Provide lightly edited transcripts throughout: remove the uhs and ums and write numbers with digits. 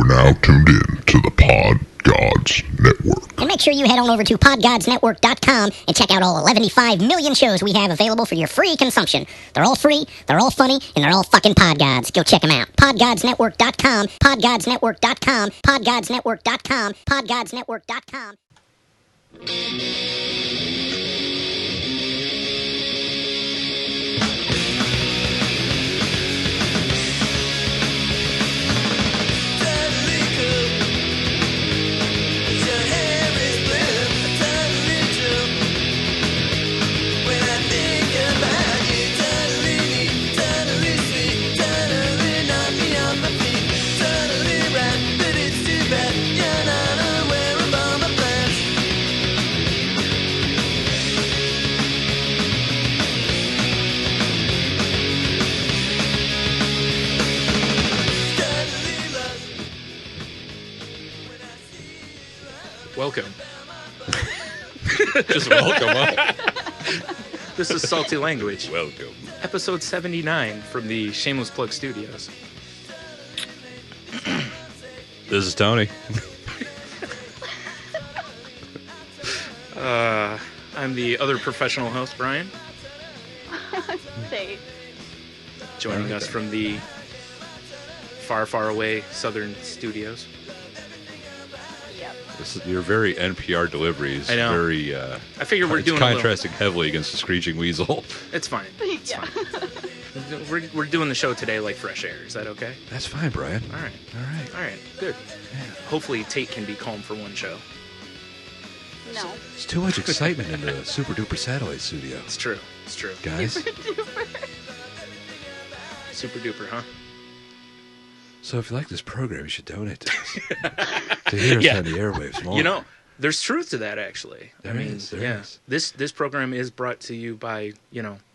are now tuned in to the Pod Gods Network. And make sure you head on over to podgodsnetwork.com and check out all 115 million shows we have available for your free consumption. They're all free, they're all funny, and they're all fucking Pod Gods. Go check them out. podgodsnetwork.com, podgodsnetwork.com, podgodsnetwork.com, podgodsnetwork.com. Welcome. Just welcome up. This is Salty Language. Welcome. Episode 79 from the Shameless Plug Studios. This is Tony. I'm the other professional host, Brian. Say. Joining us from the far, far away southern studios. Yep. This is your very NPR deliveries. I know. Very. I figure we're it's doing contrasting heavily against the screeching weasel. It's fine. It's Yeah. fine. We're doing the show today like fresh air. Is that okay? That's fine, Brian. All right. All right. All right. Good. Yeah. Hopefully Tate can be calm for one show. No. It's too much excitement in the super duper satellite studio, It's true. It's true. guys. Super duper, huh? So if you like this program, you should donate to us to hear us Yeah. on the airwaves more. You know, there's truth to that, actually. There is, there yeah. is. This program is brought to you by,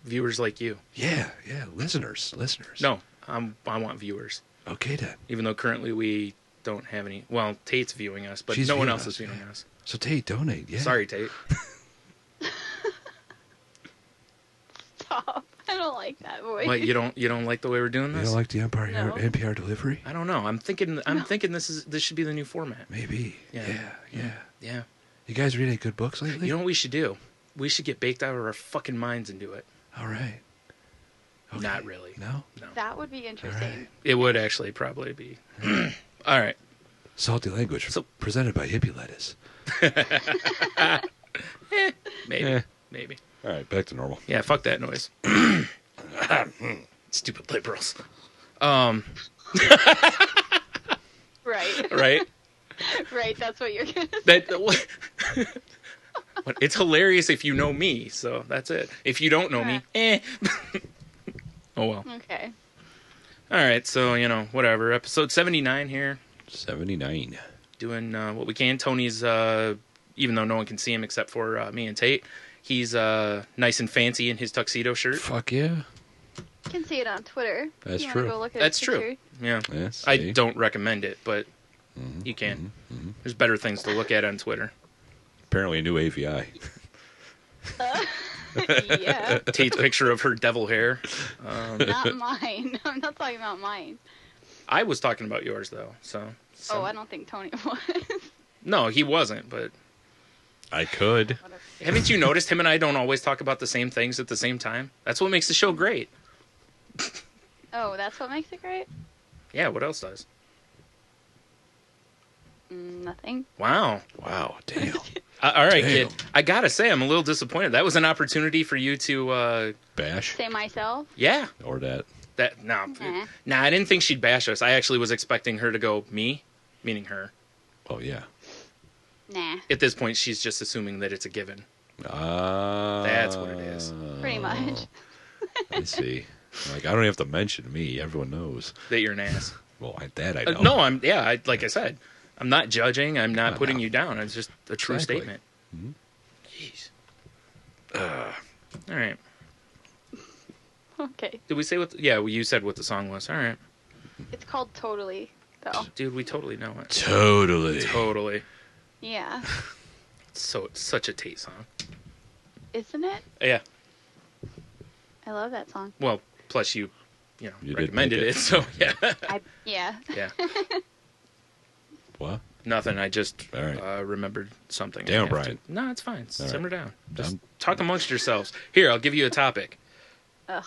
viewers like you. Yeah, listeners. No, I want viewers. Okay then. Even though currently we don't have any. Well, Tate's viewing us, but She's no one viewing else us, is viewing yeah. us. So Tate, donate. Yeah. Sorry, Tate. Stop. I don't like that voice. What, you don't like the way we're doing You this? don't like the No. NPR delivery? I don't know. I'm thinking this should be the new format. Maybe. Yeah. Yeah. You guys read any good books lately? You know what we should do? We should get baked out of our fucking minds and do it. All right. Okay. Not really. No? No. That would be interesting. All right. It would actually probably be. All right. Salty Language, So- presented by Hippie Lettuce. Maybe. All right, back to normal. Yeah, fuck that noise. Stupid liberals. Right. Right? Right, that's what you're going to say. That But it's hilarious if you know me, so that's it. If you don't know me, oh well. Okay. All right, so, whatever. Episode 79 here. 79. Doing what we can. Tony's, even though no one can see him except for me and Tate, he's nice and fancy in his tuxedo shirt. Fuck yeah. You can see it on Twitter. That's you true. Go look at That's his true. picture. Yeah. Yes. I don't recommend it, but you can. There's better things to look at on Twitter. Apparently a new AVI. Yeah. Tate's picture of her devil hair. Not mine. I'm not talking about mine. I was talking about yours, though. So Oh, I don't think Tony was. No, he wasn't, but I could. Whatever. haven't you noticed him and I don't always talk about the same things at the same time? That's what makes the show great. Oh, that's what makes it great? Yeah, what else does? Nothing. Wow. Wow, damn. All right, Damn. kid. I gotta say, I'm a little disappointed. That was an opportunity for you to, Bash? Say myself? yeah. Or that. Nah, I didn't think she'd bash us. I actually was expecting her to go, me, meaning her. Oh, yeah. Nah. At this point, she's just assuming that it's a given. That's what it is. Pretty much. I see. Like, I don't have to mention me. Everyone knows. That you're an ass. Well, that I know. No, like I said, I'm not judging. I'm not putting No. you down. It's just a true Exactly. statement. Mhm. Jeez. All right. Okay. Did we say what? Yeah, well, you said what the song was. All right. It's called Totally, though. Dude, we totally know it. Totally. Totally. Yeah. So it's such a Tate song. Isn't it? Yeah. I love that song. Well, plus you You did recommended make it, so yeah. Yeah. Yeah. What? Nothing. I just All right. remembered something. Damn, I have Brian. to- No, it's fine. All Simmer down. Just I'm- talk amongst yourselves. Here, I'll give you a topic. Ugh.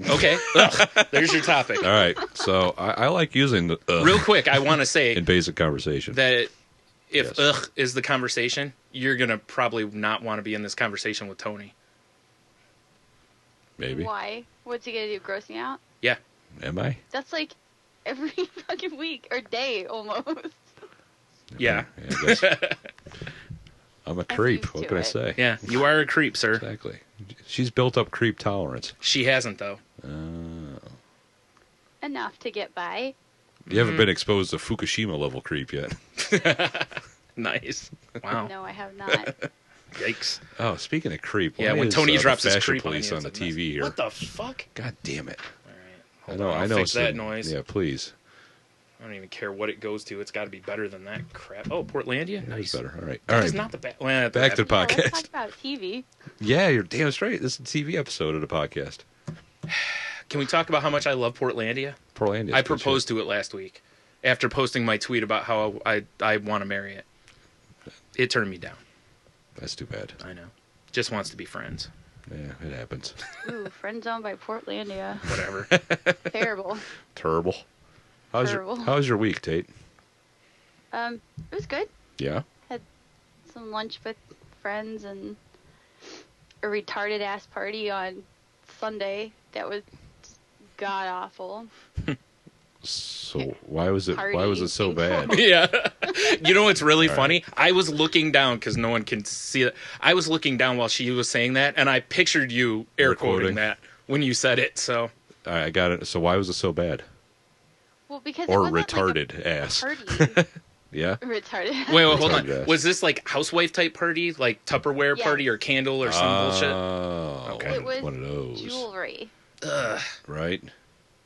Okay. Ugh. There's your topic. All right. So I like using the Real quick, I want to say in basic conversation. that if Yes. ugh is the conversation, you're going to probably not want to be in this conversation with Tony. Maybe. Why? What's he gonna do? Gross me out? Yeah. Am I? That's like every fucking week or day almost. Yeah. I guess. I'm a creep. used What to can I it. say? Yeah. You are a creep, sir. Exactly. She's built up creep tolerance. She hasn't, though. Enough to get by. You haven't been exposed to Fukushima level creep yet. Nice. Wow. No, I have not. Yikes. Oh, speaking of creep, Yeah, why when is, Tony the drops his fashion creep police on on you, the it's a mess. TV here. What the fuck? God damn it! All right. Hold on, I'll I know. fix that some- noise. Yeah, please. I don't even care what it goes to. It's got to be better than that crap. Oh, Portlandia? That's Nice. better. All right. That All is right. not the bad. Well, Back to the Yeah, let's podcast. talk about TV. Yeah, you're damn straight. This is a TV episode of the podcast. Can we talk about how much I love Portlandia? Portlandia. I proposed to it last week after posting my tweet about how I want to marry it. It turned me down. That's too bad. I know. Just wants to be friends. Yeah, it happens. Ooh, friend zone by Portlandia. Whatever. Terrible. Terrible. Terrible. How's your week, Tate? It was good. Yeah. Some lunch with friends and a retarded ass party on Sunday that was god awful. So why was it Party so people. bad? Yeah. You know what's really All funny? I was looking down because no one can see it. I was looking down while she was saying that, and I pictured you air quoting quoting. that when you said it. So All right, I got it. So why was it so bad? Well, because Or it wasn't retarded like ass? a party. Yeah. Retarded. wait, hold on. Yes. Was this like housewife type party, like Tupperware Yes. party or candle or some bullshit? Oh, Okay. It was one of those. jewelry. Ugh. Right?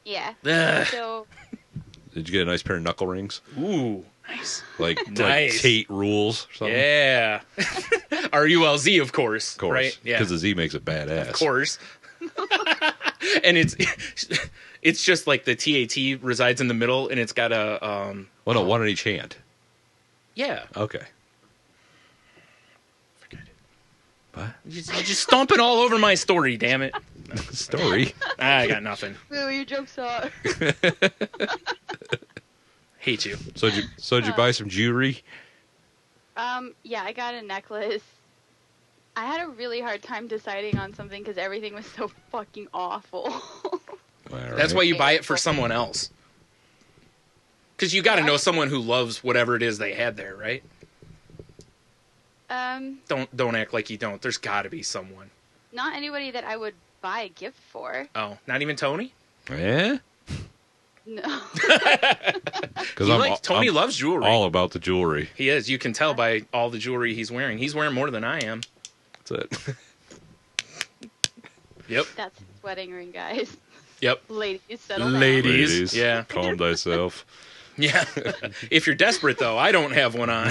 Yeah. Ugh. So Did you get a nice pair of knuckle rings? Ooh, nice. Like Nice. Tate rules or something? Yeah. RULZ, of course. Of course. Right? Yeah. Because the Z makes it badass. Of course. And it's just like the TAT resides in the middle, and it's got a Well, no, one on each hand. yeah. Okay. Forget it. What? You're just stomping all over my story, damn it. Story? I got nothing. ooh, your jokes are. Hate you. So did you buy some jewelry? Yeah, I got a necklace. I had a really hard time deciding on something because everything was so fucking awful. All That's why right. you buy it for someone else. Because you got to know someone who loves whatever it is they had there, right? Don't act like you don't. There's got to be someone. Not anybody that I would buy a gift for. Oh, not even Tony? Yeah? No. Because Tony loves jewelry. all about the jewelry. He is. You can tell by all the jewelry he's wearing. He's wearing more than I am. That's it. Yep. That's wedding ring, guys. Yep. Ladies, settle down. Ladies. Yeah. Calm thyself. Yeah. If you're desperate, though, I don't have one on.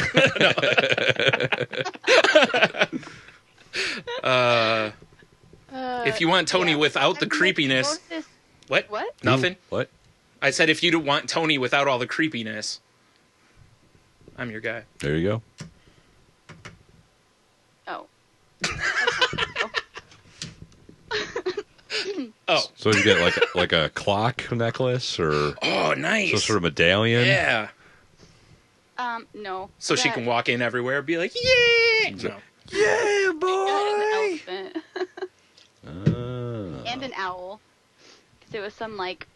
If you want Tony without the I mean, creepiness. most of this- What? What? Nothing. What? I said if you don't want Tony without all the creepiness, I'm your guy. There you go. Oh. Oh. So you get like a clock necklace or Oh, nice. some sort of medallion? Yeah. No. So she can walk in everywhere and be like, yeah. No. Yeah, Got an elephant Oh. and an owl. Because it was some, like,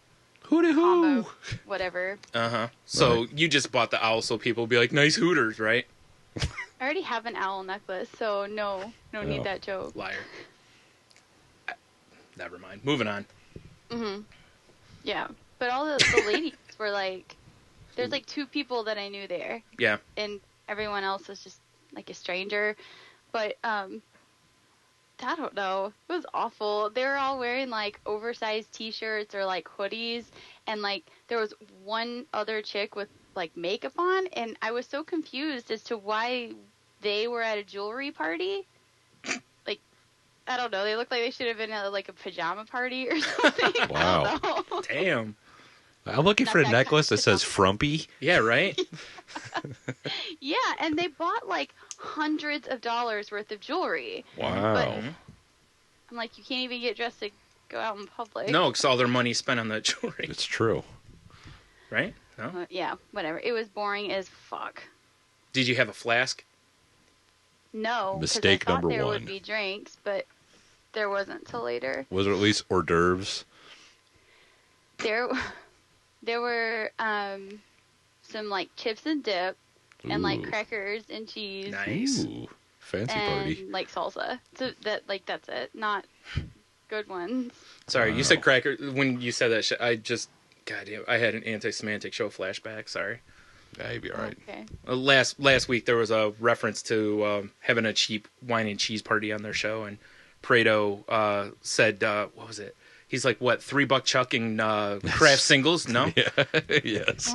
Hooty hoo. combo, whatever. Uh-huh. So Right. you just bought the owl so people will be like, nice hooters, right? I already have an owl necklace, so no Oh. need that joke. Liar. Never mind. Moving on. Yeah. But all the ladies were like, there's like 2 people that I knew there, Yeah. and everyone else was just like a stranger. But I don't know, it was awful. They were all wearing like oversized t-shirts or like hoodies, and like there was one other chick with like makeup on, and I was so confused as to why they were at a jewelry party. Like, I don't know, they looked like they should have been at like a pajama party or something. Wow. I don't know. Damn. I'm looking Not for a that kind necklace that of says stuff. frumpy. Yeah, right? Yeah, and they bought like hundreds of dollars worth of jewelry. Wow. I'm like, you can't even get dressed to go out in public. No, because all their money spent on that jewelry. It's true. Right? No? Yeah, whatever. It was boring as fuck. Did you have a flask? No, 'cause Mistake I thought number there one. would be drinks, but there wasn't till later. Was it at least hors d'oeuvres? There were some like chips and dip and like Ooh. crackers and cheese Nice. Ooh, fancy and party. like salsa. So that's it. Not good ones. Sorry, Wow. you said cracker. When you said that shit, goddamn, I had an anti-Semantic show flashback. Sorry. Yeah, you'd be all right. Okay. Last week there was a reference to having a cheap wine and cheese party on their show, and Prado said, what was it? He's like, what, $3 Chuck and craft singles? No? Yeah. Yes.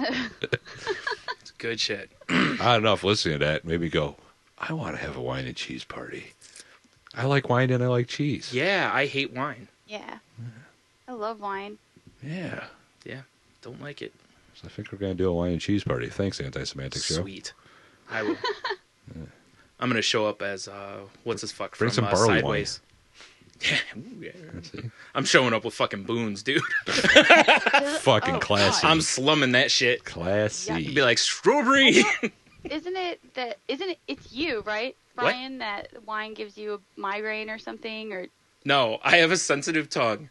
It's good shit. I don't know if listening to that, maybe go, I want to have a wine and cheese party. I like wine and I like cheese. Yeah, I hate wine. Yeah. I love wine. Yeah. Yeah, don't like it. So I think we're going to do a wine and cheese party. Thanks, Anti-Semantic Show. Sweet. I will. I'm going to show up as, what's his fuck Bring from some barley Sideways. Yeah, ooh, yeah. Let's see. I'm showing up with fucking boons, dude. Fucking Oh, classy. God. I'm slumming that shit. Classy. Be like, strawberry. Isn't it it's you, right? Brian, that wine gives you a migraine or something, or No, I have a sensitive tongue.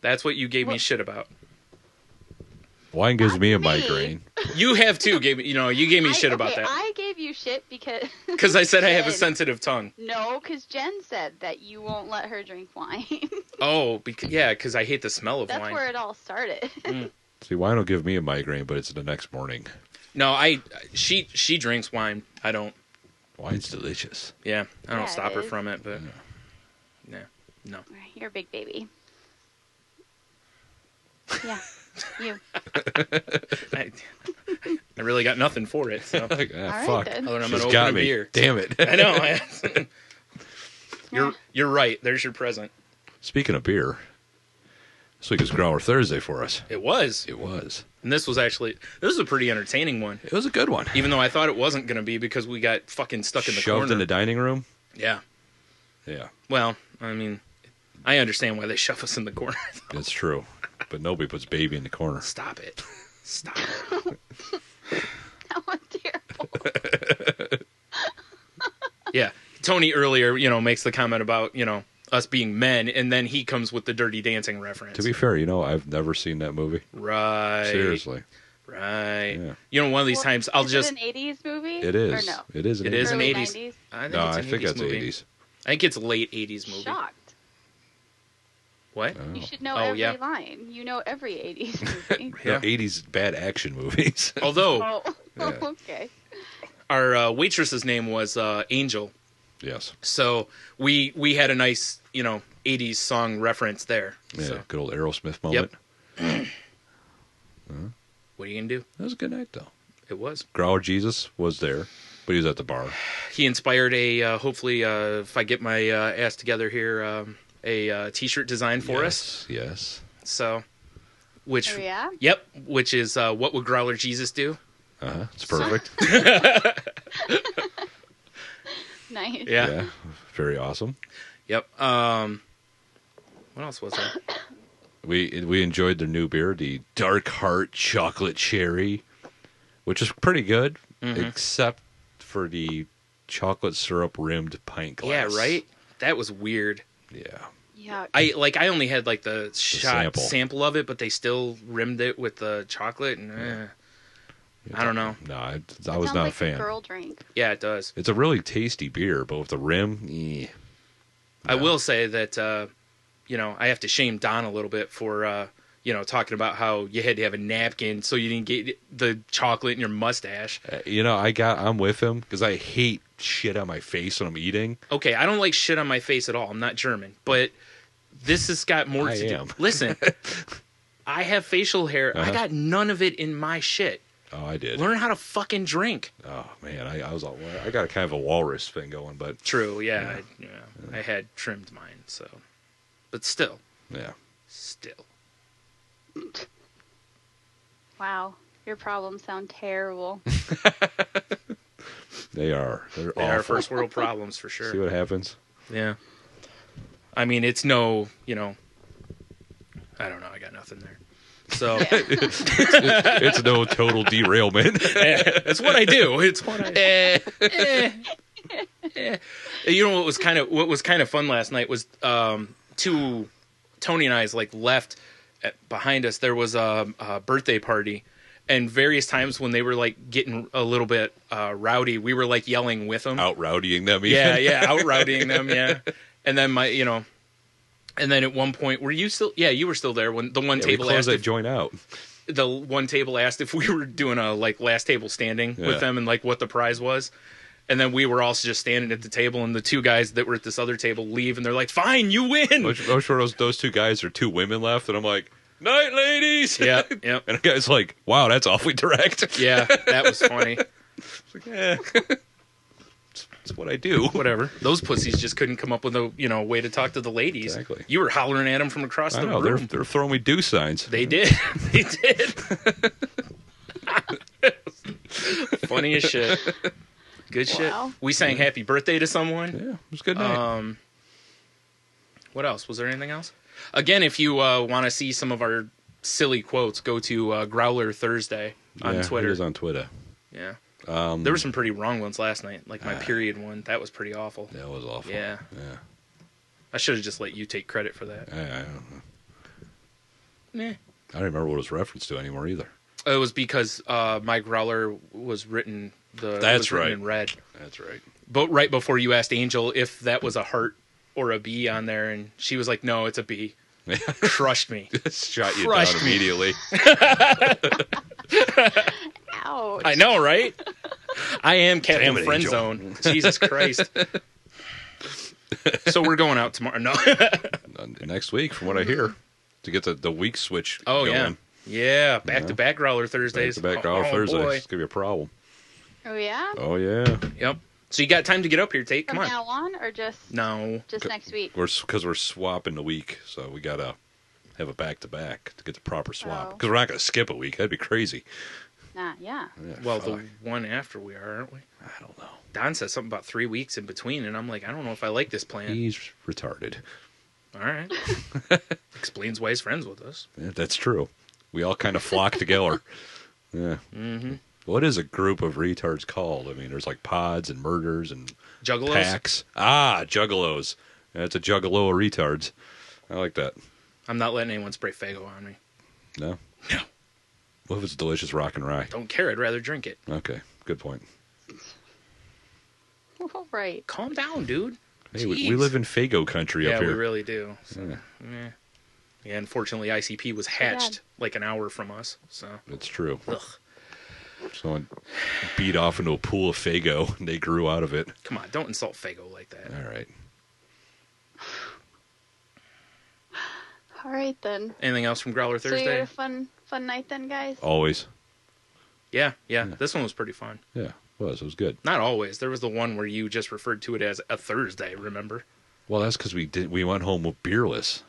That's what you gave me What? shit about. Wine gives me a me. migraine. You have too. You gave me shit about okay, that I gave you shit because because I said I have a Jen- sensitive tongue. No, because Jen said that you won't let her drink wine. Oh, because I hate the smell of That's wine. where it all started. See, wine will give me a migraine, but it's the next morning. No, she drinks wine. I don't. Wine's delicious. Yeah, I don't Yeah, stop it her is. from it, but no. You're a big baby. Yeah, you. I really got nothing for it. So Like, All right, fuck. then. other than I'm She's gonna got open a me. beer. Damn it. I know. You're right. There's your present. Speaking of beer, this week is Growler Thursday for us. It was, It was. and this was a pretty entertaining one. It was a good one. Even though I thought it wasn't gonna be because we got fucking stuck in the Shoved corner. in the dining room. Yeah. Yeah, Well, I mean, I understand why they shove us in the corner. that's true. But nobody puts baby in the corner. Stop it. Stop it. That was terrible. Yeah. Tony earlier, makes the comment about, us being men, and then he comes with the Dirty Dancing reference. To be fair, I've never seen that movie. Right. Seriously. Right. Yeah. One of these Well, times I'll is just... it an 80s movie? It is. Or no? It is. It is an Early 80s. 90s? I think No, it's I an think 80s that's movie. 80s. I think it's late 80s movie. Shocked. What? Oh. You should know Oh, every yeah. line. You know every 80s movie. No, Yeah. 80s bad action movies. Although, Oh, Yeah. okay. our waitress's name was Angel. Yes. So we had a nice, 80s song reference there. Yeah, So, good old Aerosmith moment. what are you going to do? That was a good night, though. It was. Growler Jesus was there, but he was at the bar. He inspired hopefully, if I get my ass together here, a T-shirt design for us. Yes. So, which, Oh, yeah? yep, which is what would Growler Jesus do? Uh-huh. It's perfect. Nice. Yeah. Very awesome. Yep. What else was there? We enjoyed their new beer, the Dark Heart Chocolate Cherry, which is pretty good, except for the chocolate syrup rimmed pint glass. Yeah, right. That was weird. Yeah. Yuck. I only had like the shot sample. sample of it, but they still rimmed it with the chocolate, and I don't know. No, I That was sounds not like a fan. girl drink. Yeah, it does. It's a really tasty beer, but with the rim, I will say that I have to shame Don a little bit for talking about how you had to have a napkin so you didn't get the chocolate in your mustache. I'm with him because I hate shit on my face when I'm eating. Okay, I don't like shit on my face at all. I'm not German, but this has got more I to am. do. Listen, I have facial hair. I Uh-huh. got none of it in my shit. Oh, I did. Learn how to fucking drink. Oh man, I got a kind of a walrus thing going, but True, yeah. I had trimmed mine, so. But still. yeah. Wow, your problems sound terrible. They are. They're They are awful. first world problems for See sure. what happens? Yeah. I mean, it's no, I don't know. I got nothing there. So It's no total derailment. that's what I do. It's what I. You know what was kind of fun last night was Tony and I's left behind us. There was a birthday party, and various times when they were getting a little bit rowdy, we were yelling with them, Out rowdying them. yeah, Even. out rowdying them, yeah. And then and then at one point, were you still? Yeah, you were still there when the one Yeah, we table closed asked that if joint out. the one table asked if we were doing a last table standing Yeah. with them and what the prize was. And then we were also just standing at the table, and the two guys that were at this other table leave, and they're like, "Fine, you win." I'm sure those two guys are two women left, and I'm like, "Night, ladies." Yeah, yeah, And the guy's like, "Wow, that's awfully direct." yeah. That was funny. Yeah. It's what I do. Whatever. Those pussies just couldn't come up with a way to talk to the ladies. Exactly. You were hollering at them from across I the know room. they're throwing me do signs. They did. They did. Funny as shit. Good shit. Wow. We sang "Happy Birthday" to someone. Yeah, it was a good night. What else? Was there anything else? Again, if you want to see some of our silly quotes, go to Growler Thursday on yeah, Twitter. It is on Twitter. Yeah. There were some pretty wrong ones last night. Like my period one. That was pretty awful. That was awful. Yeah. Yeah. I should have just let you take credit for that. I don't know. Meh. I don't remember what it was referenced to anymore either. It was because my Growler was written That's right. in red. That's right. But right before you asked Angel if that was a heart or a B on there, and she was like, "No, it's a B." Crushed me. Shot you Crushed down me. immediately. Ouch. I know, right? I am Damn Captain it, Friend Angel. Zone. Jesus Christ. So we're going out tomorrow. No. Next week, from what I hear, to get the week switch Oh, going. yeah. Back to back Growler Thursdays. Back to back Thursday. Boy. It's going to be a problem. Oh yeah. Oh, yeah. Yep. So you got time to get up here, Tate. Come From on. now on, or just No. next week? Because we're swapping the week, so we got to have a back-to-back to get the proper swap. Oh. Because we're not going to skip a week. That'd be crazy. Nah. Yeah. Yeah, Well, fuck. the one after we are, aren't we? I don't know. Don said something about 3 weeks in between, and I'm like, I don't know if I like this plan. He's retarded. All right. Explains why he's friends with us. Yeah, that's true. We all kind of flock together. Yeah. Mm-hmm. What is a group of retards called? I mean, there's pods and murders and Juggalos? packs. Juggalos. That's a juggalo of retards. I like that. I'm not letting anyone spray Fago on me. No? No. What if it's delicious rock and rye? Don't care. I'd rather drink it. Okay, good point. All right. Calm down, dude. Hey, we Jeez. live in Fago country Yeah, up we here. really do. So, Yeah. yeah, unfortunately, ICP was hatched an hour from us. So, It's true. ugh. Someone beat off into a pool of Fago, and they grew out of it. Come on, don't insult Fago like that. All right. All right then. Anything else from Growler So you had Thursday? a fun night then, guys. Always. Yeah. This one was pretty fun. Yeah, it was good. Not always. There was the one where you just referred to it as a Thursday, remember? Well, that's because we went home with beerless.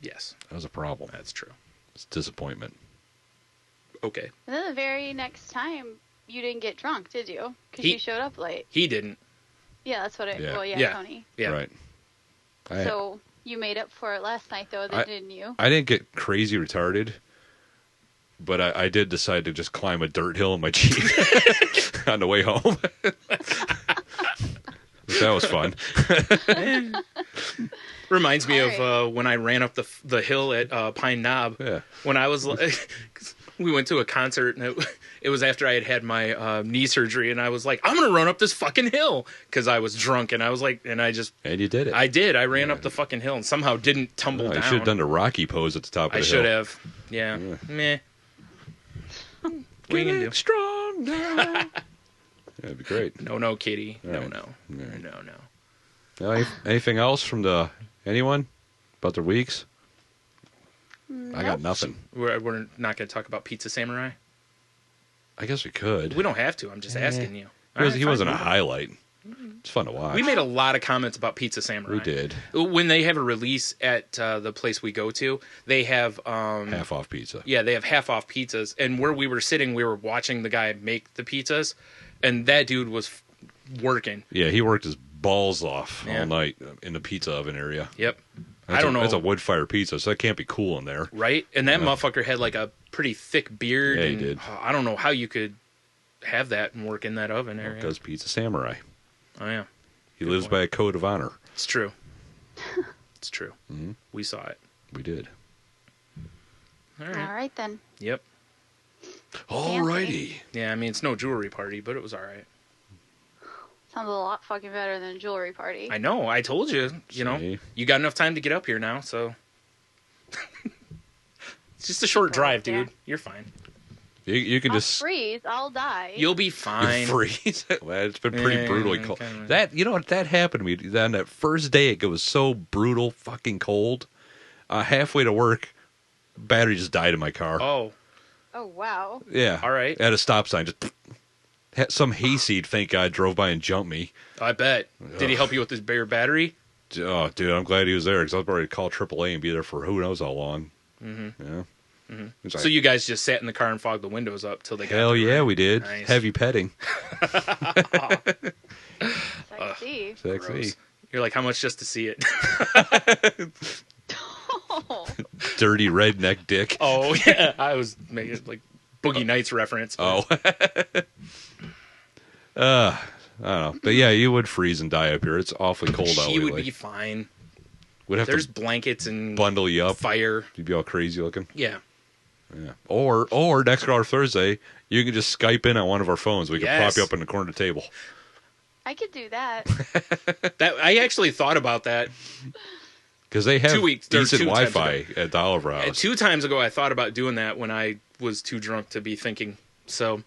Yes, That was a problem. that's true. It's disappointment. Okay. And then the very next time, you didn't get drunk, did you? Because He- you showed up late. He didn't. Yeah, that's what it. Yeah. Well, yeah, Yeah. Tony. Yeah. Right. So you made up for it last night, though, didn't you? I didn't get crazy retarded, but I did decide to just climb a dirt hill in my Jeep on the way home. That was fun. Reminds me All of when I ran up the hill at Pine Knob. Yeah. When I was we went to a concert, and it was after I had had my knee surgery, and I was like, I'm gonna run up this fucking hill because I was drunk, and I was like, and I And you did it. I did. I ran up the fucking hill and somehow didn't tumble Oh, down. you should have done the Rocky pose at the top of the I hill. should have. Yeah. Yeah. Meh. What are you gonna do? Strong now. That'd be great. No, Kitty. All No, right. no. All right. No. Anything else from anyone about their weeks? I got Nope. nothing. We're not going to talk about Pizza Samurai. I guess we could. We don't have to. I'm just asking you. He wasn't a highlight. It's fun to watch. We made a lot of comments about Pizza Samurai. We did. When they have a release at the place we go to, they have Half off pizza. Yeah, they have half off pizzas. And where we were sitting, we were watching the guy make the pizzas, and that dude was working. Yeah, he worked his balls off Yeah. all night in the pizza oven area. Yep. That's I don't know. It's a wood fire pizza, so that can't be cool in there. Right? And that motherfucker had like a pretty thick beard. Yeah, he and did. I don't know how you could have that and work in that oven area. Because Pizza Samurai. Oh, yeah. He lives by a code of honor. It's true. It's true. Mm-hmm. We saw it. We did. All All right. right then. Yep. Alrighty. Yeah, I mean, it's no jewelry party, but it was all right. Sounds a lot fucking better than a jewelry party. I know. I told you. You know, See? you got enough time to get up here now, so. It's just a short drive, dude. Yeah. You're fine. You can I'll just freeze. I'll die. You'll be fine. freeze. Well, it's been pretty Yeah, brutally cold. kinda. That you know what that happened to me. Then that first day it was so brutal, fucking cold. Halfway to work, battery just died in my car. Oh, Oh wow. Yeah. all right. At a stop sign, just had some hayseed. Thank God drove by and jumped me. I bet. Did he help you with his bare battery? Oh, dude, I'm glad he was there because I was ready to call AAA and be there for who knows how long. Mm-hmm. Yeah. It's like, So you guys just sat in the car and fogged the windows up till they got hell there, yeah, right? we did. Nice. Heavy petting. Sexy. Sexy. Gross. You're like, how much just to see it? Oh. Dirty redneck dick. Oh, yeah. I was making like Boogie Nights reference. Oh. I don't know. But yeah, you would freeze and die up here. It's awfully cold out She would lately. be fine. Would have There's to blankets and bundle you up. fire. You'd be all crazy looking. Yeah. Yeah. Or next Growler Thursday, you can just Skype in on one of our phones. We can Yes. prop you up in the corner of the table. I could do that. That I actually thought about that. Because they have 2 weeks- or decent 2 times Wi-Fi at the Oliver House. 2 times ago, I thought about doing that when I was too drunk to be thinking. So,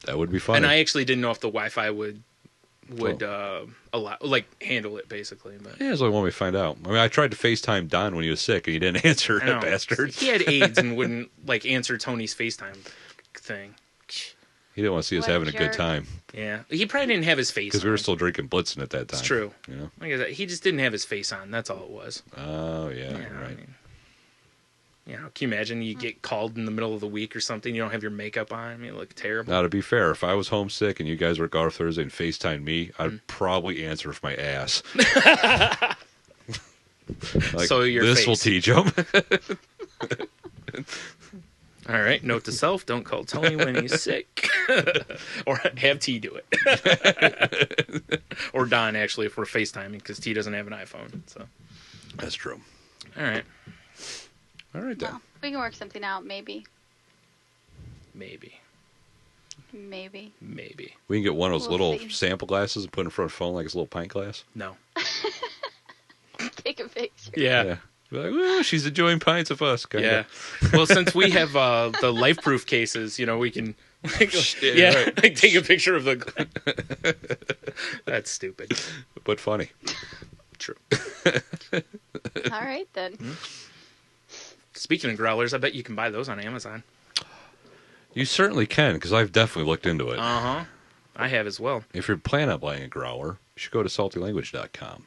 That would be fun. and I actually didn't know if the Wi-Fi would allow, like, handle it basically. But Yeah, that's what I want me to find out. I mean, I tried to FaceTime Don when he was sick, and he didn't answer, I know. that bastard. He had AIDS and wouldn't like answer Tony's FaceTime thing. He didn't want to see us What a having a good jerk. time Yeah, he probably didn't have his face because on. we were still drinking Blitzen at that time. It's true. You know? Like I said, he just didn't have his face on. That's all it was. Oh yeah, Yeah, right. I mean, you know, can you imagine you get called in the middle of the week or something? You don't have your makeup on. I mean, you look terrible. Now, to be fair, if I was homesick and you guys were at Golf Thursday and FaceTime me, I'd Mm. probably answer with my ass. Like, So your this will face. teach them. All right, note to self: don't call Tony when he's sick, or have T do it, or Don actually if we're FaceTiming because T doesn't have an iPhone. So, That's true. all right, All right then. Well, we can work something out. Maybe. maybe, Maybe. maybe We can get one of those We'll little see. sample glasses and put in front of the phone like it's a little pint glass. no. Take a picture. Yeah. Be like, "Woo, she's enjoying pints of us. Kinda. Yeah. Well, since we have the life proof cases, you know, we can Yeah, right. like, take a picture of the That's stupid. But funny. True. All right then. Speaking of growlers, I bet you can buy those on Amazon. You certainly can, because I've definitely looked into it. Uh-huh. I have as well. If you're planning on buying a growler, you should go to saltylanguage.com.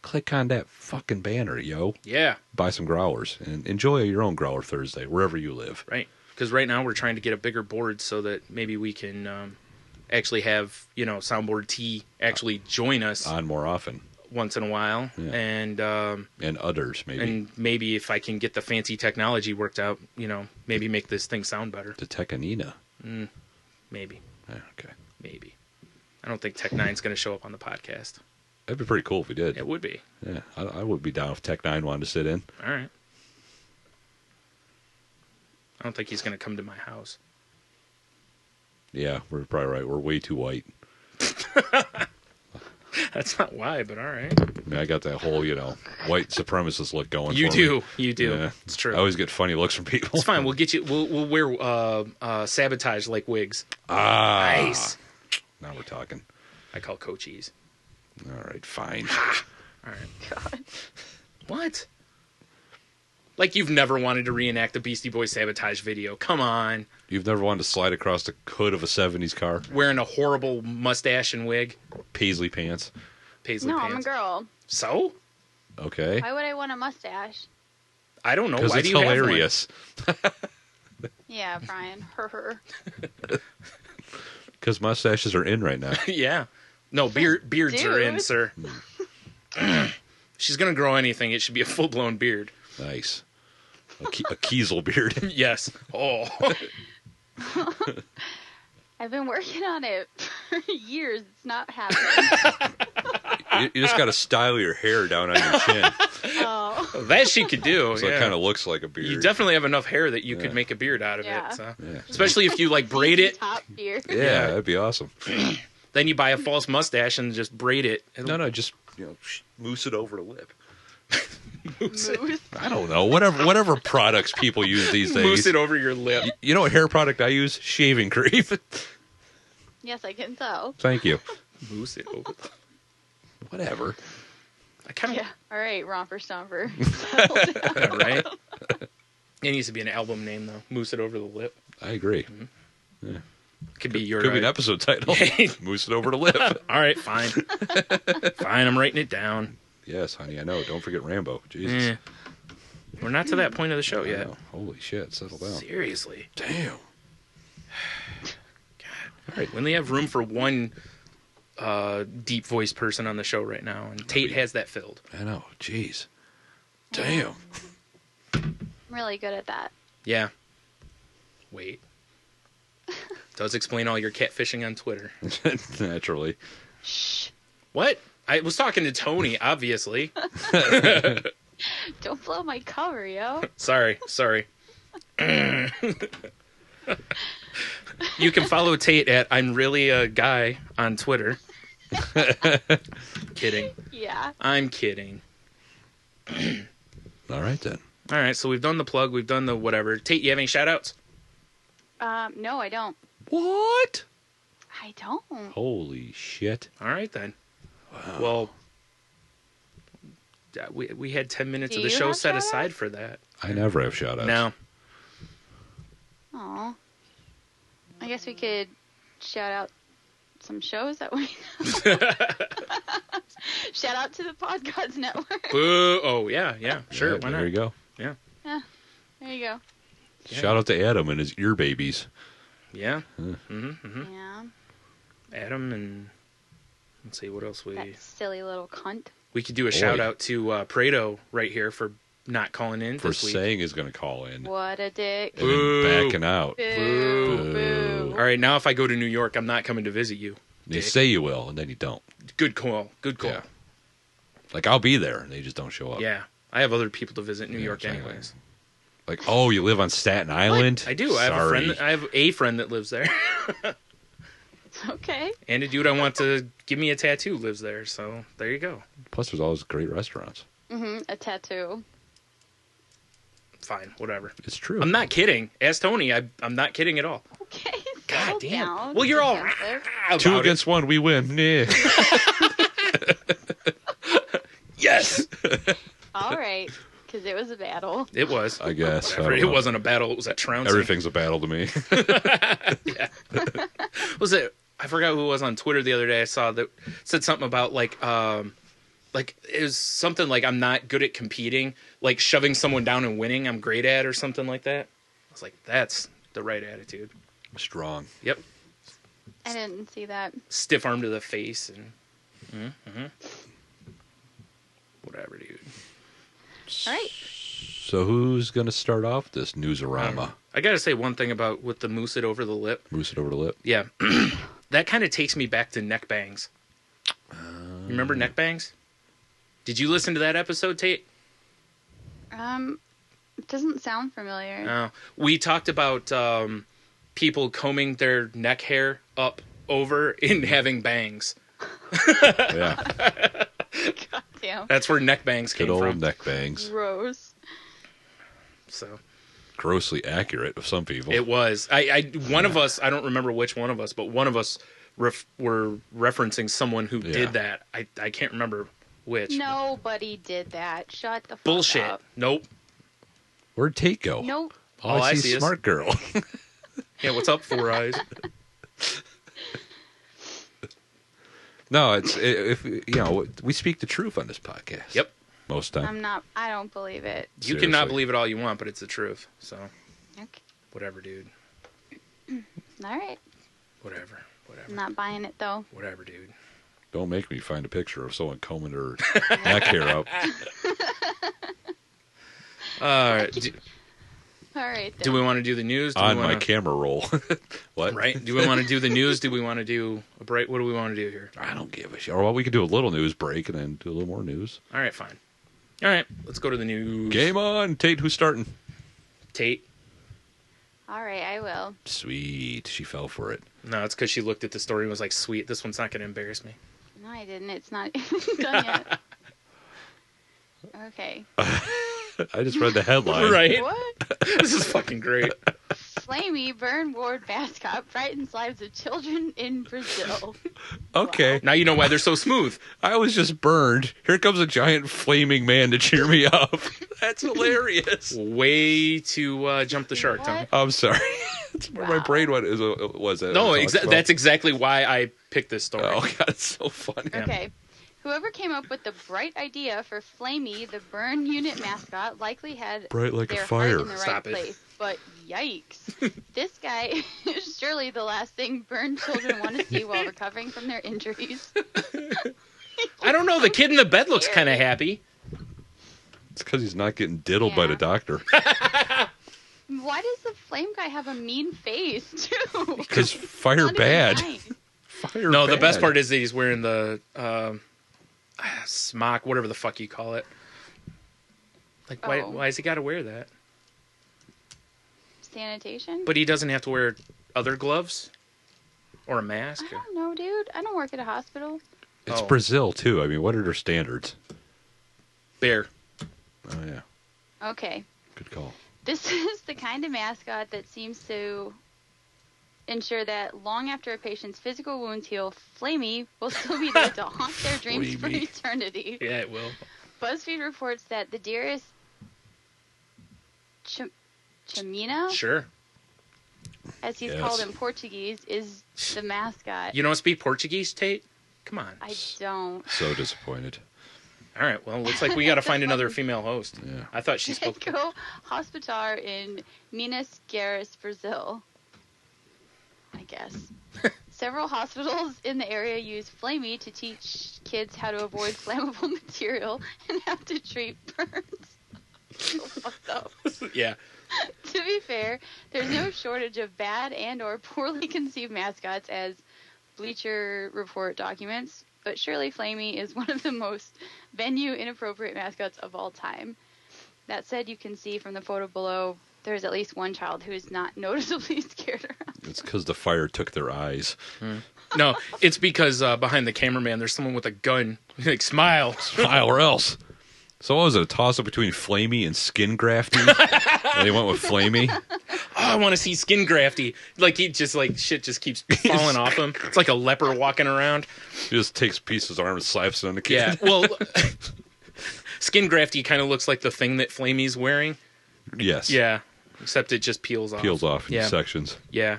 Click on that fucking banner, yo. Yeah, Buy some growlers and enjoy your own Growler Thursday, wherever you live. right. Because right now we're trying to get a bigger board so that maybe we can actually have, you know, Soundboard T actually join us On more often. once in a while. Yeah. And others, maybe. and maybe if I can get the fancy technology worked out, you know, maybe make this thing sound better. The Tekanina. Maybe. Yeah, okay. Maybe. I don't think Tech Nine's going to show up on the podcast. That'd be pretty cool if we did. It would be. Yeah, I would be down if Tech 9 wanted to sit in. All right. I don't think he's going to come to my house. Yeah, we're probably right. We're way too white. That's not why, but all right. I mean, I got that whole, white supremacist look going You for do. me. You do. Yeah. It's true. I always get funny looks from people. It's fine. We'll get you. We'll wear sabotage like wigs. Ah. Nice. Now we're talking. I call Cochise. All right, fine. All right. God. What? Like you've never wanted to reenact the Beastie Boys Sabotage video. Come on. You've never wanted to slide across the hood of a 70s car? Wearing a horrible mustache and wig. Paisley pants. Paisley No, pants. I'm a girl. So? Okay. Why would I want a mustache? I don't know. Because Why it's do you hilarious. Yeah, Brian. Her. Because mustaches are in right now. have one? Yeah. No, beards are in, Dude. sir. She's going to grow anything. It should be a full-blown beard. Nice. A Kiesel beard. Yes. Oh. I've been working on it for years. It's not happening. You just got to style your hair down on your chin. Oh. That she could do. So yeah. it kind of looks like a beard. You definitely have enough hair that you Yeah. could make a beard out of Yeah. it. So. Yeah. Especially if you like braid it. Top beard. Yeah, that'd be awesome. Then you buy a false mustache and just braid it. No, just mousse it over the lip. Mousse. I don't know. Whatever products people use these days. Mousse it over your lip. You know what hair product I use? Shaving cream. Yes, I can tell. Thank you. Mousse it over. Whatever. I kind of Yeah. All right, Romper Stomper. right. It needs to be an album name though. Mousse it over the lip. I agree. Could be your. Could be an episode title. Mousse it over the lip. All right, fine. Fine, I'm writing it down. Yes, honey, I know. Don't forget Rambo. Jesus. Eh. We're not to that point of the show I yet. know. Holy shit, settle down. Seriously. Damn. All right, we only have room for one deep voiced person on the show right now, and Tate has that filled. I know. Jeez. Damn. I'm really good at that. Yeah. Wait. Does explain all your catfishing on Twitter. Naturally. Shh. What? I was talking to Tony, obviously. Don't blow my cover, yo. Sorry. You can follow Tate at I'm Really a Guy on Twitter. Kidding. Yeah. I'm kidding. All right, then. All right, so we've done the plug, we've done the whatever. Tate, you have any shout-outs? No, I don't. What? I don't. Holy shit. All right, then. Well, we had 10 minutes Do of the you show have set shout-outs? aside for that. I never have shout outs. No. Aw. I guess we could shout out some shows that we shout out to the Pod Gods Network. Boo. Oh, yeah. Sure, Yeah, why not? there you go. Yeah, there you go. Yeah. Shout out to Adam and his ear babies. Yeah. Yeah, Adam and... Let's see, what else that silly little cunt. We could do a shout-out to Prado right here for not calling in For this week. saying he's going to call in. What a dick. And then Boo. backing out. Boo. Boo. All right, now if I go to New York, I'm not coming to visit you. You Dick. say you will, and then you don't. Good call. Yeah. Like, I'll be there, and they just don't show up. Yeah. I have other people to visit New Yeah, York exactly. anyways. Like, oh, you live on Staten Island? I do. I have a friend that lives there. Okay. And a dude I want to give me a tattoo lives there. So there you go. Plus, there's always great restaurants. A tattoo. Fine, whatever. It's true. I'm not kidding. Ask Tony. I'm not kidding at all. Okay. God settle damn. down. Well, you're all Defensive. about Two it. against one, we win. Yeah. Yes. All right. Because it was a battle. It was. I guess. Whatever. I It don't know. wasn't a battle. It was a trouncing. Everything's a battle to me. Was it? I forgot who it was on Twitter the other day. I saw that said something about like it was something like I'm not good at competing, like shoving someone down and winning. I'm great at or something like that. I was like, that's the right attitude. Strong. Yep. I didn't see that. Stiff arm to the face and whatever, dude. All right. So who's going to start off this newsarama? I gotta say one thing about with the mousse it over the lip. Mousse it over the lip. Yeah, that kind of takes me back to neck bangs. Remember neck bangs? Did you listen to that episode, Tate? It doesn't sound familiar. No. We talked about people combing their neck hair up over and having bangs. Yeah. God damn. That's where neck bangs Good came old from. neck bangs. Gross. So Grossly accurate of some people. it was. One of us, I don't remember which one of us, but one of us were referencing someone who Yeah. did that. I can't remember which. Nobody did that. Shut the fuck Bullshit. up. Nope. Where'd Tate go? Nope. All I see is is smart girl. Yeah, what's up, Four Eyes? No, if we speak the truth on this podcast. Yep. Most time. I don't believe it. You cannot believe it all you want, but it's the truth. So, Okay. whatever, dude. All right. Whatever. I'm not buying it, though. Whatever, dude. Don't make me find a picture of someone combing their neck hair up. All right. All right, then. Do we want to do the news? Do On we my wanna, camera roll. What? Right? Do we want to do the news? Do we want to do a break? What do we want to do here? I don't give a shit. Or well, we could do a little news break and then do a little more news. All right, fine. All right, let's go to the news. Game on. Tate, who's starting? Tate. All right, I will. Sweet. She fell for it. No, it's because she looked at the story and was like, sweet, this one's not going to embarrass me. No, I didn't. It's not done yet. Okay. I just read the headline. Right? What? This is fucking great. Flamey burn ward mascot brightens lives of children in Brazil. Okay. Now you know why they're so smooth. I was just burned. Here comes a giant flaming man to cheer me up. That's hilarious. Way to jump the shark, Tom. What? I'm sorry. That's where my Wow. brain was it. No, that's exactly why I picked this story. Oh, God, it's so funny. Yeah. Okay. Whoever came up with the bright idea for Flamey, the burn unit mascot, likely had Bright like a their fire. heart in the Stop right it. place. But yikes. This guy is surely the last thing burned children want to see while recovering from their injuries. I don't know. The kid in the bed looks kind of happy. It's because he's not getting diddled by Yeah. the doctor. Why does the flame guy have a mean face, too? Because fire Not even bad. nice. Fire No, the bad. best part is that he's wearing the smock, whatever the fuck you call it. Like, why Oh. has he got to wear that? Sanitation? But he doesn't have to wear other gloves or a mask. I don't know, dude. I don't work at a hospital. It's Oh. Brazil, too. I mean, what are their standards? Bear. Oh, yeah. Okay. Good call. This is the kind of mascot that seems to ensure that long after a patient's physical wounds heal, Flamey will still be there to haunt their dreams for Flamey. eternity. Yeah, it will. BuzzFeed reports that the dearest Chamina, Sure. as he's Yes. called in Portuguese, is the mascot. You don't speak Portuguese, Tate? Come on. I don't. So disappointed. All right. Well, looks like we got to find another female host. Yeah. I thought she spoke. Go Hospital in Minas Gerais, Brazil. I guess. Several hospitals in the area use Flamey to teach kids how to avoid flammable material and how to treat burns. So fucked up. Yeah. To be fair, there's no shortage of bad and or poorly conceived mascots, as Bleacher Report documents, but surely Flamey is one of the most venue inappropriate mascots of all time. That said, you can see from the photo below there's at least one child who is not noticeably scared around. It's because the fire took their eyes. No, it's because behind the cameraman there's someone with a gun. Like, smile. Smile or else. So what was it, a toss-up between Flamey and Skin Grafty? And they went with Flamey? Oh, I want to see Skin Grafty. Like, he just, like, shit just keeps falling off him. It's like a leper walking around. He just takes a piece of his arm and slaps it on the kid. Yeah. Well, Skin Grafty kind of looks like the thing that Flamey's wearing. Yes. Yeah. Except it just peels off. Peels off in Yeah. sections. Yeah.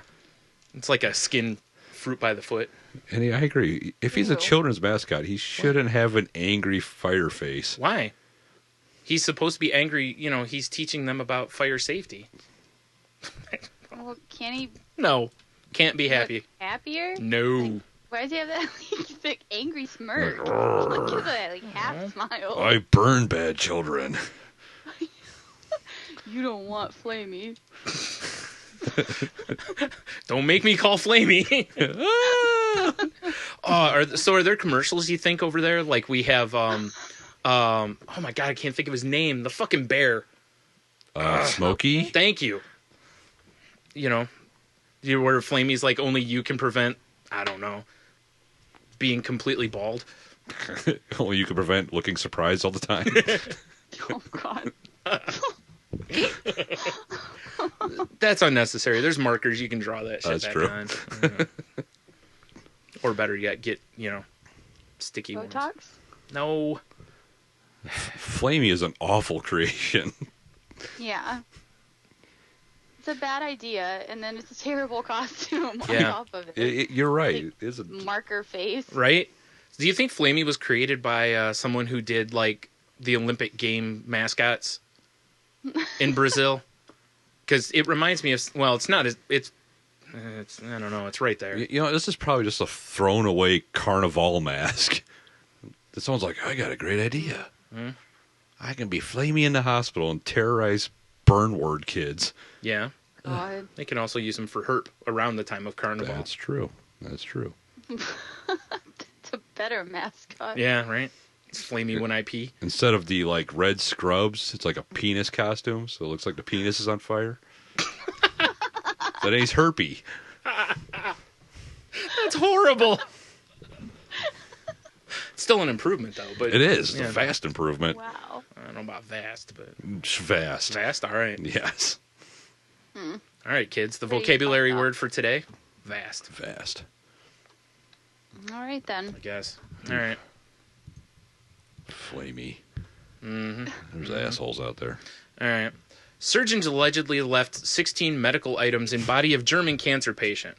It's like a skin fruit by the foot. And I agree. If he's a Ew. children's mascot, he shouldn't have an angry fire face. Why? He's supposed to be angry. You know, he's teaching them about fire safety. Well, can he No. Can't be look happy. happier? No. Why does he have that like, angry smirk? Look at that, like half smile. I burn bad children. You don't want Flamey. Don't make me call Flamey. So are there commercials you think over there? Like we have, oh my God, I can't think of his name. The fucking bear. Smokey? Thank you. You know, where Flamey's like, only you can prevent, I don't know, being completely bald. Only you can prevent looking surprised all the time. Oh God. That's unnecessary. There's markers. You can draw that shit That's back true. on. Yeah. Or better yet, get, sticky ones. Botox? No. Flamey is an awful creation. Yeah. a bad idea, and then it's a terrible costume on Yeah. top of it. You're right. Like, It is a marker face. Right? Do you think Flamey was created by someone who did like the Olympic game mascots in Brazil? Because it reminds me of. Well, it's not. It's. I don't know. It's right there. You know, this is probably just a thrown away carnival mask. That someone's like, I got a great idea. Hmm? I can be Flamey in the hospital and terrorize burn ward kids. Yeah. God. They can also use them for herp around the time of Carnival. That's true. That's true. It's a better mascot. Yeah, right? It's Flamey when I pee. Instead of the like red scrubs, it's like a penis costume, so it looks like the penis is on fire. That ain't herpy. That's horrible. It's still an improvement, though. But It is. It's yeah, a vast improvement. Wow. I don't know about vast, but It's vast. vast. All right. Yes. All right, kids. The Pretty vocabulary fucked up. word for today: vast. Vast. All right, then. I guess. All right. Flamey. Mm-hmm. There's assholes out there. All right. Surgeons allegedly left 16 medical items in body of German cancer patient.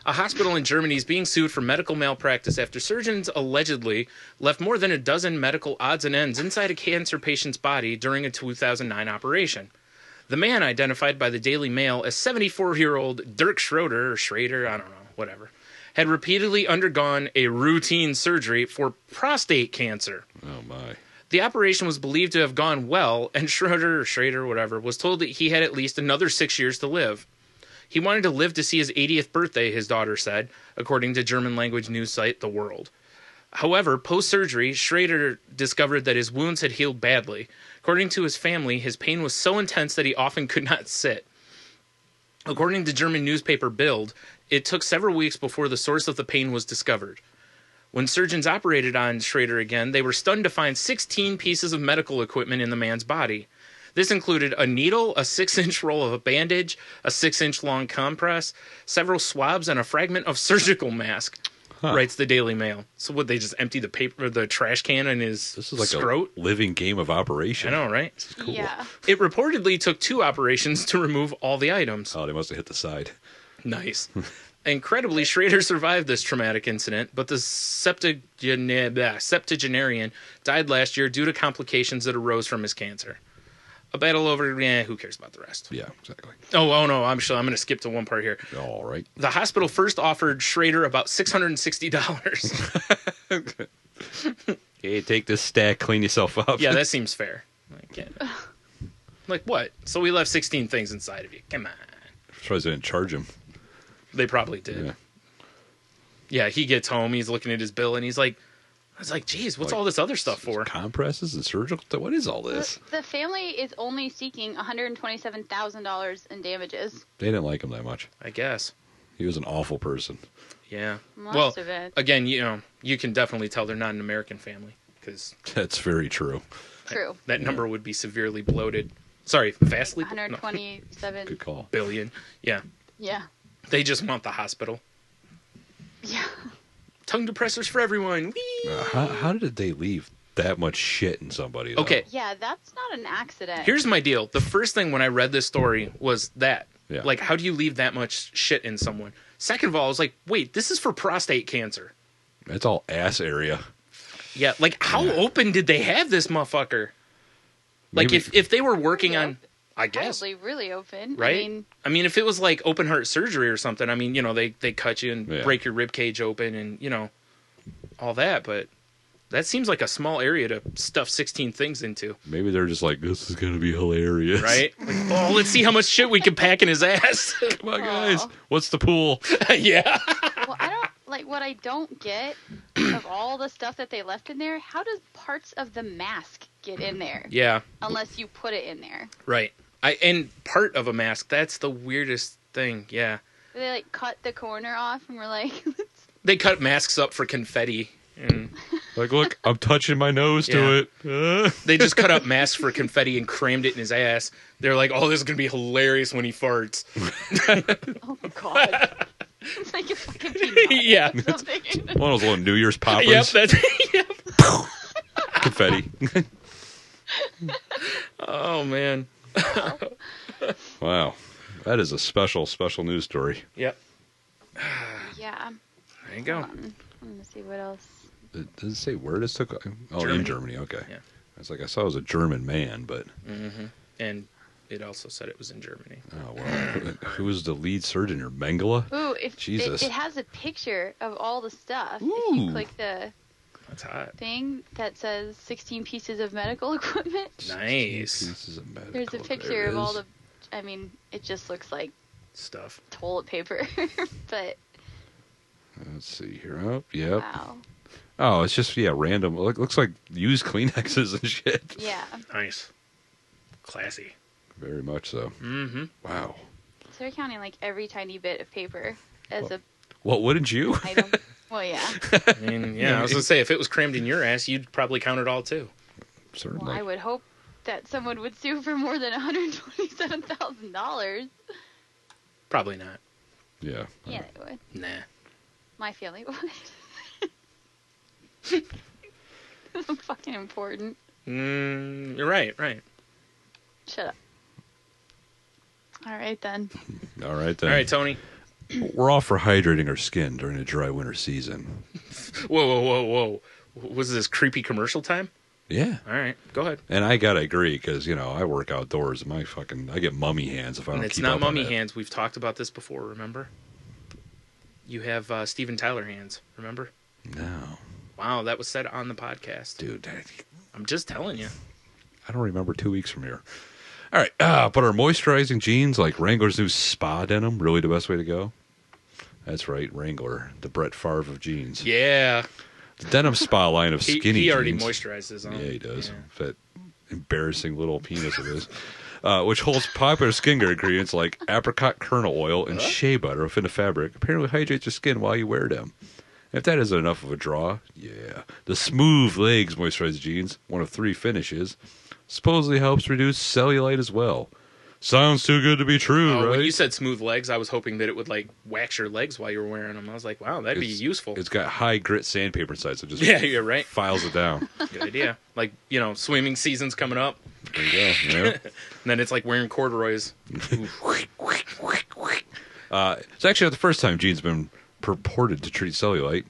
A hospital in Germany is being sued for medical malpractice after surgeons allegedly left more than a dozen medical odds and ends inside a cancer patient's body during a 2009 operation. The man, identified by the Daily Mail as 74-year-old Dirk Schrader, I don't know, whatever, had repeatedly undergone a routine surgery for prostate cancer. Oh my. The operation was believed to have gone well, and Schrader, whatever, was told that he had at least another 6 years to live. He wanted to live to see his 80th birthday, his daughter said, according to German-language news site The World. However, post-surgery, Schrader discovered that his wounds had healed badly. According to his family, his pain was so intense that he often could not sit. According to German newspaper Bild, it took several weeks before the source of the pain was discovered. When surgeons operated on Schrader again, they were stunned to find 16 pieces of medical equipment in the man's body. This included a needle, a 6-inch roll of a bandage, a 6-inch long compress, several swabs, and a fragment of surgical mask, writes the Daily Mail. So would they just empty the trash can in his This is like scrot? a living game of operation. I know, right? This is cool. Yeah. It reportedly took 2 operations to remove all the items. Oh, they must have hit the side. Nice. Incredibly, Schrader survived this traumatic incident, but the septuagenarian died last year due to complications that arose from his cancer. A battle over, who cares about the rest? Yeah, exactly. Oh no, I'm going to skip to one part here. All right. The hospital first offered Schrader about $660. Hey, take this stack, clean yourself up. Yeah, that seems fair. Like what? So we left 16 things inside of you. Come on. Surprised they didn't charge him. They probably did. Yeah, he gets home, he's looking at his bill, and he's like, geez, what's all this other stuff for? Compresses and surgical? What is all this? The family is only seeking $127,000 in damages. They didn't like him that much. I guess. He was an awful person. Yeah. Must have been. Again, you can definitely tell they're not an American family because That's very true. True. that number would be severely bloated. Sorry, vastly. 127 Good call. billion. Yeah. Yeah. They just want the hospital. Yeah. Tongue depressors for everyone. Whee! How did they leave that much shit in somebody, though? Okay. Yeah, that's not an accident. Here's my deal. The first thing when I read this story was that. Yeah. Like, how do you leave that much shit in someone? Second of all, I was like, wait, this is for prostate cancer. It's all ass area. Yeah, like, how open did they have this motherfucker? Like, Maybe- if they were working Yeah. on, I guess, Probably really open. right? I mean, if it was like open heart surgery or something, I mean, they cut you and break your rib cage open and, all that, but that seems like a small area to stuff 16 things into, Maybe they're just like, this is going to be hilarious. right? Like, oh, let's see how much shit we can pack in his ass. Come on, guys. Aw. What's the pool? Yeah. Well, I don't like what I don't get of all the stuff that they left in there. How does parts of the mask get in there? Yeah, Unless you put it in there. right. And part of a mask, that's the weirdest thing, yeah. They like cut the corner off and we're like, They cut masks up for confetti. And Like, look, I'm touching my nose to it. they just cut up masks for confetti and crammed it in his ass. They're like, oh, this is going to be hilarious when he farts. oh god. It's like a fucking peanut. Yeah. or something. One of those little New Year's poppers. Yep, that's yep. Confetti. Oh man. Wow. That is a special news story. Yep. Yeah. There you go. I'm going to see what else. Does it say where this took? Oh, Germany. in Germany. Okay. Yeah. I was like, I saw it was a German man, but And it also said it was in Germany. oh well. Who was the lead surgeon here? Mengele? Ooh, if Jesus. it has a picture of all the stuff. If Ooh. you click the That's hot. thing that says 16 pieces of medical equipment, Nice Pieces of medical. there's a picture There it of all is. the. I mean, it just looks like stuff. toilet paper, but Let's see here. Oh, yep. wow. Oh, it's just random. Looks like used Kleenexes and shit. Yeah. Nice. Classy. Very much so. Mm-hmm. Wow. So they're counting like every tiny bit of paper as a Well, wouldn't you? item. Well, yeah. I mean, yeah, I was gonna say if it was crammed in your ass, you'd probably count it all too. Certainly. Well, I would hope that someone would sue for more than $127,000. Probably not. Yeah. Yeah, they would. Nah. My family would. It's fucking important. You're right. Right. Shut up. All right then. All right then. All right, Tony. We're all for hydrating our skin during a dry winter season. Whoa. Was this creepy commercial time? Yeah. All right, go ahead. And I gotta agree because I work outdoors. And I get mummy hands if I don't. And it's keep not up on mummy that. hands. We've talked about this before. Remember? You have Steven Tyler hands. Remember? No, Wow, that was said on the podcast. dude. I'm just telling you. I don't remember 2 weeks from here. All right, but are moisturizing jeans like Wrangler's new spa denim really the best way to go? That's right, Wrangler, the Brett Favre of jeans. Yeah. The denim spa line of skinny he already jeans. moisturizes his own. Yeah, he does. Yeah. That embarrassing little penis of his. Which holds popular skincare ingredients like apricot kernel oil and shea butter within the fabric. Apparently hydrates your skin while you wear them. If that isn't enough of a draw, yeah. The Smooth Legs moisturized jeans, one of 3 finishes, supposedly helps reduce cellulite as well. Sounds too good to be true, right? When you said smooth legs, I was hoping that it would like wax your legs while you were wearing them. I was like, wow, that'd be useful. It's got high grit sandpaper inside, so it just Yeah, you're right. files it down. Good idea. Like, swimming season's coming up, There you go. Yeah. and then it's like wearing corduroys. It's actually not the first time jeans have been purported to treat cellulite,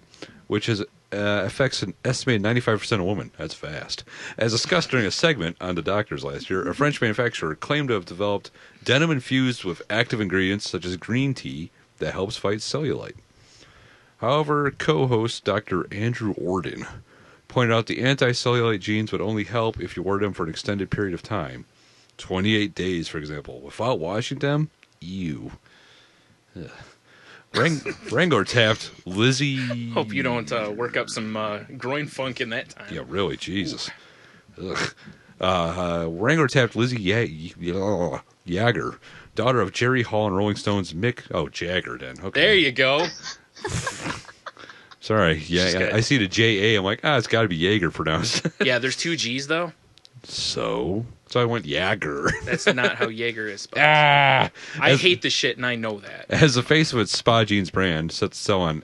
which affects an estimated 95% of women. That's fast. As discussed during a segment on the Doctors last year, a French manufacturer claimed to have developed denim infused with active ingredients such as green tea that helps fight cellulite. However, co-host Dr. Andrew Orden pointed out the anti-cellulite jeans would only help if you wore them for an extended period of time. 28 days, for example. Without washing them? Ew. Ugh. Wrangler tapped Lizzie... Hope you don't work up some groin funk in that time. Yeah, really, Jesus. Ugh. Wrangler tapped Lizzie Jagger, daughter of Jerry Hall and Rolling Stones Mick... Oh, Jagger, then. Okay. There you go. Sorry. She's Yeah, good. I see the J-A. I'm like, it's got to be Jaeger pronounced. Yeah, there's 2 G's, though. So I went Jagger. That's not how Jaeger is spelled. I I hate the shit, and I know that. As the face of its spa jeans brand, set to sell on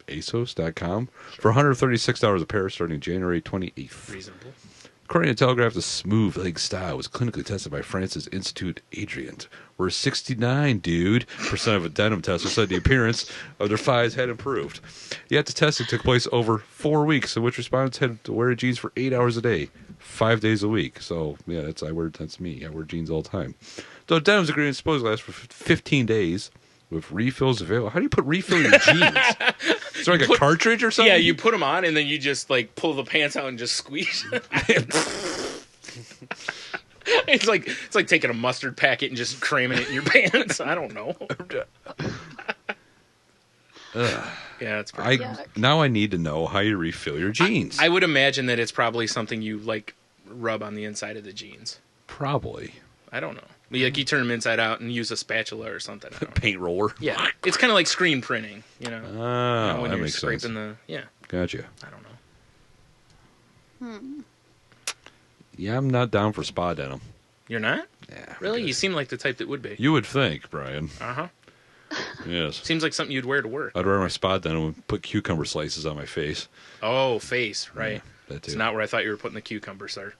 ASOS.com for $136 a pair starting January 28th. Reasonable. According to Telegraph, the smooth leg style was clinically tested by France's Institute Adrient, where 69% of a denim tester said the appearance of their thighs had improved. Yet the testing took place over 4 weeks, in which respondents had to wear jeans for 8 hours a day, 5 days a week. So, yeah, that's me. I wear jeans all the time. Though denim's ingredients supposedly last for 15 days, with refills available. How do you put refill in your jeans? Is there like a cartridge or something? Yeah, you put them on, and then you just like pull the pants out and just squeeze. It's like taking a mustard packet and just cramming it in your pants. I don't know. Yeah, it's pretty. Now I need to know how you refill your jeans. I would imagine that it's probably something you like rub on the inside of the jeans. Probably. I don't know. Like you turn them inside out and use a spatula or something. I don't know. Paint roller. Yeah, it's kind of like screen printing, Oh, when that you're makes scraping sense. Yeah, Gotcha. I don't know. Yeah, I'm not down for spa denim. You're not? Yeah, Really? good. You seem like the type that would be. You would think, Brian. Uh-huh. Yes. Seems like something you'd wear to work. I'd wear my spa denim and put cucumber slices on my face. Oh, face, right. Yeah, that too. It's not where I thought you were putting the cucumber, sir.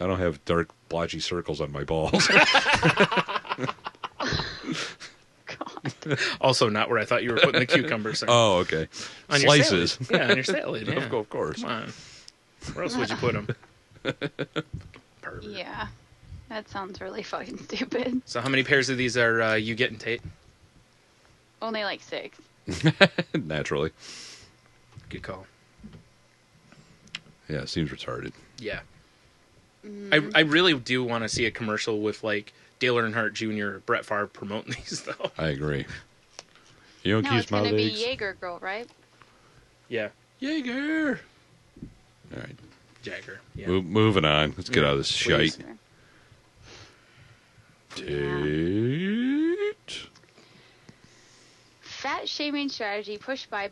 I don't have dark, blotchy circles on my balls. God. Also, not where I thought you were putting the cucumbers. Oh, okay. On your Slices. salad. Yeah, on your salad. Yeah. Of course. Come on. Where else would you put them? Pervert. Yeah. That sounds really fucking stupid. So how many pairs of these are you getting, Tate? Only like 6. Naturally. Good call. Yeah, it seems retarded. Yeah. I really do want to see a commercial with, like, Dale Earnhardt Jr. or Brett Favre promoting these, though. I agree. You don't No, keep it's going to be legs? Jaeger Girl, right? Yeah. Jaeger. All right. Jagger. Yeah. Moving on. Let's get out of this Please. shite. Yeah. Tate. Fat shaming strategy pushed by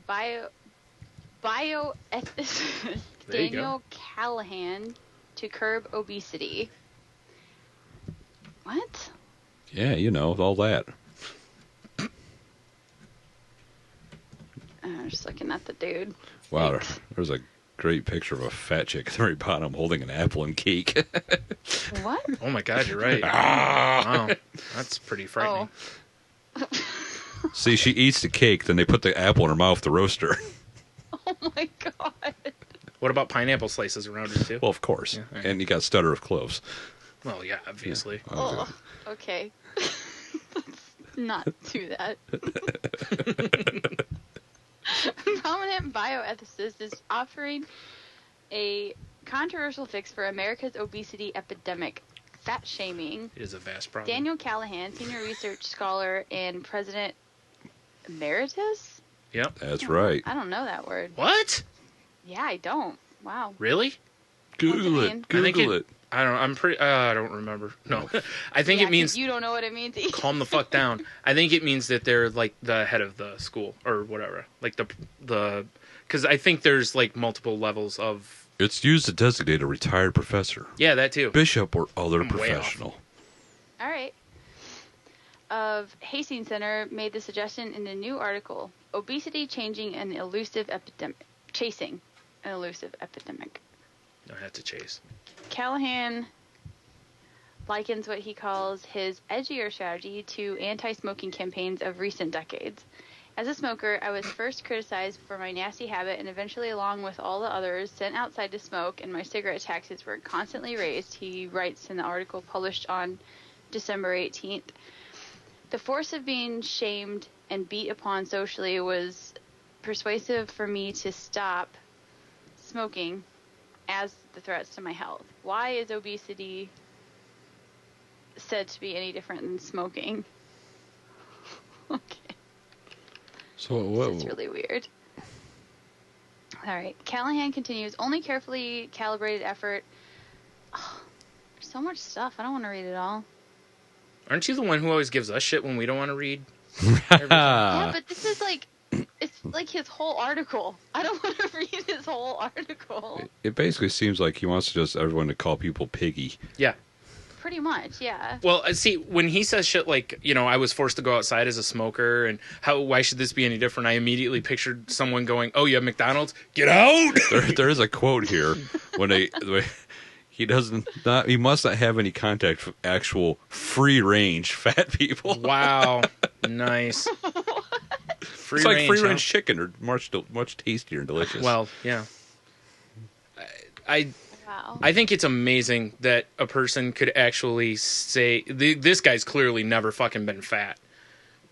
bioethicist There you go. Daniel Callahan to curb obesity. What? Yeah, you know, all that. I'm just looking at the dude. Wow, Thanks. there's a great picture of a fat chick at the very bottom holding an apple and cake. What? Oh, my God, you're right. Wow. That's pretty frightening. Oh. See, she eats the cake, then they put the apple in her mouth to roast her. Oh my god. What about pineapple slices around it, too? Well, of course. Yeah, all right. And you got stutter of cloves. Well, yeah, obviously. Oh, okay. Let's not do that. Prominent bioethicist is offering a controversial fix for America's obesity epidemic, fat shaming. It is a vast problem. Daniel Callahan, senior research scholar and president emeritus? Yep. That's right. I don't know that word. What? Yeah, I don't. Wow. Really? Google What does it it. mean? I think Google it. I don't. I'm pretty. I don't remember. No, I think Yeah, it means 'cause you don't know what it means. either. calm the fuck down. I think it means that they're like the head of the school or whatever. Like the because I think there's like multiple levels of. It's used to designate a retired professor, Yeah, that too. bishop, or other I'm way off. professional. All right. Of Hastings Center made the suggestion in a new article: obesity changing an elusive epidemic, chasing an elusive epidemic. I had to chase. Callahan likens what he calls his edgier strategy to anti-smoking campaigns of recent decades. As a smoker, I was first criticized for my nasty habit and eventually, along with all the others, sent outside to smoke, and my cigarette taxes were constantly raised, he writes in the article published on December 18th. The force of being shamed and beat upon socially was persuasive for me to stop smoking as the threats to my health. Why is obesity said to be any different than smoking? Okay. So This is really weird. All right. Callahan continues, only carefully calibrated effort. Oh, there's so much stuff. I don't want to read it all. Aren't you the one who always gives us shit when we don't want to read? Yeah, but this is like, it's like his whole article. I don't want to read his whole article. It basically seems like he wants to just everyone to call people piggy. Yeah. Pretty much, yeah. Well, see, when he says shit like, you know, I was forced to go outside as a smoker, and why should this be any different? I immediately pictured someone going, "Oh, you have McDonald's? Get out!" There is a quote here when he must not have any contact with actual free range fat people. Wow, nice. Free It's like range, free huh? range chicken, or much tastier and delicious. Well, yeah. Wow. I think it's amazing that a person could actually say this guy's clearly never fucking been fat,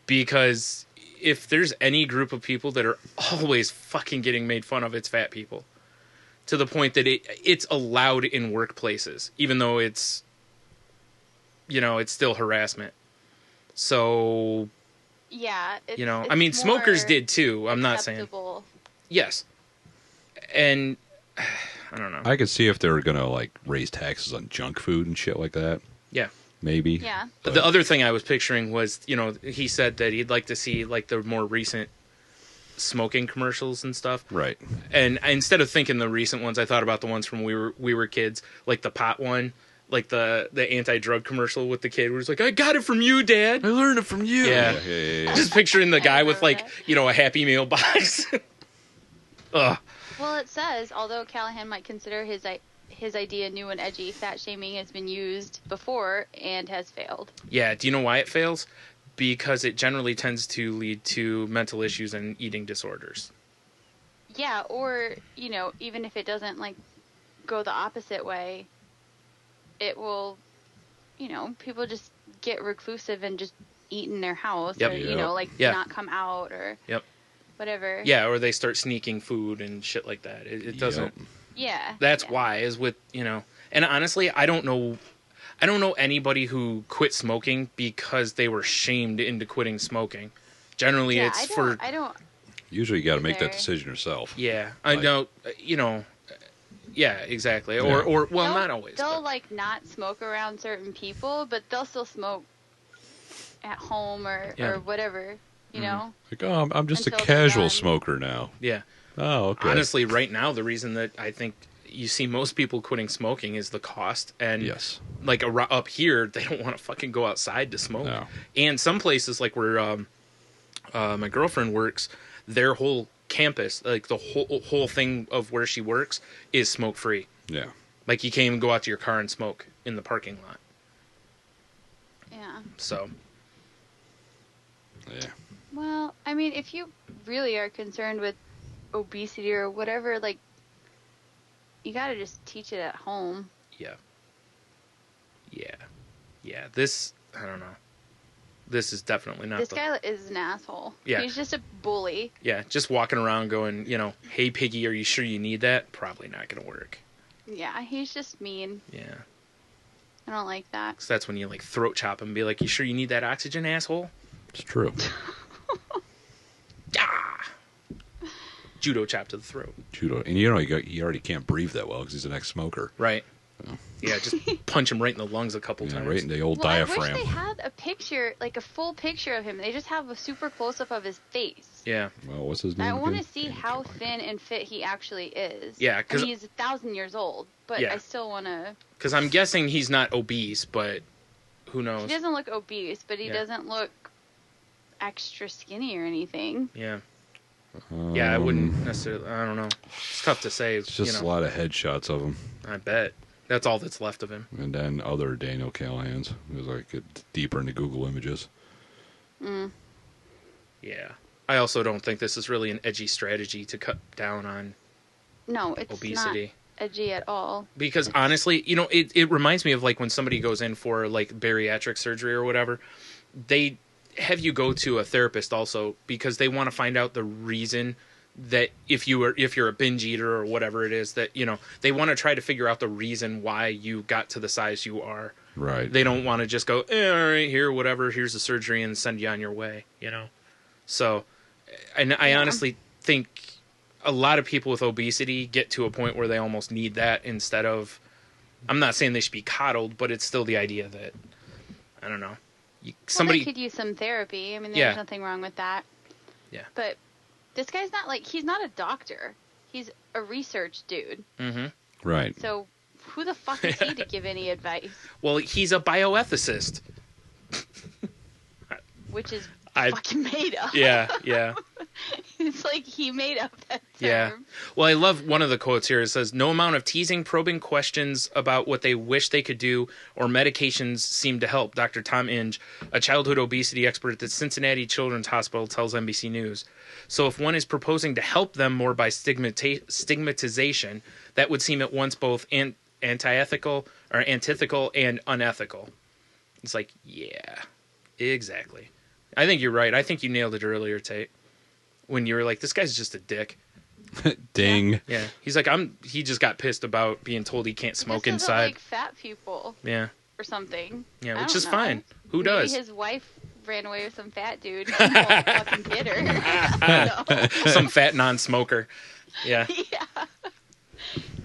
because if there's any group of people that are always fucking getting made fun of, it's fat people, to the point that it's allowed in workplaces, even though it's, you know, it's still harassment. So, Yeah. you know, it's I mean, smokers more did too. I'm not saying acceptable. yes, and I don't know. I could see if they were gonna like raise taxes on junk food and shit like that. Yeah. Maybe. Yeah. But The other thing I was picturing was, you know, he said that he'd like to see like the more recent smoking commercials and stuff. right. And instead of thinking the recent ones, I thought about the ones from we were kids, like the pot one, like the anti-drug commercial with the kid where he's like, "I got it from you, Dad." I learned it from you. Yeah. Yeah. Just picturing the guy with remember like, that. you know, a Happy Meal box. Ugh. Well, it says, although Callahan might consider his his idea, new and edgy, fat shaming has been used before and has failed. Yeah. Do you know why it fails? Because it generally tends to lead to mental issues and eating disorders. Yeah, or, you know, even if it doesn't, like, go the opposite way, it will, you know, people just get reclusive and just eat in their house. Yep. Or, you know, like, Yeah. not come out or Yep. whatever. Yeah, or they start sneaking food and shit like that. It doesn't... Yep. Yeah. That's yeah. why, is with, you know... And honestly, I don't know anybody who quit smoking because they were shamed into quitting smoking. Generally, Yeah, it's I don't. Usually you got to make that There. decision yourself. Yeah, I Like- know, you know... Yeah, exactly. Yeah. Or well, They'll- not always. They'll, but- like, not smoke around certain people, but they'll still smoke at home or whatever, you know? Like, oh, I'm just a Until they're casual done. smoker now. Yeah. Oh, okay. Honestly, right now, the reason that I think you see most people quitting smoking is the cost. And Yes. like up here, they don't want to fucking go outside to smoke. No. And some places, like where my girlfriend works, their whole campus, like the whole thing of where she works, is smoke free. Yeah. Like you can't even go out to your car and smoke in the parking lot. Yeah. So Yeah. Well, I mean, if you really are concerned with obesity or whatever, like, you gotta just teach it at home. yeah. This, I don't know. This is definitely not This the... guy is an asshole. Yeah. He's just a bully. Yeah, just walking around going, you know, hey piggy, are you sure you need that? Probably not gonna work. Yeah, he's just mean. Yeah. I don't like that. So that's when you like throat chop him and be like, you sure you need that oxygen, asshole? It's true. Ah! Judo chop to the throat. Judo. And you know, he already can't breathe that well because he's an ex-smoker. Right. Yeah, just punch him right in the lungs a couple Yeah, times. right in the old Well, I diaphragm. wish they had a picture, like a full picture of him. They just have a super close-up of his face. Yeah. Well, what's his name? I want to again? see Damn, how can't find thin and fit he actually is. Yeah, I 'cause- mean, he's 1,000 years old, but Yeah. I still want to... Because I'm guessing he's not obese, but who He knows? doesn't look obese, but he Yeah. doesn't look extra skinny or anything. Yeah. it. Yeah, I wouldn't necessarily... I don't know. It's tough to say. It's just you a know, lot of headshots of him. I bet. That's all that's left of him. And then other Daniel Callahan's. It was like deeper into Google Images. Yeah. I also don't think this is really an edgy strategy to cut down on No, it's obesity. not edgy at all. Because honestly, you know, it reminds me of like when somebody goes in for like bariatric surgery or whatever, they have you go to a therapist also because they want to find out the reason that if you're a binge eater or whatever it is, that, you know, they want to try to figure out the reason why you got to the size you are. Right. They don't want to just go, all right, here, whatever, here's the surgery and send you on your way, you know? So I honestly think a lot of people with obesity get to a point where they almost need that instead of, I'm not saying they should be coddled, but it's still the idea that, I don't know. Somebody Well, they could use some therapy. I mean, there's Yeah. nothing wrong with that. Yeah. But this guy's not like, he's not a doctor. He's a research dude. Mm-hmm. Right. So who the fuck is he to give any advice? Well, he's a bioethicist. Which is I- fucking made up. Yeah, yeah. It's like he made up that term. Yeah. Well, I love one of the quotes here. It says, no amount of teasing, probing questions about what they wish they could do or medications seem to help. Dr. Tom Inge, a childhood obesity expert at the Cincinnati Children's Hospital, tells NBC News. So if one is proposing to help them more by stigmatization, that would seem at once both antithetical and unethical. It's like, yeah, exactly. I think you're right. I think you nailed it earlier, Tate. When you were like, this guy's just a dick. Ding. Yeah. He's like, he just got pissed about being told he can't smoke This doesn't inside. like fat people Yeah. or something. Yeah, I which don't is know. fine. Who Maybe does? his wife ran away with some fat dude. He won't fucking get her. I don't know. Some fat non-smoker. Yeah. Yeah.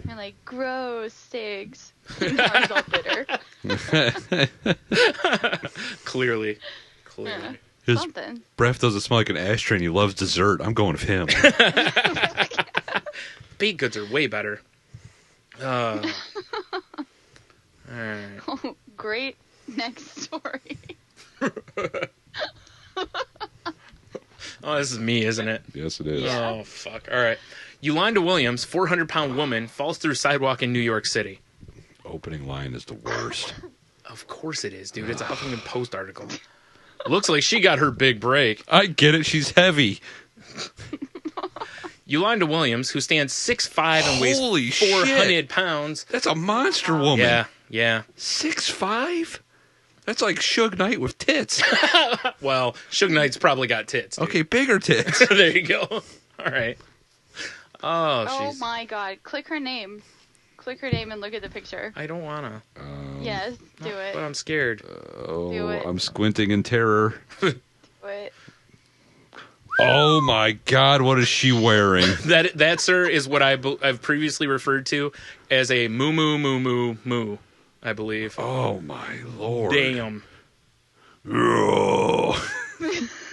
You're like, gross, Stigs. Now he's all bitter. Clearly. Yeah. His Something. breath doesn't smell like an ashtray and he loves dessert. I'm going with him. Baked goods are way better. All right. Great next story. Oh, this is me, isn't it? Yes, it is. Yeah. Oh, fuck. All right. Yolanda Williams, 400-pound woman, falls through sidewalk in New York City. opening line is the worst. Of course it is, dude. It's a Huffington Post article. Looks like she got her big break. I get it. She's heavy. Yolanda Williams, who stands 6'5" and weighs Holy 400 shit. pounds. That's a monster woman. Yeah. 6'5"? That's like Suge Knight with tits. Well, Suge Knight's probably got tits. Dude. Okay, bigger tits. There you go. All right. Oh, Oh she's... my god. Click her name. Click her name and look at the picture. I don't want to. Yes, do it. But I'm scared. Oh, Do it. I'm squinting in terror. Do it. Oh my God, what is she wearing? That, sir, is what I've previously referred to as a moo, I believe. Oh my Lord. Damn. Oh.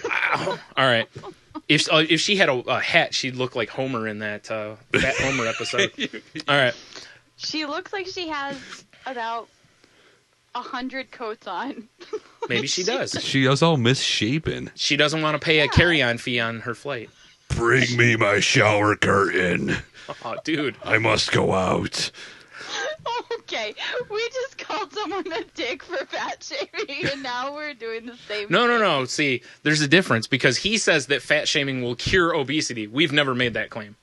Wow. All right. If she had a hat, she'd look like Homer in that Fat Homer episode. All right. She looks like she has about 100 coats on. Maybe she does. She is all misshapen. She doesn't want to pay a carry-on fee on her flight. Bring me my shower curtain. Oh, dude. I must go out. Okay, we just called someone a dick for fat shaming, and now we're doing the same thing. No. See, there's a difference because he says that fat shaming will cure obesity. We've never made that claim.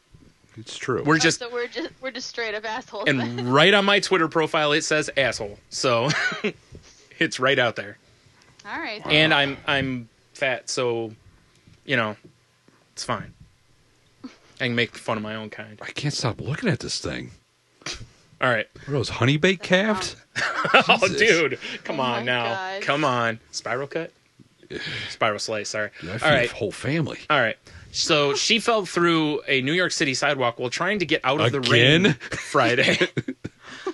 It's true. We're just we're just straight up assholes. and right on my Twitter profile it says asshole. So it's right out there. All right. And I'm fat, so it's fine. I can make fun of my own kind. I can't stop looking at this thing. All right. What are those, honey baked calves? Oh, dude. Come Oh on my now. God. Come on. Spiral cut? Spiral slice, sorry. I feed All right. the whole family. All right. So she fell through a New York City sidewalk while trying to get out of the Again? rain Friday.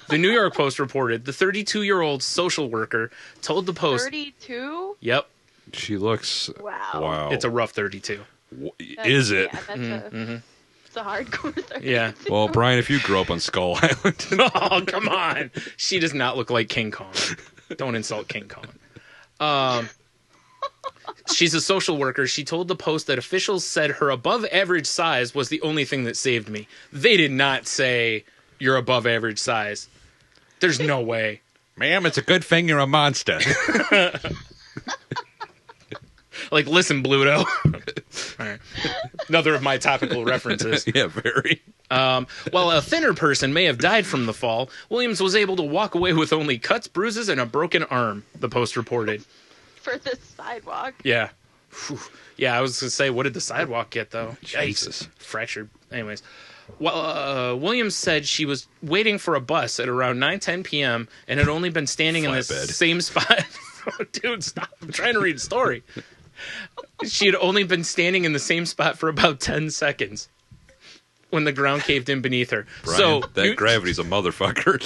The New York Post reported the 32-year-old social worker told the Post... 32? Yep. She looks... Wow. It's a rough 32. Is it? Yeah, that's it's a hardcore 32. Yeah. Well, Brian, if you grew up on Skull Island... Oh, come on. She does not look like King Kong. Don't insult King Kong. She's a social worker. She told the Post that officials said her above average size was the only thing that saved me. They did not say you're above average size. There's no way. Ma'am, it's a good thing you're a monster. Like, listen, Bluto. All right. Another of my topical references. Yeah, very. While a thinner person may have died from the fall, Williams was able to walk away with only cuts, bruises, and a broken arm, the Post reported. For the sidewalk. Yeah. Whew. Yeah, I was going to say, what did the sidewalk get, though? Jesus. Yikes. Fractured. Anyways. Well, Williams said she was waiting for a bus at around 9:10 p.m. and had only been standing in the Flatbed. same spot. Oh, dude, stop. I'm trying to read a story. She had only been standing in the same spot for about 10 seconds when the ground caved in beneath her. Brian, that gravity's a motherfucker.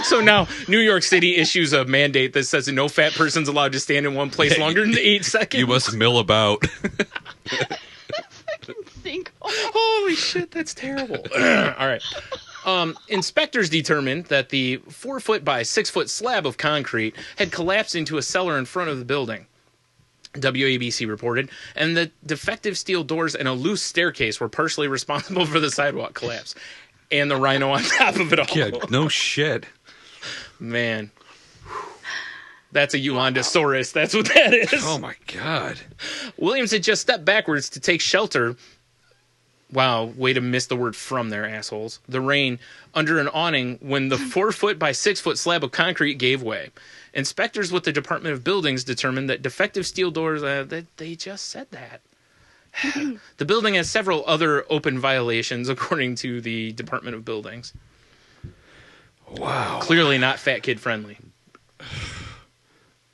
So now New York City issues a mandate that says no fat person's allowed to stand in one place longer than 8 seconds. You must mill about. Sinkhole. Holy shit, that's terrible. All right. Inspectors determined that the 4-foot by 6-foot slab of concrete had collapsed into a cellar in front of the building. WABC reported, and the defective steel doors and a loose staircase were partially responsible for the sidewalk collapse. And the rhino on top of it all. Yeah, no shit. Man. That's a Eulandosaurus. That's what that is. Oh, my God. Williams had just stepped backwards to take shelter. Wow, way to miss the word from there, assholes. The rain under an awning when the 4-foot by 6-foot slab of concrete gave way. Inspectors with the Department of Buildings determined that defective steel doors, they just said that. The building has several other open violations, according to the Department of Buildings. Wow. Clearly not fat kid friendly.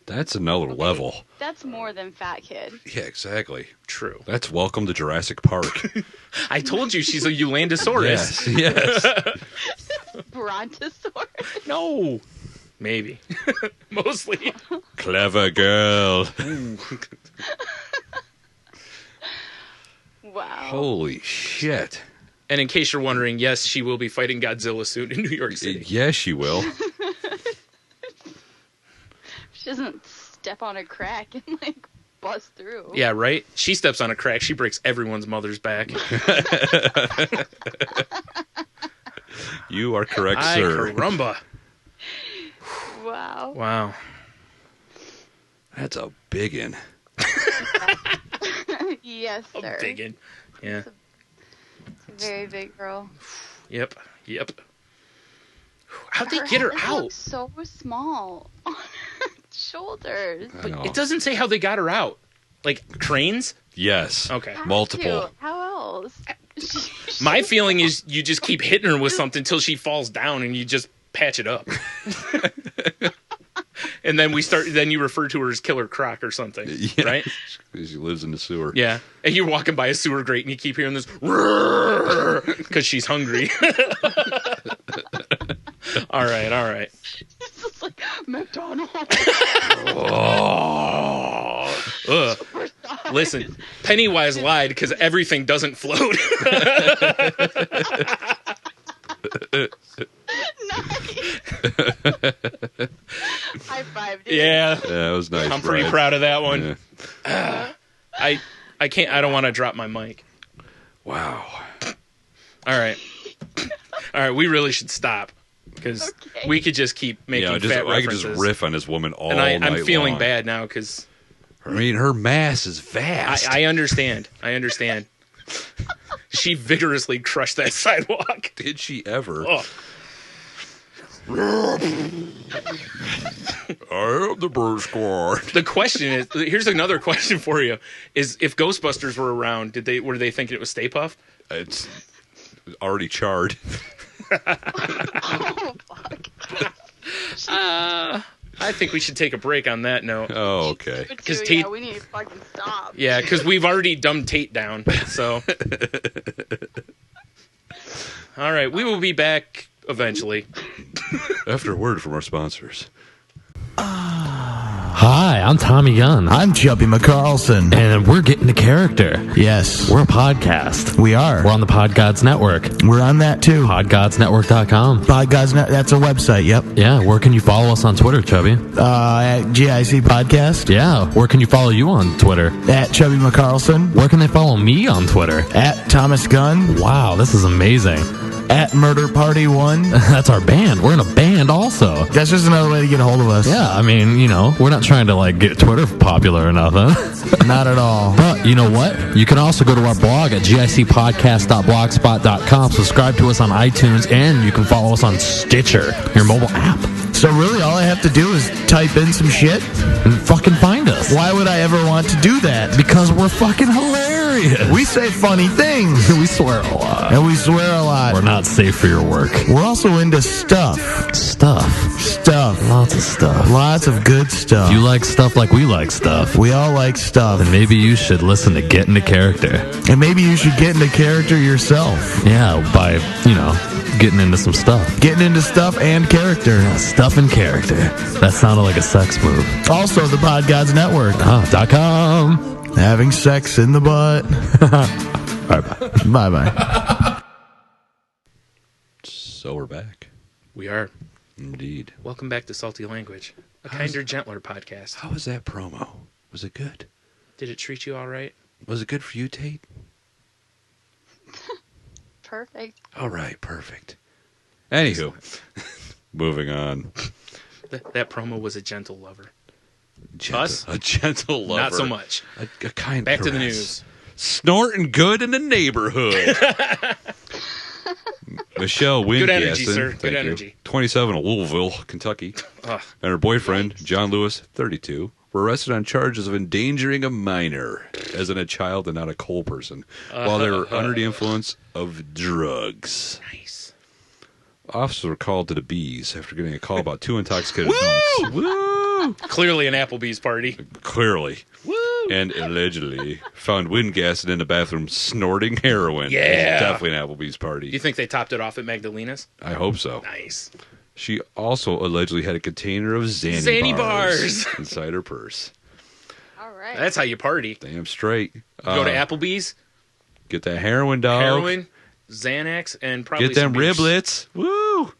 That's another level. That's more than fat kid. Yeah, exactly. True. That's welcome to Jurassic Park. I told you she's a Eulandosaurus. Yes. Brontosaurus. No. Maybe. Mostly. Clever girl. Wow. Holy shit. And in case you're wondering, yes, she will be fighting Godzilla soon in New York City. Yes, she will. She doesn't step on a crack and like bust through. Yeah, right? She steps on a crack. She breaks everyone's mother's back. You are correct, Ay, sir. caramba. Wow. Wow. That's a biggin. Yes, sir. I'm digging. Yeah. It's a very big girl. Yep. How'd they Her get her head out? looks so small on her shoulders. I know. It doesn't say how they got her out. Like cranes? Yes. Okay. Had Multiple. to. How else? My feeling is you just keep hitting her with something until she falls down and you just patch it up. And then then you refer to her as Killer Croc or something, Yeah. right? She lives in the sewer. Yeah. And you're walking by a sewer grate and you keep hearing this because she's hungry. All right. It's just like McDonald's. Ugh. Listen, Pennywise lied because everything doesn't float. Nice. High five, dude. Yeah. That was nice. I'm pretty Brad. proud of that one. Yeah. I don't want to drop my mic. Wow. All right. We really should stop because Okay. we could just keep making Yeah, fat I could references. just riff on this woman all and night I'm feeling long. bad now because I mean, her mass is vast. I understand. She vigorously crushed that sidewalk. Did she ever? Oh, I am the Bird Squad. the question is, here's another question for you: is if Ghostbusters were around, were they thinking it was Stay Puft? It's already charred. Oh, fuck. I think we should take a break on that note. Oh, okay. But 'Cause too, Tate- yeah, we need to fucking stop. Yeah, because we've already dumbed Tate down. So, all right, we will be back eventually. After a word from our sponsors. Hi, I'm Tommy Gunn, I'm Chubby McCarlson. and we're getting to character. Yes, We're a podcast. we are. We're on the Pod Gods Network. We're on that too. PodGodsNetwork.com. Pod Gods Net. That's a website. Yep. Yeah, where can you follow us on Twitter, Chubby? At GIC Podcast. Yeah, where can you follow you on Twitter? At Chubby McCarlson. Where can they follow me on Twitter? At Thomas Gunn. Wow, this is amazing. At Murder Party 1. That's our band. We're in a band also. That's just another way to get a hold of us. Yeah, I mean, we're not trying to get Twitter popular or nothing. Not at all. But you know what? You can also go to our blog at gicpodcast.blogspot.com. Subscribe to us on iTunes, and you can follow us on Stitcher, your mobile app. So really, all I have to do is type in some shit. And fucking find us. Why would I ever want to do that? Because we're fucking hilarious. We say funny things. We swear a lot. And we swear a lot. We're not safe for your work. We're also into stuff. Stuff. Lots of stuff. Lots of good stuff. If you like stuff like we like stuff, We all like stuff. then maybe you should listen to Get Into Character. And maybe you should get into character yourself. Yeah, by, getting into some stuff. Getting into stuff and character. Stuff and character. That sounded like a sex move. Also, the Pod Gods Network. .com. Having sex in the butt. Bye-bye. Bye-bye. So we're back. We are. Indeed. Welcome back to Salty Language, a kinder, gentler podcast. How was that promo? Was it good? Did it treat you all right? Was it good for you, Tate? Perfect. All right, perfect. Anywho, moving on. That promo was a gentle lover. Us? A gentle lover. Not so much. A kind Back to the caress. news. Snorting good in the neighborhood. Michelle Wingaston. Good energy, sir. Good Thank you, energy. 27 of Louisville, Kentucky. Ugh. And her boyfriend, John Lewis, 32, were arrested on charges of endangering a minor, as in a child and not a coal person, while they were under the influence of drugs. Nice. Officers were called to the bees after getting a call about two intoxicated adults. Woo! Clearly an Applebee's party. Clearly. Woo! And allegedly found Wingaston in the bathroom snorting heroin. Yeah. It's definitely an Applebee's party. You think they topped it off at Magdalena's? I hope so. Nice. She also allegedly had a container of Zanny, Zanny bars bars. inside her purse. All right. That's how you party. Damn straight. Go to Applebee's, Get that heroin, dog. heroin, Xanax, and probably Get them some beers. riblets. Woo!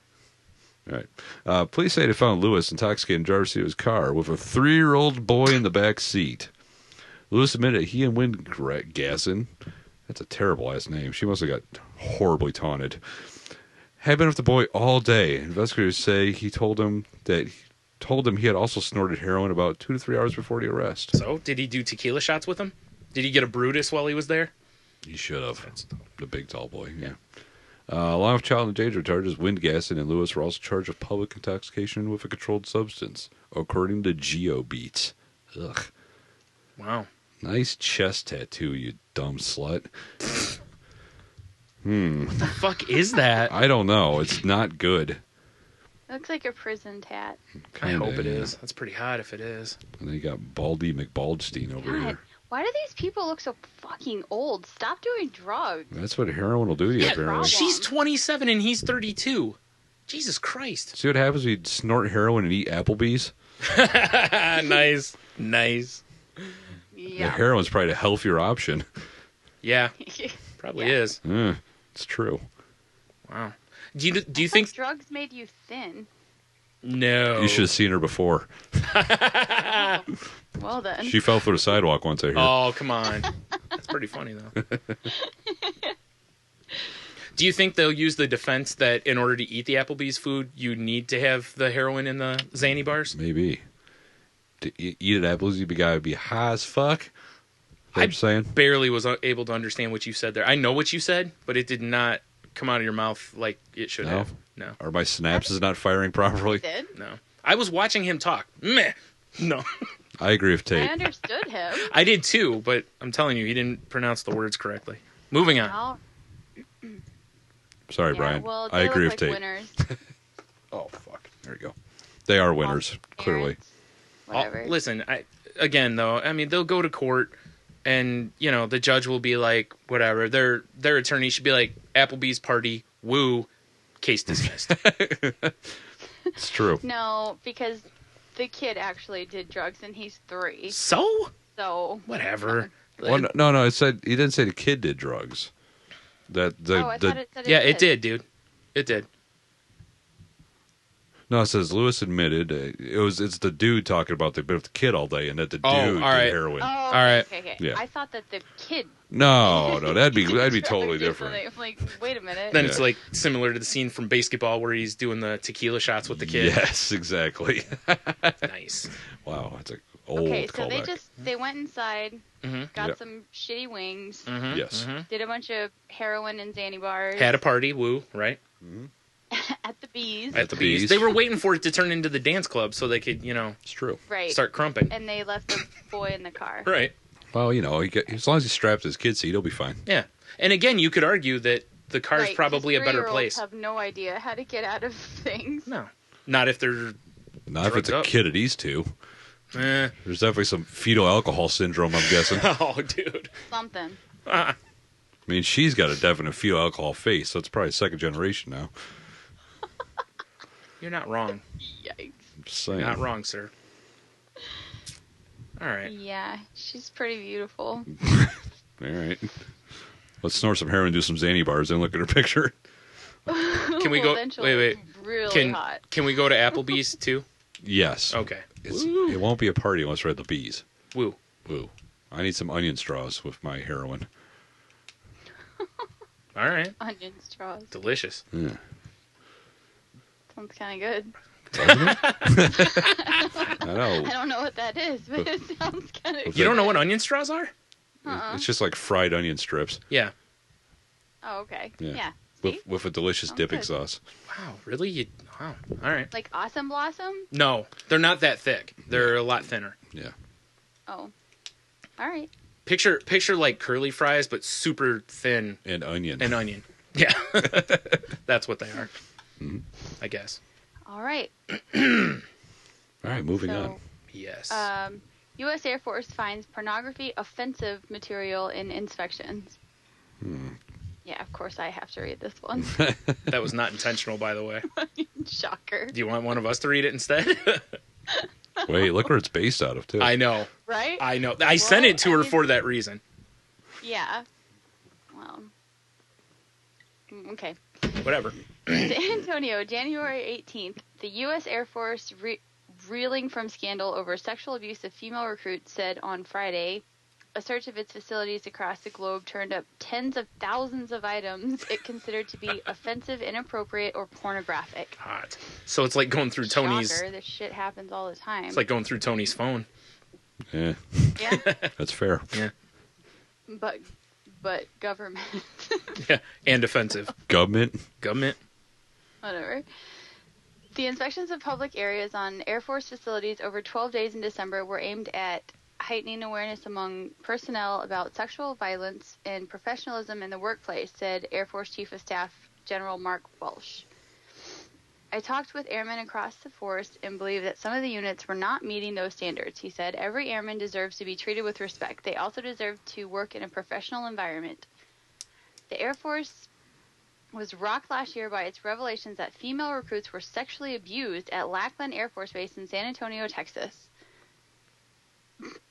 All right. Police say they found Lewis intoxicated in the driver's seat of his car with a 3-year-old boy in the back seat. Lewis admitted he and Wingaston, that's a terrible last name. She must have got horribly taunted. Had been with the boy all day. Investigators say he told him that told him he had also snorted heroin about 2 to 3 hours before the arrest. So, did he do tequila shots with him? Did he get a Brutus while he was there? He should have. The big tall boy, yeah. Along with child endangerment charges, Windgasson and Lewis were also charged with public intoxication with a controlled substance, according to GeoBeats. Ugh. Wow. Nice chest tattoo, you dumb slut. What the fuck is that? I don't know. It's not good. Looks like a prison tat. I hope it yeah. is. That's pretty hot if it is. And then you got Baldy McBaldstein over God, here. why do these people look so fucking old? Stop doing drugs. That's what heroin will do to you, apparently. problem. She's 27 and he's 32. Jesus Christ. See what happens when you snort heroin and eat Applebee's? Nice. Nice. The Yeah. heroin's probably a healthier option. Yeah, probably is. It's true. Wow. Do you think... drugs made you thin? No. You should have seen her before. Well then. She fell through the sidewalk once, I hear. Oh, come on. That's pretty funny, though. Do you think they'll use the defense that in order to eat the Applebee's food, you need to have the heroin in the Zany bars? Maybe. To eat at Applebee's, you gotta be high as fuck. Is that what you're saying? Barely was able to understand what you said there. I know what you said, but it did not come out of your mouth like it should No? have. No. Are my synapses not firing properly? Did? No. I was watching him talk. Meh. No. I agree with I Tate. understood him. I did too, but I'm telling you, he didn't pronounce the words correctly. Moving on. Well, Sorry, yeah, Brian. well, I they agree look with like Tate. winners. Oh, fuck. There you go. They are winners, clearly. Whatever. Listen, again, though, I mean, they'll go to court and, you know, the judge will be like, whatever. Their attorney should be like, Applebee's party, woo, case dismissed. It's true. No, because the kid actually did drugs and he's 3. So? So Whatever. Well, no. It said he didn't say the kid did drugs. I thought it said Yeah, it did, dude. It did. No, it says Lewis admitted it's the dude talking about the bit of the kid all day, and that the dude all did right. heroin. Oh, All right. Okay. Yeah. I thought that the kid. No, that'd be drugs totally or different. something. I'm like, wait a minute. Then it's like similar to the scene from Basketball where he's doing the tequila shots with the kid. Yes, exactly. Nice. Wow, that's an old Okay, so callback. they went inside, got Yep. some shitty wings, Yes. did a bunch of heroin and Xanny bars Had a party, woo, right? at the Bees. At the Bees. Bees. They were waiting for it to turn into the dance club so they could, you know, It's true. Right. start crumping. And they left the boy in the car. Right. Well, you know, as long as he straps his kid seat, he'll be fine. Yeah. And again, you could argue that the car's Right, 'cause probably a better 3-year-olds place. have no idea how to get out of things. No. Not if they're... Not if it's a Drugged up. kid of these two. Eh. There's definitely some fetal alcohol syndrome, I'm guessing. Oh, dude. Something. I mean, she's got a definite fetal alcohol face, so it's probably second generation now. You're not wrong. Yikes. I'm just saying. Not wrong, sir. All right. Yeah, she's pretty beautiful. All right. Let's snort some heroin and do some Xanny bars and look at her picture. Can we go... Then she'll Wait. look Really hot. Can we go to Applebee's, too? Yes. Okay. It won't be a party unless we're at the Bees. Woo. Woo. I need some onion straws with my heroin. All right. Onion straws. Delicious. Yeah. Sounds kind of good. Doesn't it? I know. I don't know what that is, but it sounds kind of good. You don't know what onion straws are? It's just like fried onion strips. Yeah. Oh, okay. Yeah. Yeah. See? With a delicious Sounds dipping good. sauce. Wow, really? Wow. All right. Like Awesome Blossom? No, they're not that thick. They're a lot thinner. Yeah. Oh. All right. Picture like curly fries, but super thin And onion. and onion. Yeah. That's what they are. I guess. All right. All right, moving So, on. Yes. U.S. Air Force finds pornography offensive material in inspections. Yeah, of course I have to read this one. That was not intentional, by the way. Shocker. Do you want one of us to read it instead? Wait, look where it's based out of, too. I know. Right? I know. I sent it to I her mean- for that reason. Yeah. Well. Okay. Whatever. San Antonio, January 18th. The U.S. Air Force, reeling from scandal over sexual abuse of female recruits, said on Friday A search of its facilities across the globe turned up tens of thousands of items it considered to be offensive, inappropriate, or pornographic. Hot. So it's like going through Tony's. Shocker, this shit happens all the time. It's like going through Tony's phone. Yeah, Yeah, that's fair. Yeah. but government, Yeah. And offensive. Government. whatever. The inspections of public areas on Air Force facilities over 12 days in December were aimed at heightening awareness among personnel about sexual violence and professionalism in the workplace, said Air Force Chief of Staff General Mark Walsh. I talked with airmen across the force and believe that some of the units were not meeting those standards. He said, every airman deserves to be treated with respect. They also deserve to work in a professional environment. The Air Force was rocked last year by its revelations that female recruits were sexually abused at Lackland Air Force Base in San Antonio, Texas.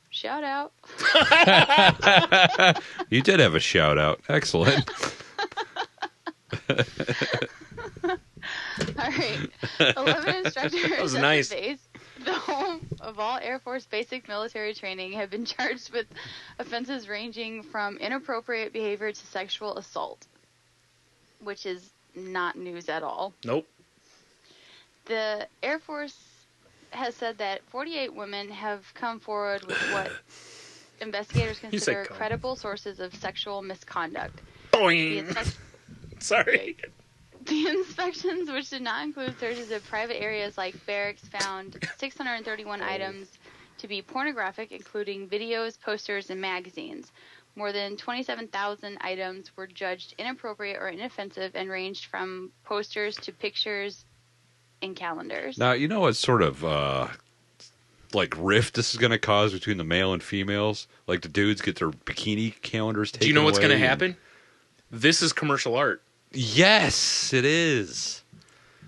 Shout out. You did have a shout out. Excellent. All right. 11 instructors That was at nice. the base, the home of all Air Force basic military training, have been charged with offenses ranging from inappropriate behavior to sexual assault, which is not news at all. Nope. The Air Force has said that 48 women have come forward with what investigators said consider come. credible sources of sexual misconduct. Boing. Sorry. The inspections, which did not include searches of private areas like barracks, found 631 items to be pornographic, including videos, posters, and magazines. More than 27,000 items were judged inappropriate or inoffensive and ranged from posters to pictures and calendars. Now, you know what sort of like rift this is going to cause between the male and females? Like the dudes get their bikini calendars taken away. Do you know what's going to and- happen? This is commercial art. Yes, it is.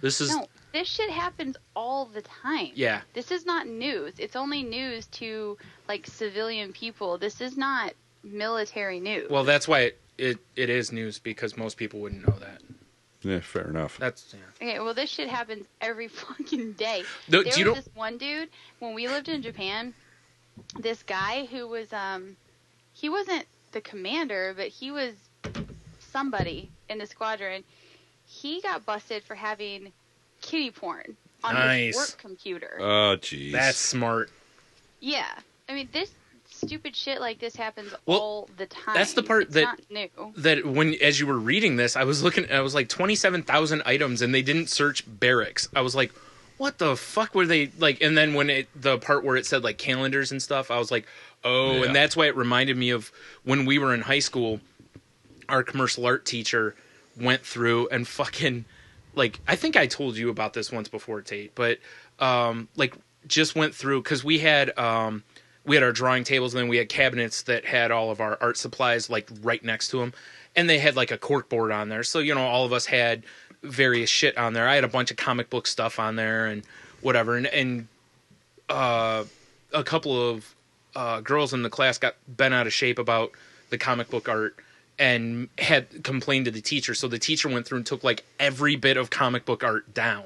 This is No, this shit happens all the time. yeah. This is not news. It's only news to, like, civilian people. This is not military news. Well, that's why it is news, because most people wouldn't know that. Yeah, fair enough. That's yeah. Okay, well, this shit happens every fucking day. No, There do you was know- this one dude, when we lived in Japan, this guy who was, he wasn't the commander, but he was somebody in the squadron. He got busted for having kitty porn on Nice. his work computer. Oh, jeez. That's smart. Yeah. I mean, this stupid shit like this happens Well, all the time. that's the part it's that- not new. That when, as you were reading this, I was looking. I was like 27,000 items, and they didn't search barracks. I was like, what the fuck were they like? And then when the part where it said like calendars and stuff, I was like, oh, Yeah. and that's why it reminded me of when we were in high school. Our commercial art teacher went through and fucking, like, I think I told you about this once before, Tate, but like just went through, because we had our drawing tables, and then we had cabinets that had all of our art supplies like right next to them, and they had like a cork board on there, so all of us had various shit on there. I had a bunch of comic book stuff on there and whatever, and a couple of girls in the class got bent out of shape about the comic book art and had complained to the teacher. So the teacher went through and took like every bit of comic book art down.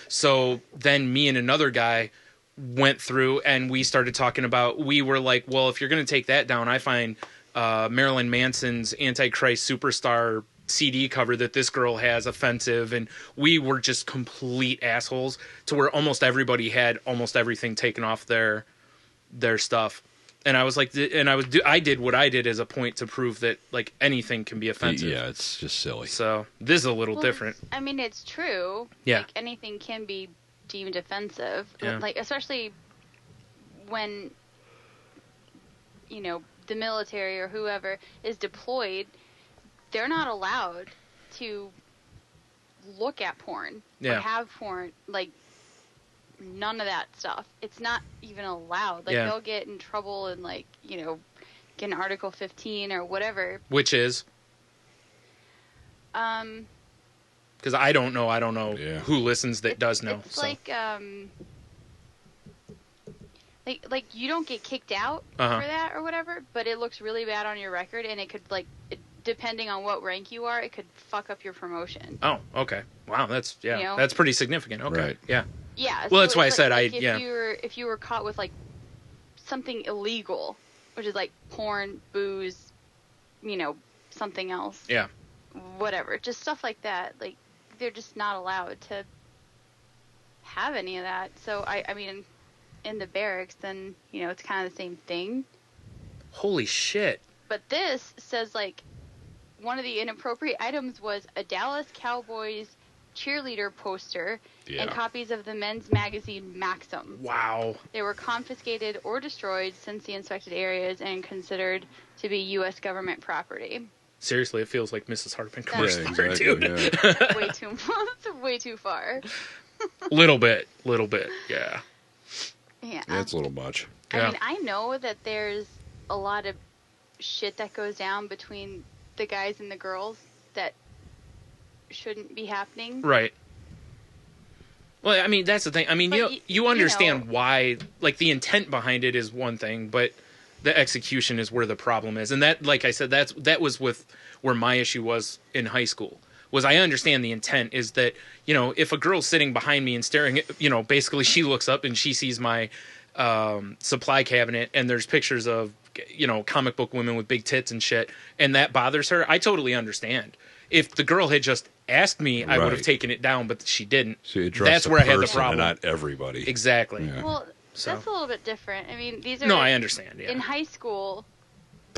So then me and another guy went through and we started talking about, we were like, well, if you're going to take that down, I find Marilyn Manson's Antichrist Superstar CD cover that this girl has offensive. And we were just complete assholes to where almost everybody had almost everything taken off their stuff. And I was like, I did what I did as a point to prove that like anything can be offensive. Yeah, it's just silly. So this is a little different. I mean, it's true. Yeah. Like, anything can be deemed offensive. Yeah. Like, especially when, the military or whoever is deployed, they're not allowed to look at porn Yeah. or have porn. Like, none of that stuff. It's not even allowed. Like, Yeah. they'll get in trouble and, like, get an Article 15 or whatever. Which is? Because I don't know Yeah. who listens that does know. It's So. like you don't get kicked out Uh-huh. for that or whatever, but it looks really bad on your record, and it could, depending on what rank you are, it could fuck up your promotion. Oh, okay. Wow, that's You know? that's pretty significant. Okay, Right. yeah. Yeah. Well, that's why I it's said if yeah. if you were caught with like something illegal, which is like porn, booze, something else. Yeah. Whatever. Just stuff like that. Like, they're just not allowed to have any of that. So, I mean, in the barracks, then, it's kind of the same thing. Holy shit. But this says, like, one of the inappropriate items was a Dallas Cowboys cheerleader poster and copies of the men's magazine Maxim. Wow. They were confiscated or destroyed since the inspected areas and considered to be U.S. government property. Seriously, it feels like Mrs. Hartman Yeah, commercial, exactly, dude. yeah. Way too way too far. Little bit, yeah. Yeah. That's a little much. Yeah. I mean, I know that there's a lot of shit that goes down between the guys and the girls that shouldn't be happening. Right. Well, I mean, that's the thing. I mean, But you understand why, like, the intent behind it is one thing, but the execution is where the problem is. And that, like I said, that was with where my issue was in high school. Was I understand the intent is that, if a girl's sitting behind me and staring at, basically she looks up and she sees my supply cabinet and there's pictures of, comic book women with big tits and shit, and that bothers her, I totally understand. If the girl had just asked me, I would have Right. taken it down, but she didn't. So That's where I had the person problem. and not everybody. Exactly. Yeah. Well, So- that's a little bit different. I mean, these are... No, I understand, yeah. In high school,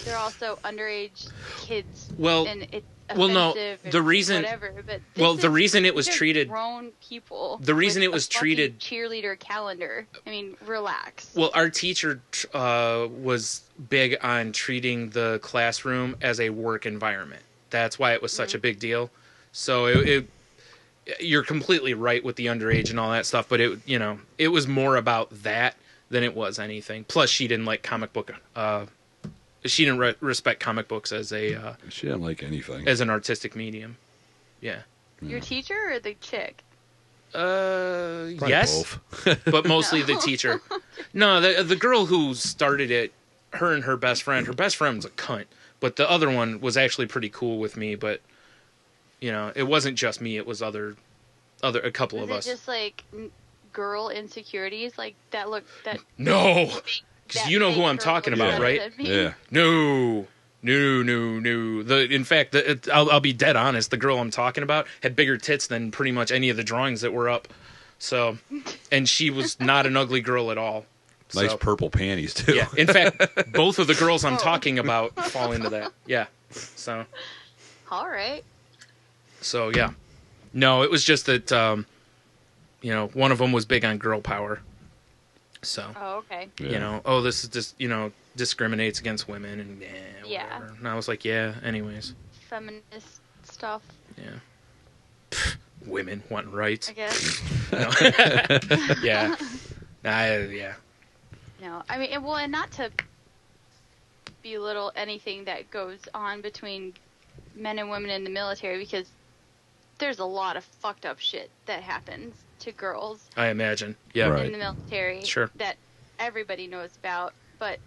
they're also underage kids. Well- and it's well, no, offensive the and reason- whatever, but well, the reason it these was are treated- grown people. the reason with it was a fucking treated- cheerleader calendar. I mean, relax. Well, our teacher was big on treating the classroom as a work environment. That's why it was such a big deal. So you're completely right with the underage and all that stuff, but it was more about that than it was anything. Plus, she didn't like comic book. She didn't respect comic books as She didn't like anything. as an artistic medium. Yeah. Your teacher or the chick? Probably Yes, both. but mostly the teacher. No, the girl who started it, her and her best friend was a cunt, but the other one was actually pretty cool with me. But it wasn't just me; it was a couple Was of it us. just like girl insecurities like that? No, That because you know who fake I'm girl talking looks about, better right? than me? Yeah. No. In fact, I'll be dead honest. The girl I'm talking about had bigger tits than pretty much any of the drawings that were up. So, and she was not an ugly girl at all. Nice So- purple panties, too. Yeah. In fact, both of the girls I'm talking about fall into that. Yeah. So All right. yeah. No, it was just that one of them was big on girl power. So, Oh, okay. Yeah. this is just, discriminates against women and Yeah. whatever. And I was like, yeah, anyways. Feminist stuff, Yeah. Pfft, women wanting rights. I guess. Yeah. Yeah. No, I mean, and not to belittle anything that goes on between men and women in the military, because there's a lot of fucked up shit that happens to girls I imagine. Yeah. Right. in the military Sure. that everybody knows about. But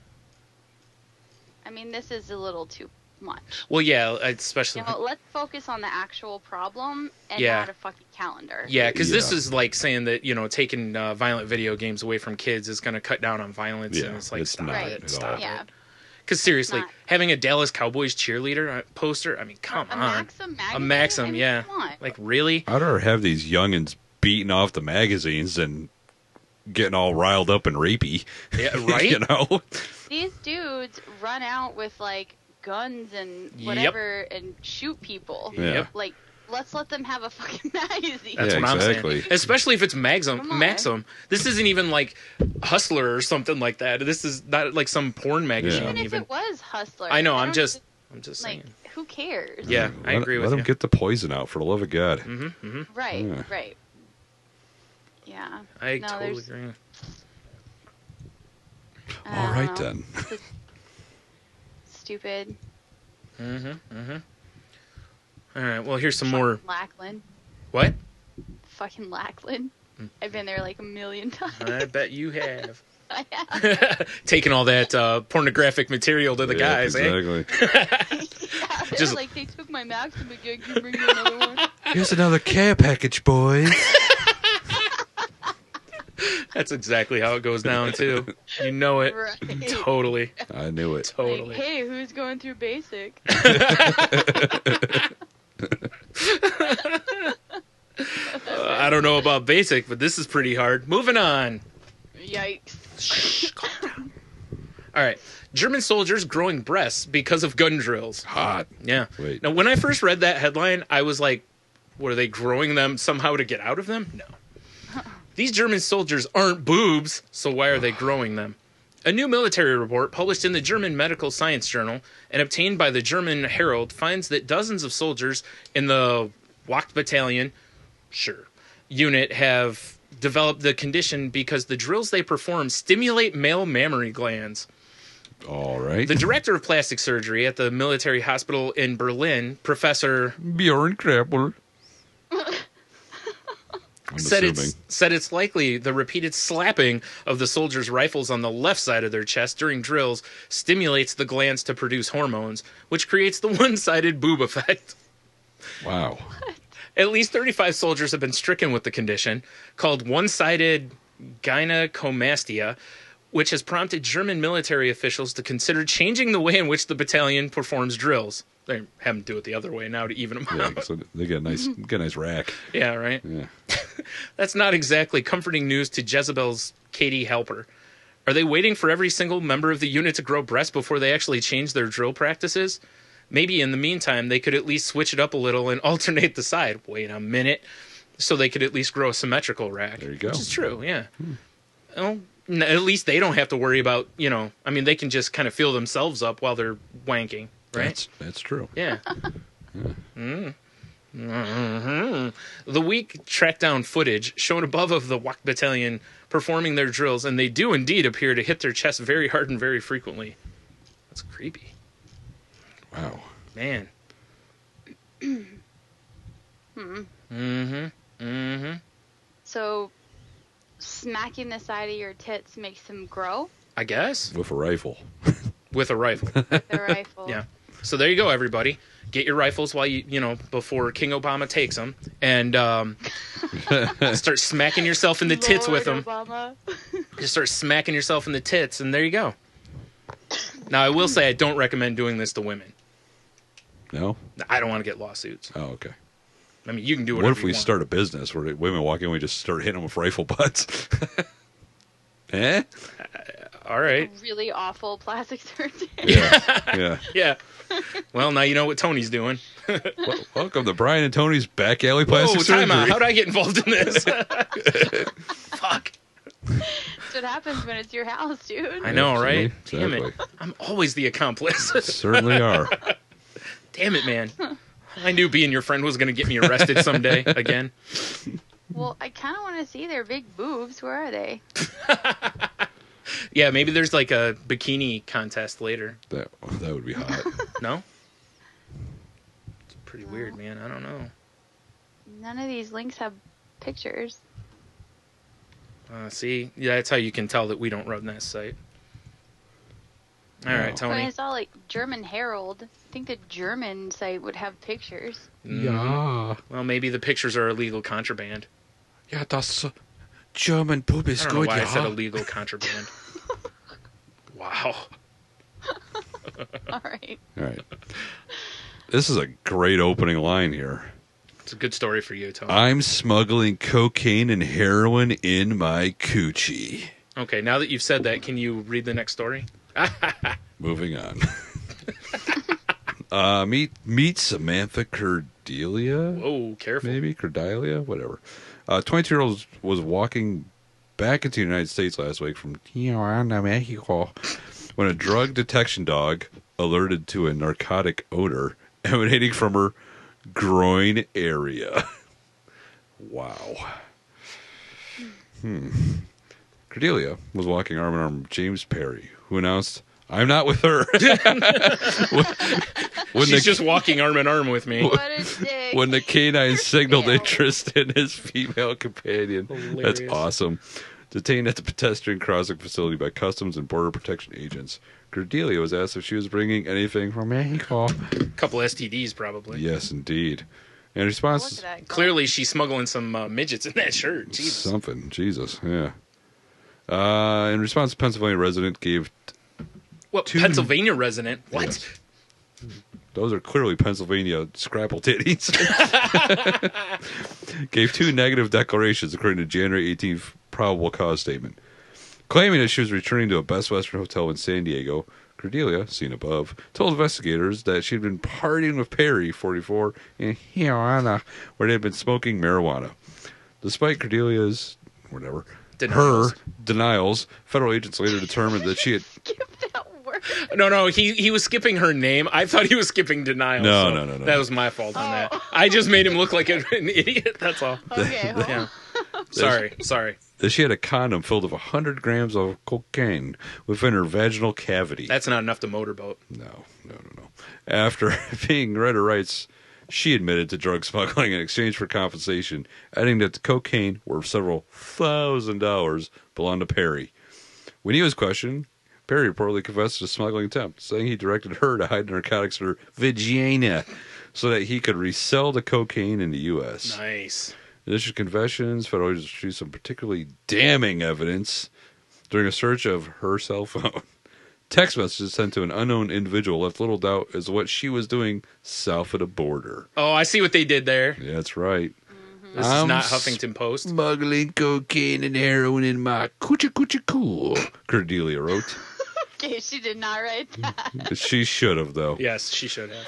I mean, this is a little too much. Well, yeah, especially. Let's focus on the actual problem and Yeah. not a fucking calendar. Yeah, because this Yeah. is like saying that taking violent video games away from kids is going to cut down on violence, Yeah, and it's like it's stop not Right. it, at stop all. Yeah. it. Because seriously, Not. having a Dallas Cowboys cheerleader poster, I mean, come a on, Maxim magazine? a Maxim, I mean, yeah, come on. like really, I'd rather have these youngins beating off the magazines than getting all riled up and rapey. yeah, right? These dudes run out with like guns and whatever and shoot people. Yeah. Like, let's let them have a fucking magazine. That's Yeah, what exactly. I'm saying. Especially if it's Maxim. Come on. Maxim. This isn't even like Hustler or something like that. This is not like some porn magazine. Yeah. Even if Even. it was Hustler. I know. I I'm don't just like, saying. who cares? Yeah, I agree with Let you. them get the poison out, for the love of God. Right. Yeah. Right. Yeah. I No, totally there's- agree. I All don't right, know. then. Stupid. All right. Well, here's some more. Lackland. What? Fucking Lackland. I've been there like a million times. I bet you have. I have. Taking all that pornographic material to the Yeah, guys, exactly. Yeah, they're Just- like, they took my Maxim again. Can you bring me another one? Here's another care package, boys. That's exactly how it goes down, too. You know it. Right. Totally. I knew it. Totally. Like, hey, who's going through basic? I don't know about basic, but this is pretty hard. Moving on. Yikes. Shh, calm down. All right. German soldiers growing breasts because of gun drills. Hot. Yeah. Wait. Now, when I first read that headline, I was like, what, are they growing them somehow to get out of them? No. These German soldiers aren't boobs, so why are they growing them? A new military report published in the German Medical Science Journal and obtained by the German Herald finds that dozens of soldiers in the Wacht Battalion unit have developed the condition because the drills they perform stimulate male mammary glands. All right. The director of plastic surgery at the military hospital in Berlin, Professor Bjorn Krappel. said it's likely the repeated slapping of the soldiers' rifles on the left side of their chest during drills stimulates the glands to produce hormones, which creates the one-sided boob effect. Wow. At least 35 soldiers have been stricken with the condition, called one-sided gynecomastia, which has prompted German military officials to consider changing the way in which the battalion performs drills. They have them do it the other way now to even them Yeah, out. so they get a nice rack. Yeah, right? Yeah. That's not exactly comforting news to Jezebel's Katie Halper. Are they waiting for every single member of the unit to grow breasts before they actually change their drill practices? Maybe in the meantime, they could at least switch it up a little and alternate the side. Wait a minute. So they could at least grow a symmetrical rack. There you go. Which is true, yeah. Well, at least they don't have to worry about, they can just kind of feel themselves up while they're wanking, right? That's true. Yeah. Mm-hmm. The week tracked down footage shown above of the Wacht Battalion performing their drills, and they do indeed appear to hit their chest very hard and very frequently. That's creepy. Wow. Man. So, smacking the side of your tits makes them grow I guess. With a rifle. With a rifle. with a rifle. Yeah. So there you go, everybody. Get your rifles while before King Obama takes them, and start smacking yourself in the tits with them. Obama. Just start smacking yourself in the tits, and there you go. Now, I will say I don't recommend doing this to women. No? I don't want to get lawsuits. Oh, okay. I mean, you can do whatever What if we you want. start a business where women walk in, we just start hitting them with rifle butts? Eh? All right. Really awful plastic surgeon. Yeah. Yeah. Well, now you know what Tony's doing. Welcome to Brian and Tony's back alley Whoa, plastic surgery. time out. How'd I get involved in this? Fuck. That's what happens when it's your house, dude. I know, right? Exactly. Damn it. I'm always the accomplice. Certainly are. Damn it, man. I knew being your friend was going to get me arrested someday again. Well, I kind of want to see their big boobs. Where are they? Yeah, maybe there's like a bikini contest later. That would be hot. No? It's pretty weird, man. I don't know. None of these links have pictures. See? Yeah, that's how you can tell that we don't run that site. All right, When I Tony. saw like German Herald, I think the German site would have pictures. Yeah. Well, maybe the pictures are illegal contraband. Yeah, das German poop is I don't know good, why I yeah. said illegal contraband. Wow. All right. All right. This is a great opening line here. It's a good story for you, Tony. I'm smuggling cocaine and heroin in my coochie. Okay, now that you've said that, can you read the next story? Moving on. Meet Samantha Cordelia. Whoa, careful. Maybe Cordelia, whatever. 22-year-old was walking back into the United States last week from Tijuana, Mexico, when a drug detection dog alerted to a narcotic odor emanating from her groin area. Wow. Cordelia was walking arm in arm with James Perry, who announced, "I'm not with her." when She's just walking arm in arm with me. What a dick. when the canine signaled Ew. interest in his female companion. Hilarious. That's awesome. Detained at the pedestrian crossing facility by Customs and Border Protection agents, Cordelia was asked if she was bringing anything from Mexico. Couple STDs, probably. Yes, indeed. In Look response, at that. Clearly, she's smuggling some midgets in that shirt. Jesus. something. Jesus, yeah. In response, a Pennsylvania resident gave... What, Pennsylvania resident? What? Yes. Those are clearly Pennsylvania scrapple titties. Gave 2 negative declarations according to January 18th probable cause statement. Claiming that she was returning to a Best Western hotel in San Diego, Cordelia, seen above, told investigators that she'd been partying with Perry, 44, in Tijuana, where they had been smoking marijuana. Despite Cordelia's, denials, federal agents later determined that she had... Skip that word. No, he was skipping her name. I thought he was skipping denial. No. That was my fault on that. I just made him look like an idiot, that's all. Okay, hold Yeah. on. Sorry. That she had a condom filled with 100 grams of cocaine within her vaginal cavity. That's not enough to motorboat. No. After being read her rights, she admitted to drug smuggling in exchange for compensation, adding that the cocaine, worth several $1,000s, belonged to Perry. When he was questioned, Perry reportedly confessed to a smuggling attempt, saying he directed her to hide the narcotics in her vagina so that he could resell the cocaine in the U.S. Nice. In addition to confessions, federal agents retrieved some particularly damning evidence during a search of her cell phone. Text messages sent to an unknown individual left little doubt as to what she was doing south of the border. Oh, I see what they did there. Yeah, that's right. This is not Huffington Post. Smuggling cocaine and heroin in my coochie coochie cool, Cordelia wrote. Okay, she did not write that. She should have, though. Yes, she should have.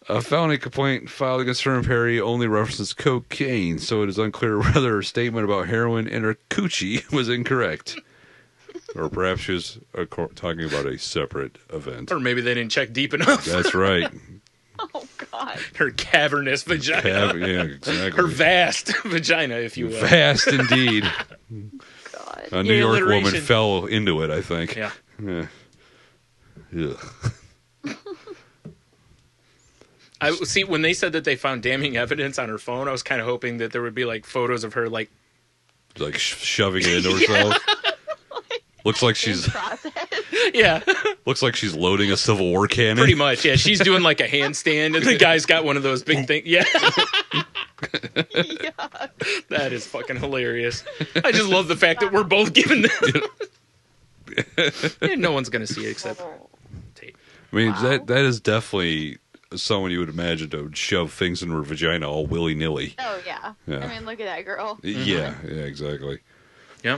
A felony complaint filed against her and Perry only references cocaine, so it is unclear whether her statement about heroin and her coochie was incorrect. Or perhaps she was talking about a separate event. Or maybe they didn't check deep enough. That's right. Oh, God. Her cavernous vagina. Yeah, exactly. Her vast vagina, if you will. Vast indeed. God. A New York woman alliteration. fell into it, I think. Yeah. Ugh. I see when they said that they found damning evidence on her phone. I was kind of hoping that there would be like photos of her, like Shoving it into herself. Looks like she's Process. yeah, looks like she's loading a Civil War cannon. pretty much. Yeah, she's doing like a handstand, and the guy's got one of those big things. Yeah, Yeah. that is fucking hilarious. I just love the fact that we're both given this. And no one's gonna see it except Tate. I mean, that is definitely someone you would imagine to shove things in her vagina all willy nilly. Oh, yeah. Yeah. I mean, look at that girl. Yeah, exactly. Yeah,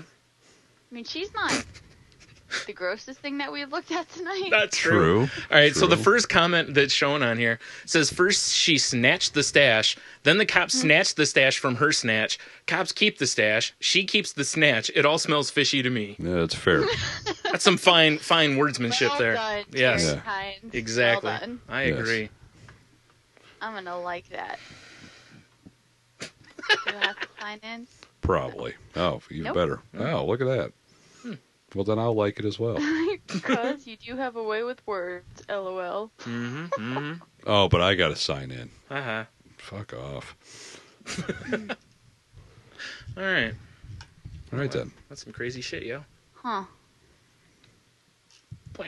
I mean, she's not the grossest thing that we've looked at tonight. that's true. True. All right, so the True. first comment that's shown on here says first she snatched the stash, then the cops snatched the stash from her snatch. Cops keep the stash, she keeps the snatch. It all smells fishy to me. Yeah, that's fair. That's some fine wordsmanship Well there. done, Yes, Terry Yeah. Hines. exactly. Well done. I Yes. agree. I'm going to like that. Do I have to sign in? Probably. Oh, even Nope. better. Oh, look at that. Well, then I'll like it as well. Because you do have a way with words, LOL. Oh, but I got to sign in. Uh-huh. Fuck off. All right. All right, then. That's some crazy shit, yo. Huh. Wow.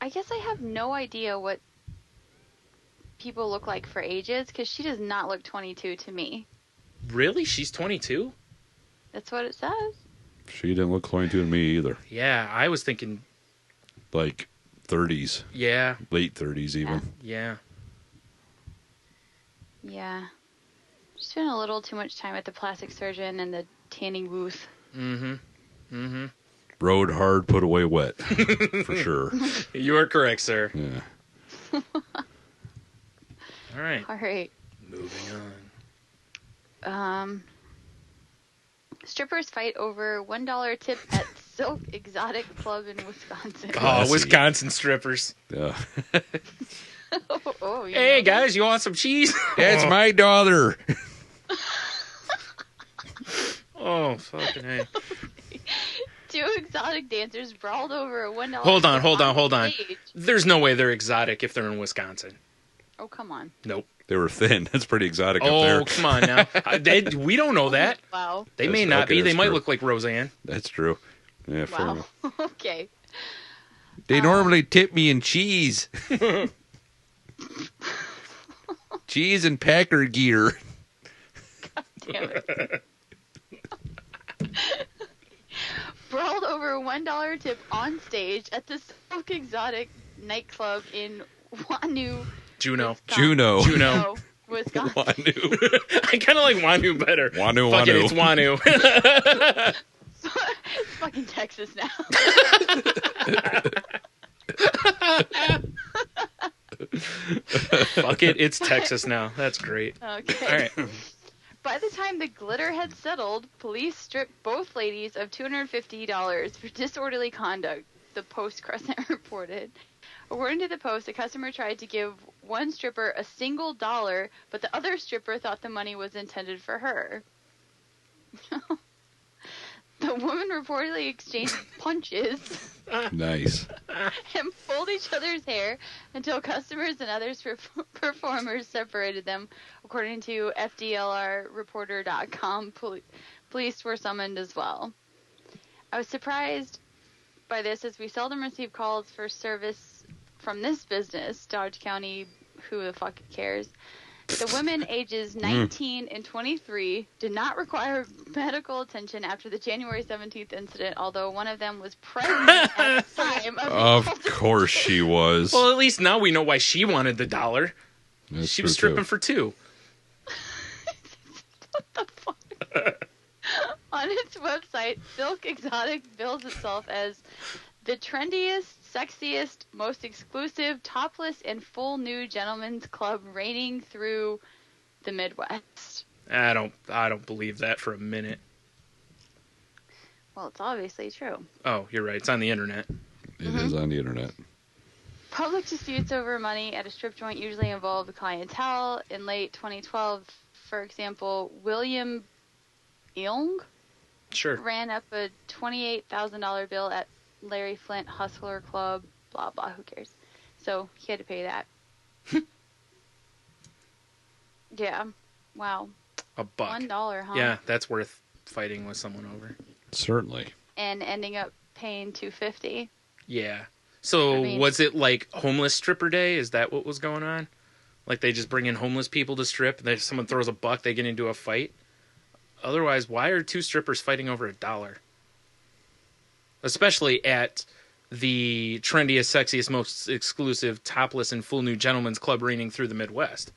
I guess I have no idea what people look like for ages, because she does not look 22 to me. Really? She's 22? That's what it says. She didn't look 22 to me either. Yeah, I was thinking, Like 30s, yeah, late 30s even. yeah. Yeah. Spent a little too much time at the plastic surgeon and the tanning booth. Rode hard, put away wet. For sure. You are correct, sir. Yeah. All right. All right. Moving on. Strippers fight over $1 tip at Silk Exotic Club in Wisconsin. Oh, Classy. Wisconsin strippers. Yeah. Oh, you Hey, know guys, you want some cheese? That's my daughter. Oh, fucking hey. Two exotic dancers brawled over a $1 Hold on, tip hold on. stage. There's no way they're exotic if they're in Wisconsin. Oh, come on. Nope. They were thin. That's pretty exotic up Oh, there. come on now. We don't know that. Wow. They may That's- not okay, be. They that's might true. look like Roseanne. That's true. Yeah, fair Wow. enough. Okay. They normally tip me in cheese. Cheese and Packer gear. Damn it. over a $1 tip on stage at the Silk Exotic nightclub in Wanu, Juno. Juno. Wisconsin. Wanu. I kind of like Wanu better. Wanu, Fuck it, Wanu. it's Wanu. It's fucking Texas now. Fuck it, it's Texas now. That's great. Okay. All right. By the time the glitter had settled, police stripped both ladies of $250 for disorderly conduct, the Post-Crescent reported. According to the Post, a customer tried to give one stripper a single dollar, but the other stripper thought the money was intended for her. The woman reportedly exchanged punches Nice. and pulled each other's hair until customers and other performers separated them, according to FDLRreporter.com. Police were summoned as well. I was surprised by this, as we seldom receive calls for service from this business, Dodge County, who the fuck cares. The women ages 19 and 23 did not require medical attention after the January 17th incident, although one of them was pregnant at the time. Of course she was. Well, at least now we know why she wanted the dollar. That's She was true, stripping too. for $2. What the fuck? On its website, Silk Exotic bills itself as the trendiest, sexiest, most exclusive, topless, and full nude gentlemen's club reigning through the Midwest. I don't believe that for a minute. Well, it's obviously true. Oh, you're right. It's on the internet. It is on the internet. Public disputes over money at a strip joint usually involve the clientele. In late 2012, for example, William Ilng Sure. ran up a $28,000 bill at Larry Flint Hustler Club, blah, blah, who cares? So he had to pay that. Yeah. Wow. A buck. $1, huh? Yeah, that's worth fighting with someone over. Certainly. And ending up paying $250. Yeah. So I mean- was it like homeless stripper day? Is that what was going on? Like they just bring in homeless people to strip, and then someone throws a buck, they get into a fight? Otherwise, why are two strippers fighting over $1? Especially at the trendiest, sexiest, most exclusive, topless, and full nude gentlemen's club reigning through the Midwest.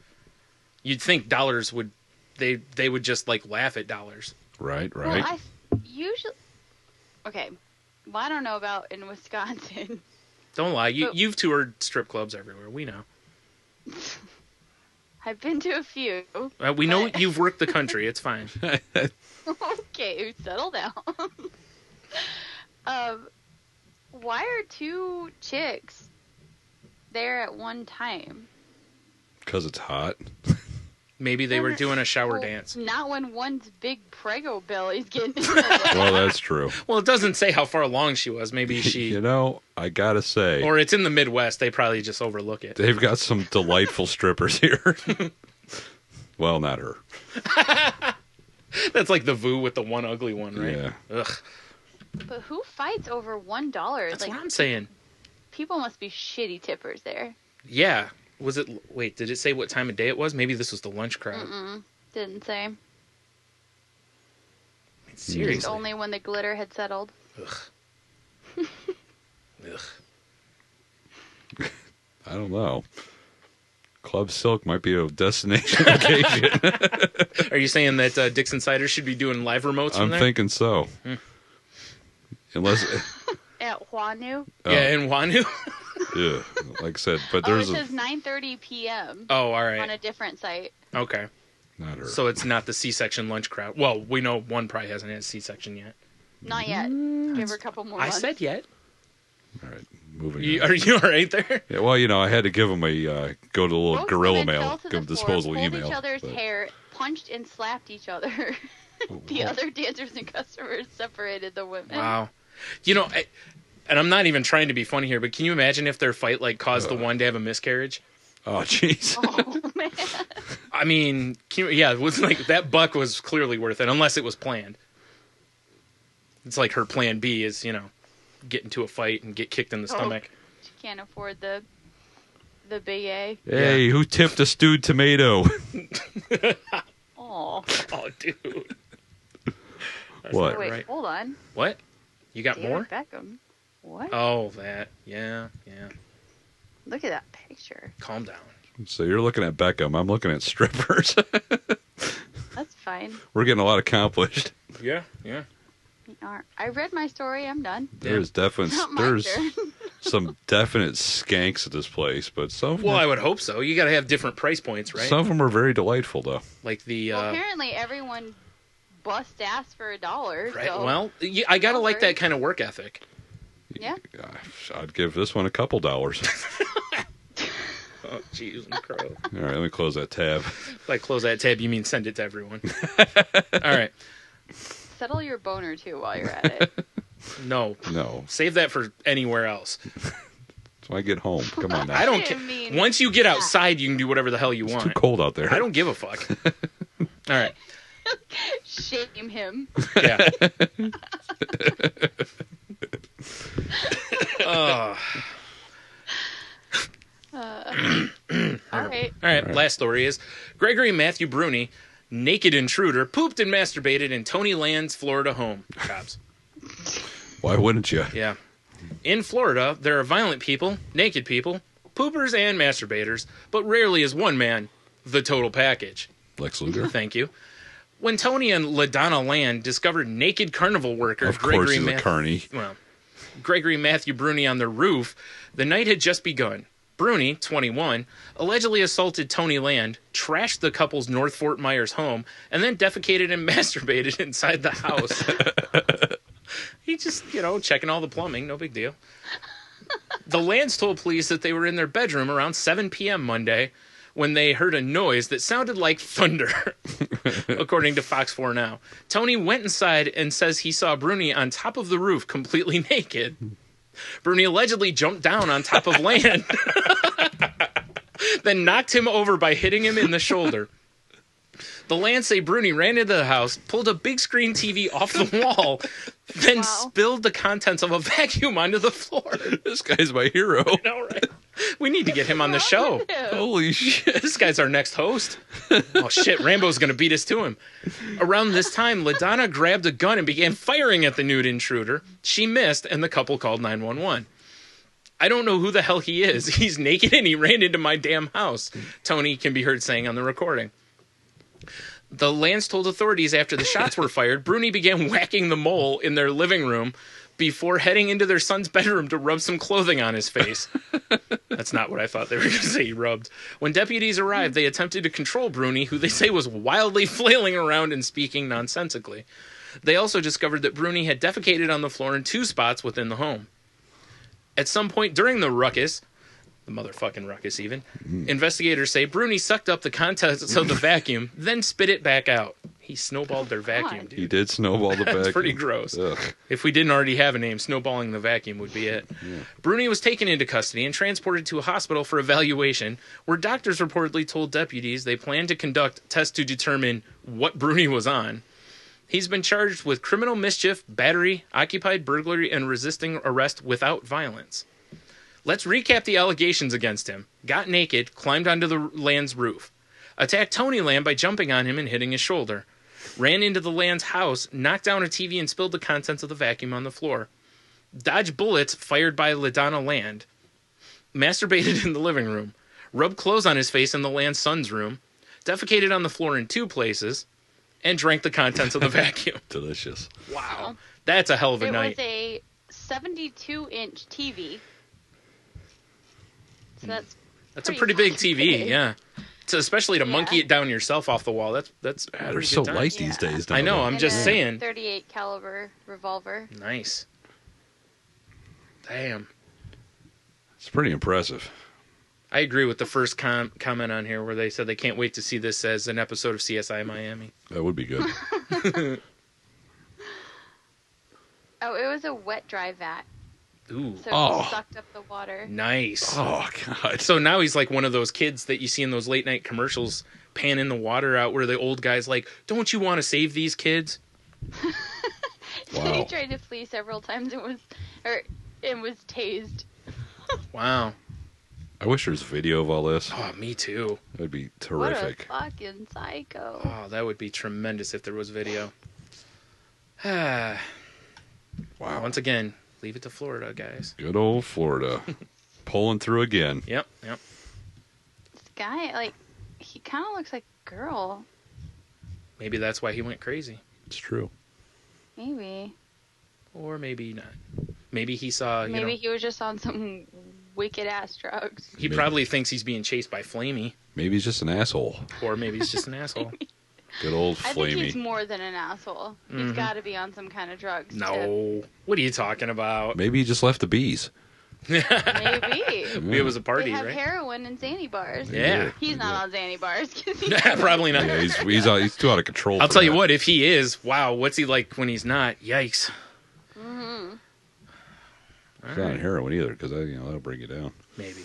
You'd think dollars would, they would just like laugh at dollars. Right. Well, I usually... Okay. Well, I don't know about in Wisconsin. Don't lie, But- you've toured strip clubs everywhere. We know. I've been to a few. We know But- you've worked the country. It's fine. Okay, settle down. Why are two chicks there at one time? Because it's hot. Maybe they were doing a shower Well, dance. Not when one's big prego belly's getting. Well, that's true. Well, it doesn't say how far along she was. Maybe she... You know, I gotta say, Or it's in the Midwest. They probably just overlook it. they've got some delightful strippers here. Well, not her. That's like the VU with the one ugly one, right? Yeah. Ugh. But who fights over $1? That's Like, what I'm saying. people must be shitty tippers there. Yeah. Was it... Wait, did it say what time of day it was? Maybe this was the lunch crowd. Didn't say. Seriously. It's only when the glitter had settled. Ugh. Ugh. I don't know. Club Silk might be a destination occasion. Are you saying that Dixon Cider should be doing live remotes from I'm there? thinking so. Unless, At Huanu? Yeah, in Wanu? yeah, like I said, but Oh, it there's says 9:30 p.m. Oh, all on right. a different site. Okay. not her. So it's not the C-section lunch crowd. Well, we know one probably hasn't had a C-section yet. Not yet. Give her a couple more I months. said yet. All right, moving You, on. are you all right there? Yeah, well, you know, I had to give him a go to a little Both gorilla women mail, fell to give him the floor, disposal pulled email. each other's but- hair, punched and slapped each other. The other dancers and customers separated the women. Wow. You know, and I'm not even trying to be funny here, but can you imagine if their fight like caused the one to have a miscarriage? Oh, jeez. Oh man. I mean, it was like that buck was clearly worth it, unless it was planned. It's like her plan B is, get into a fight and get kicked in the stomach. She can't afford the big A. Hey, who tipped a stewed tomato? Oh. Oh, dude. What? Wait, right. hold on. What? You got David more? Beckham. What? Oh, that. Yeah. Look at that picture. Calm down. So you're looking at Beckham. I'm looking at strippers. That's fine. We're getting a lot accomplished. Yeah. We are. I read my story. I'm done. There's definitely Not my there's turn. some definite skanks at this place, but some Well, I would hope so. You got to have different price points, right? some of them are very delightful, though. Like the. Well, apparently everyone busts ass for $1. Right. So. Well, I gotta like Over. that kind of work ethic. Yeah. I'd give this one a couple dollars. Oh, jeez, crow. All right, let me close that tab. If I close that tab, you mean send it to everyone. All right. Settle your boner too while you're at it. No. Save that for anywhere else. So I get home. Come on now. I don't didn't care. mean Once you get outside, you can do whatever the hell you It's want. too cold out there. I don't give a fuck. All right. Shame him. Yeah. Oh. All right. All right, last story is Gregory Matthew Bruni, naked intruder, pooped and masturbated in Tony Land's Florida home. Cops. Why wouldn't you? Yeah. In Florida, there are violent people, naked people, poopers, and masturbators, but rarely is one man the total package. Lex Luger? Thank you. When Tony and LaDonna Land discovered naked carnival worker Of course he's a carny. Gregory Matthew Bruni on their roof, the night had just begun. Bruni, 21, allegedly assaulted Tony Land, trashed the couple's North Fort Myers home, and then defecated and masturbated inside the house. He just, checking all the plumbing, no big deal. The Lands told police that they were in their bedroom around 7 p.m. Monday when they heard a noise that sounded like thunder, according to Fox 4 Now. Tony went inside and says he saw Bruni on top of the roof completely naked. Bruni allegedly jumped down on top of Land, then knocked him over by hitting him in the shoulder. The Lands say Bruni ran into the house, pulled a big screen TV off the wall, then spilled the contents of a vacuum onto the floor. This guy's my hero. I know, right? We need to get him on the show. Holy shit. This guy's our next host. Oh, shit. Rambo's going to beat us to him. Around this time, LaDonna grabbed a gun and began firing at the nude intruder. She missed, and the couple called 911. I don't know who the hell he is. He's naked and he ran into my damn house, Tony can be heard saying on the recording. The Lands told authorities after the shots were fired, Bruni began whacking the mole in their living room before heading into their son's bedroom to rub some clothing on his face. That's not what I thought they were going to say he rubbed. When deputies arrived, they attempted to control Bruni, who they say was wildly flailing around and speaking nonsensically. They also discovered that Bruni had defecated on the floor in 2 spots within the home. At some point during the ruckus, the motherfucking ruckus even, investigators say Bruni sucked up the contents of the vacuum, then spit it back out. He snowballed their vacuum, dude. He did snowball the vacuum. That's pretty gross. Ugh. If we didn't already have a name, snowballing the vacuum would be it. Yeah. Bruni was taken into custody and transported to a hospital for evaluation, where doctors reportedly told deputies they planned to conduct tests to determine what Bruni was on. He's been charged with criminal mischief, battery, occupied burglary, and resisting arrest without violence. Let's recap the allegations against him. Got naked, climbed onto the Land's roof. Attacked Tony Land by jumping on him and hitting his shoulder. Ran into the Land's house, knocked down a TV and spilled the contents of the vacuum on the floor. Dodged bullets fired by LaDonna Land. Masturbated in the living room. Rubbed clothes on his face in the Land's son's room. Defecated on the floor in 2 places. And drank the contents of the vacuum. Delicious. Wow. That's a hell of a night. It was a 72-inch TV. So that's a pretty big TV, yeah. So especially to monkey it down yourself off the wall. That's they're so light these days. I know. I'm just saying. 38 caliber revolver. Nice. Damn. It's pretty impressive. I agree with the first comment on here where they said they can't wait to see this as an episode of CSI Miami. That would be good. Oh, it was a wet dry vat. Ooh. So it sucked up the water. Nice. Oh, God. So now he's like one of those kids that you see in those late night commercials panning the water out where the old guy's like, don't you want to save these kids? Wow. He tried to flee several times and was tased. Wow. I wish there was video of all this. Oh, me too. It would be terrific. What a fucking psycho. Oh, that would be tremendous if there was video. Wow. Once again, leave it to Florida, guys. Good old Florida. Pulling through again. Yep. This guy, like, he kind of looks like a girl. Maybe that's why he went crazy. It's true. Maybe. Or maybe not. Maybe he saw, Maybe he was just on some wicked ass drugs. he probably thinks he's being chased by Flamey. Maybe he's just an asshole. Or maybe he's just an asshole. Good old I think he's Flamey. more than an asshole. He's got to be on some kind of drugs. No. What are you talking about? Maybe he just left the bees. Maybe. It was a They party, have right? heroin and Xanny bars. Yeah. He's not on Xanny bars. 'Cause he's Probably not. Yeah, he's too out of control. I'll for tell you that. what, if he is, wow, what's he like when he's not? Yikes. He's not on heroin either, because that'll bring you down. Maybe.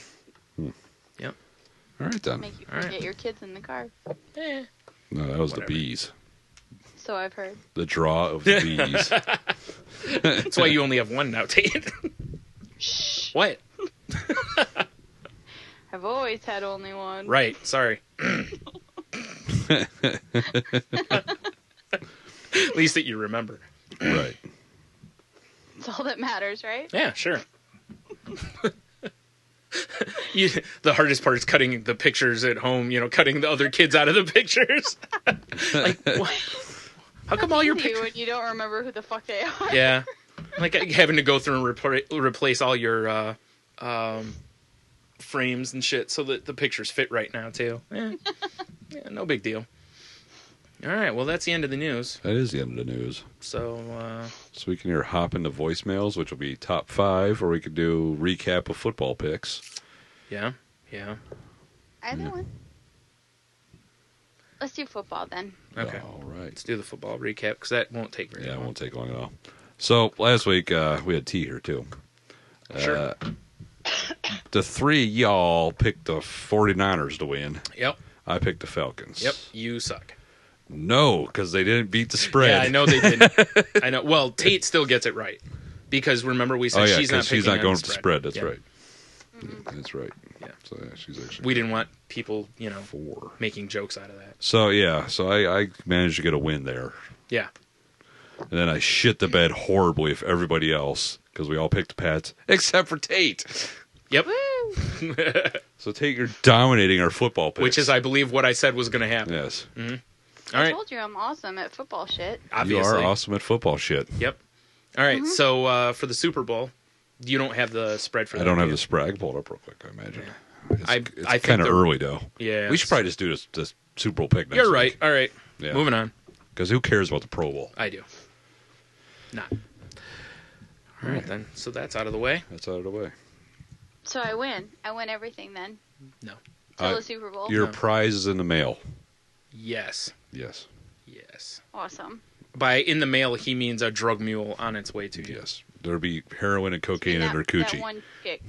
All right then. make you All right. forget your kids in the car. Eh. No, that was Whatever. the bees. So I've heard. The draw of the bees. That's why you only have one now, Tate. Shh. What? I've always had only one. Right, sorry. At least that you remember. Right. That's all that matters, right? Yeah, sure. The hardest part is cutting the pictures at home, cutting the other kids out of the pictures. Like, what? How come all your Easy pictures... when you don't remember who the fuck they are. Yeah. Like having to go through and replace all your frames and shit so that the pictures fit right now, too. Yeah, no big deal. All right, well, that's the end of the news. That is the end of the news. So, So we can either hop into voicemails, which will be top 5, or we could do recap of football picks. yeah. Either one. Let's do football then. Okay. All right. Let's do the football recap, because that won't take very Yeah, it long. won't take long at all. So last week we had T here too. Sure. The three of y'all picked the 49ers to win. Yep. I picked the Falcons. Yep. You suck. No, because they didn't beat the spread. Yeah, I know they didn't. I know. Well, Tate still gets it right. Because remember we said Oh yeah, she's not because she's picking not on going the with the spread. That's Yeah. right. Yeah, that's right. Yeah. So yeah, she's actually We didn't want people, 4. making jokes out of that. So yeah, so I managed to get a win there, Yeah. and then I shit the bed horribly with everybody else because we all picked the Pats except for Tate. Yep. Woo! So Tate, you're dominating our football picks. Which is, I believe, what I said was going to happen. yes, All I right. told you I'm awesome at football shit. Obviously. you are awesome at football shit. Yep. All right. So for the Super Bowl, you don't have the spread for that. I don't have do the you? spread. I can pull it up real quick. I imagine. It's, I think kind of the- early though. Yeah. We should probably just do this Super Bowl pick next You're right. week. All right. Yeah. Moving on. Because who cares about the Pro Bowl? I do. Not. All right, then. So that's out of the way. That's out of the way. So I win. I win everything then. No. Till the Super Bowl. Your No. prize is in the mail. Yes. Yes. Yes. Awesome. By in the mail, he means a drug mule on its way to you. Yes. There'll be heroin and cocaine in that, her that coochie. one chick.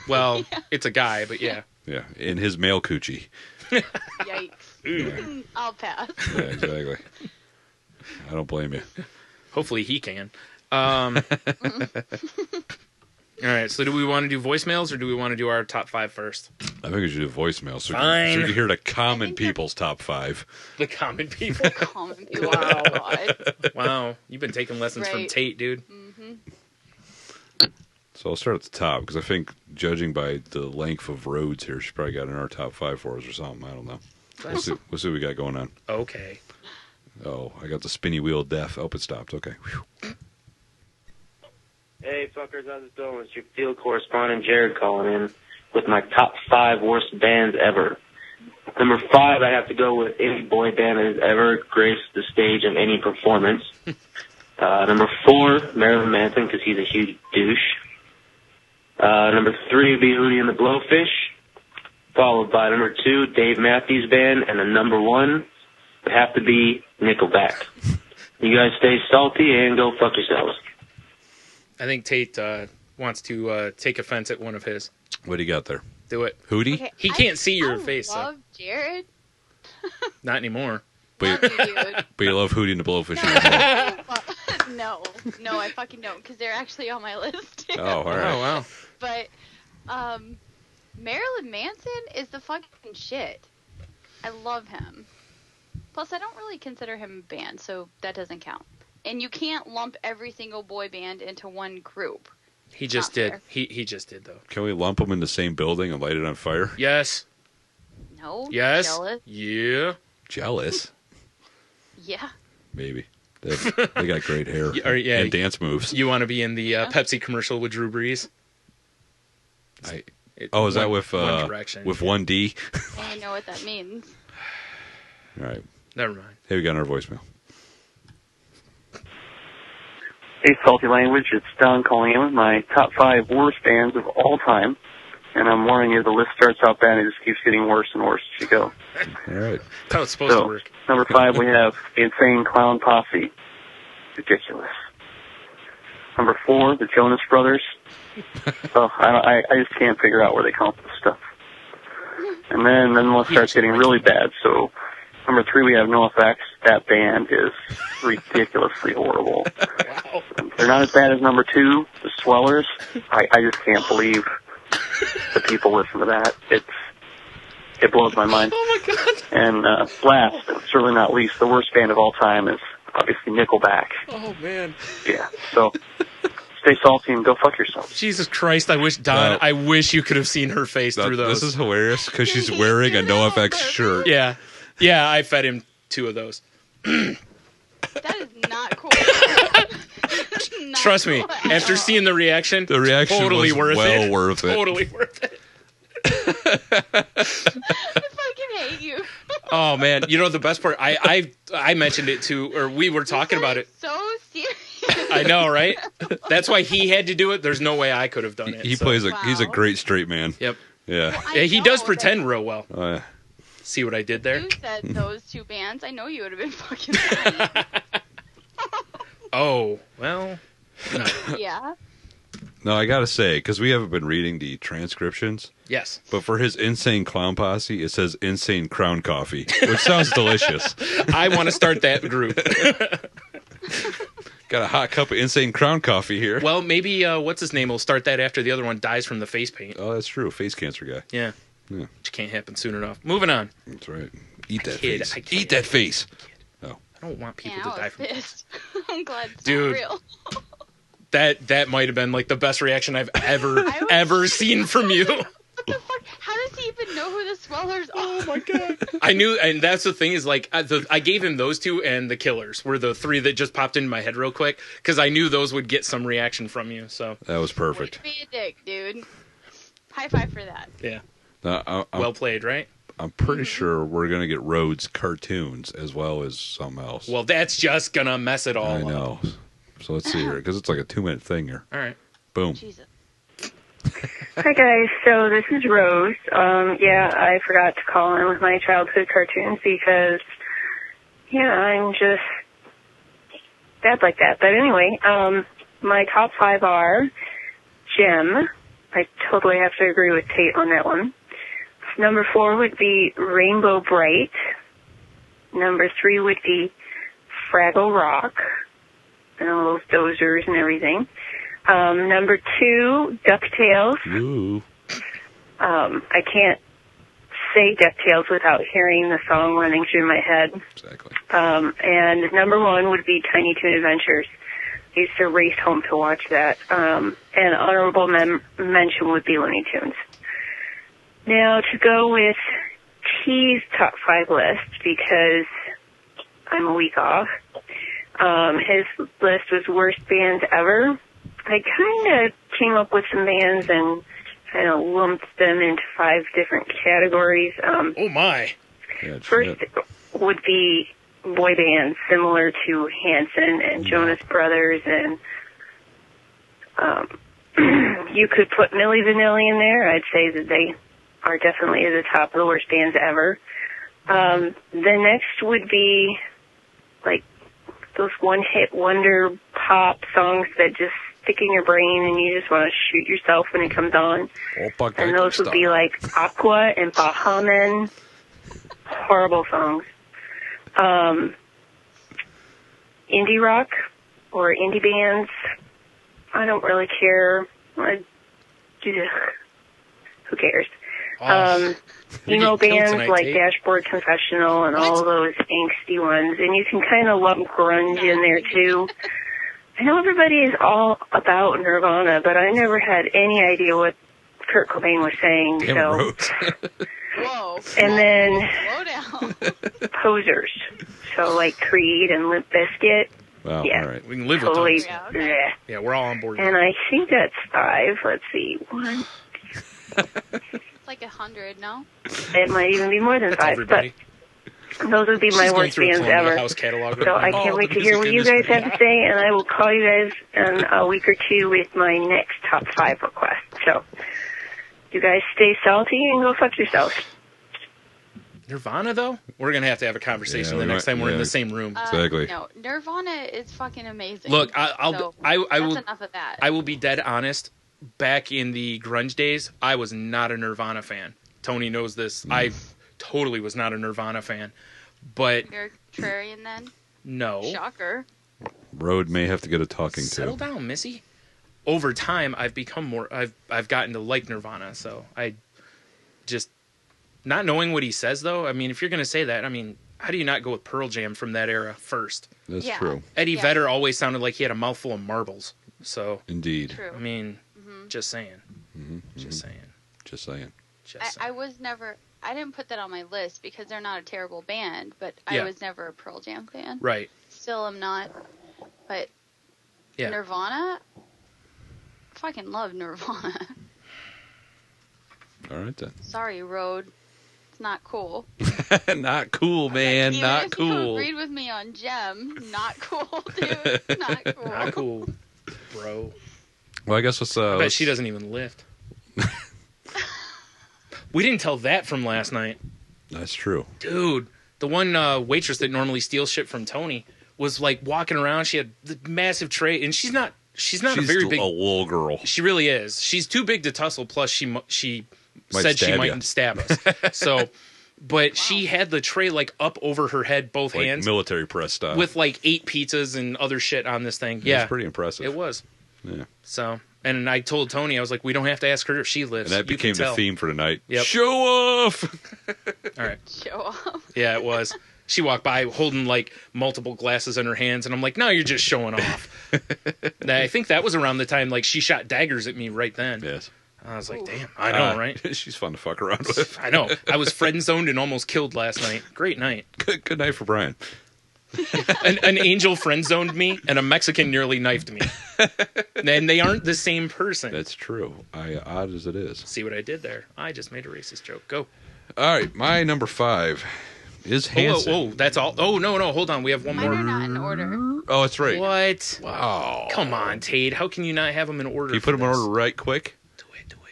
Well, it's a guy, but yeah. Yeah. In his male coochie. Yikes. I'll pass. Yeah, exactly. I don't blame you. Hopefully he can. All right, so do we want to do voicemails or do we want to do our top 5 first? I think we should do voicemail so Fine. we can hear the common think people's top 5. The common people. Common people. Wow. Oh, God. Wow, you've been taking lessons from Right. Tate, dude. So I'll start at the top because I think, judging by the length of roads here, she probably got in our top 5 for us or something. I don't know. We'll see what we got going on. Okay. Oh, I got the spinny wheel of death. Oh, it stopped. Okay. Whew. Hey, fuckers, how's it going? It's your field correspondent, Jared, calling in with my top 5 worst bands ever. Number 5, I have to go with any boy band that has ever graced the stage in any performance. Number 4, Marilyn Manson, because he's a huge douche. Number 3 would be Hootie and the Blowfish, followed by number 2, Dave Matthews Band, and then number 1 would have to be Nickelback. You guys stay salty and go fuck yourselves. I think Tate wants to take offense at one of his. What do you got there? Do it. Hootie? Okay, He can't see your I face, so. love Jared. Not anymore. Love you, dude. But you love Hootie and the Blowfish. No, I fucking don't, because they're actually on my list. Oh, all right. Oh, wow. But Marilyn Manson is the fucking shit. I love him. Plus, I don't really consider him a band, so that doesn't count. And you can't lump every single boy band into one group. He just did. Fair. He just did, though. Can we lump them in the same building and light it on fire? Yes. No. Yes. Jealous. Yeah. Jealous? Yeah. Maybe. They got great hair Yeah, and dance moves. You want to be in the Pepsi commercial with Drew Brees? Is that with One Direction, with yeah. 1D? I know what that means. All right. Never mind. Hey, we got our voicemail. Hey, Salty Language, it's Don calling in with my top 5 worst bands of all time. And I'm warning you, the list starts out bad and it just keeps getting worse and worse as you go. All right. That was supposed to work. Number 5, we have the Insane Clown Posse. Ridiculous. Number 4, the Jonas Brothers. I just can't figure out where they come up with stuff. And then the list starts getting really bad. So number 3, we have NoFX. That band is ridiculously horrible. Wow. They're not as bad as number 2, the Swellers. I just can't believe that people listen to that. It blows my mind. Oh my God. And last, and certainly not least, the worst band of all time is obviously Nickelback. Oh man. Yeah. So stay salty and go fuck yourself. Jesus Christ! I wish Don. I wish you could have seen her face through those. This is hilarious because she's wearing a NoFX shirt. Yeah. Yeah. I fed him 2 of those. That is not cool. Not Trust me. cool at After all. seeing the reaction, was totally worth well it. worth it. Totally worth it. I fucking hate you. Oh man! You know the best part? I mentioned it too, or we were talking about it. So serious. I know, right? That's why he had to do it. There's no way I could have done it. He so. plays he's a Wow. great straight man. Yep. Yeah. I Yeah, he does know pretend that real well. See what I did there? You said those 2 bands. I know you would have been fucking funny. Oh well. No. Yeah. No, I gotta say, because we haven't been reading the transcriptions, Yes. but for his Insane Clown Posse, it says Insane Crown Coffee, which sounds delicious. I want to start that group. Got a hot cup of Insane Crown Coffee here. Well, maybe what's his name will start that after the other one dies from the face paint. Oh, that's true. Face cancer guy. Yeah. Yeah. Which can't happen soon enough. Moving on. That's right. Eat that Kid, face. I can't. Eat that face. Oh. I don't want people Yeah, to I die was from pissed. I'm glad it's Dude. not real. that. Might have been like the best reaction I've ever was- ever seen from you. What the fuck? How does he even know who the Swellers are? Oh my God. I knew, and that's the thing is like I gave him those 2 and the Killers were the 3 that just popped into my head real quick because I knew those would get some reaction from you. So That was perfect. Way to be a dick, dude. High five for that. yeah, I'm well played, right? pretty sure we're going to get Rhodes cartoons as well as something else. Well, that's just gonna mess it all I up. know. So let's see here, because it's like a 2-minute thing here. All right. Boom. Jesus. Hi guys, so this is Rose. I forgot to call in with my childhood cartoons because, I'm just bad like that. But anyway, my top 5 are Gem. I totally have to agree with Tate on that one. Number 4 would be Rainbow Bright. Number 3 would be Fraggle Rock. And all those dozers and everything. Number 2, DuckTales. Ooh. I can't say DuckTales without hearing the song running through my head. Exactly. And number 1 would be Tiny Toon Adventures. I used to race home to watch that. And honorable mention would be Looney Tunes. Now, to go with T's top 5 list, because I'm a week off, his list was worst bands ever. I kind of came up with some bands and kind of lumped them into 5 different categories. Oh my! Yeah, First would be boy bands similar to Hanson and Jonas Brothers, and you could put Milli Vanilli in there. I'd say that they are definitely at the top of the worst bands ever. The next would be like those one-hit wonder pop songs that just stick in your brain and you just want to shoot yourself when it comes on. And those would be like Aqua and Bahamen. Horrible songs. Indie rock or indie bands, I don't really care. Who cares? emo getting killed bands tonight, like Tate. Dashboard Confessional and all those angsty ones, and you can kind of lump grunge in there too. I know everybody is all about Nirvana, but I never had any idea what Kurt Cobain was saying. Damn so, Rhodes. Whoa. and then Slow down. posers, so like Creed and Limp Bizkit. Wow, Yeah. all right. We can live Totally. with those. Yeah, okay. bleh. Yeah, we're all on board. And I think that's 5. Let's see, 1. It's like 100, no? It might even be more than That's 5. everybody. But those would be She's my going worst through a bands Columbia ever. House catalog. So I can't wait to hear what you guys have to say, and I will call you guys in a week or two with my next top 5 request. So you guys stay salty and go fuck yourselves. Nirvana, though? We're going to have a conversation Yeah, the we next might- time we're in yeah. the same room. Exactly. No, Nirvana is fucking amazing. Look, I So, will that's enough of that. I will be dead honest. Back in the grunge days, I was not a Nirvana fan. Tony knows this. I totally was not a Nirvana fan. But You're a contrarian then? no. Shocker. Road may have to get a talking Settle to. down, Missy. Over time, I've become more. I've gotten to like Nirvana. So I just not knowing what he says though. I mean, if you're gonna say that, I mean, how do you not go with Pearl Jam from that era first? That's Yeah. true. Eddie Yeah. Vedder always sounded like he had a mouthful of marbles. So Indeed. True. I mean, just saying. Mm-hmm. Just saying. Just saying. Just I saying. was never... I didn't put that on my list because they're not a terrible band, but Yeah. I was never a Pearl Jam fan. Right. Still am not. But Yeah. Nirvana? Fucking love Nirvana. All right then. Sorry, Road. It's not cool. Not cool, man. Even Not if you cool. agreed with me on Gem, not cool, dude. Not cool. Not cool, bro. Well, I guess let's. I bet she doesn't even lift. We didn't tell that from last night. That's true. Dude, the one waitress that normally steals shit from Tony was like walking around. She had the massive tray, and she's not a very big. a little girl. She really is. She's too big to tussle. Plus, she Might said she stab might ya. stab us. So, but she had the tray like up over her head, both Like hands, military press style. with like 8 pizzas and other shit on this thing. It Yeah, was pretty impressive. it was. Yeah. So, and I told Tony, I was like, we don't have to ask her if she lives. And that You can became the tell. theme for tonight. Yep. Show off. All right. Show off. Yeah, it was. She walked by holding like multiple glasses in her hands, and I'm like, no, you're just showing off. I think that was around the time like she shot daggers at me right then. Yes. I was like, damn, I know, right? She's fun to fuck around with. I know. I was friend zoned and almost killed last night. Great night. Good night for Brian. An angel friend zoned me, and a Mexican nearly knifed me. And they aren't the same person. That's true. Odd as it is. See what I did there? I just made a racist joke. Go. All right, my number 5 is Oh, Hanson. oh, that's all. Oh, no, hold on. We have one Mine are more. not in order. Oh, that's right. What? Wow. Come on, Tate. How can you not have them in order? Can you put them in order right quick?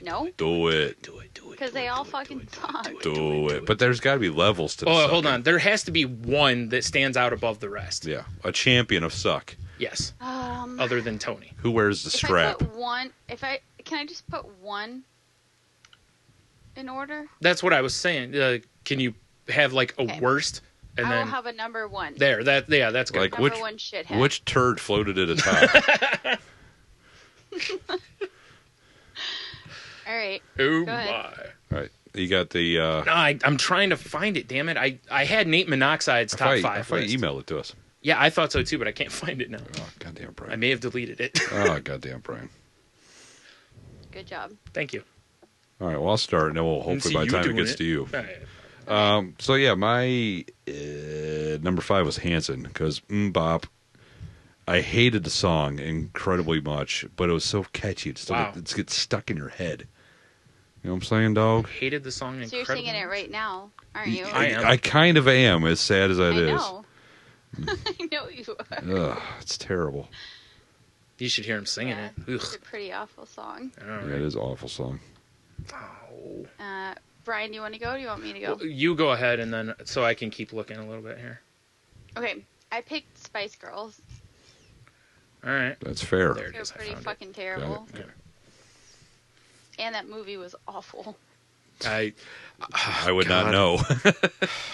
No, Do it. because they all fucking suck. Do it. But there's got to be levels to the Oh, suck. hold on. There has to be one that stands out above the rest. Yeah, a champion of suck. Yes. Um, Other than Tony. Who wears the if strap? I put one, can I just put one in order? That's what I was saying. Can you have like a Okay. worst and I then will have a number 1. there? That's good. Like Number which 1 shithead. which turd floated at a time? All right. Oh Go ahead. my! Right. You got the. No, I'm trying to find it. Damn it! I had Nate Monoxide's top 5 If I list. email it to us. Yeah, I thought so too, but I can't find it now. Oh, goddamn, I Brian. may have deleted it. Oh, goddamn, Brian. Good job. Thank you. All right, well, I'll start, and then we'll Didn't hopefully see by the you time it doing gets to you. All right. So yeah, my number 5 was Hanson because Bop. I hated the song incredibly much, but it was so catchy. It still Wow. it gets stuck in your head. You know what I'm saying, dog? Hated the song. So you're singing it right now, aren't you? I am. I kind of am, as sad as that I is. know. I know you are. Ugh, it's terrible. You should hear him singing Yeah. it. It's Ugh. a pretty awful song. All Yeah, right. it is an awful song. Oh. Brian, do you want to go? Or do you want me to go? Well, you go ahead, and then so I can keep looking a little bit here. Okay, I picked Spice Girls. All right. That's fair. There it They're is. I pretty found it. fucking terrible. And that movie was awful. I would not God. know.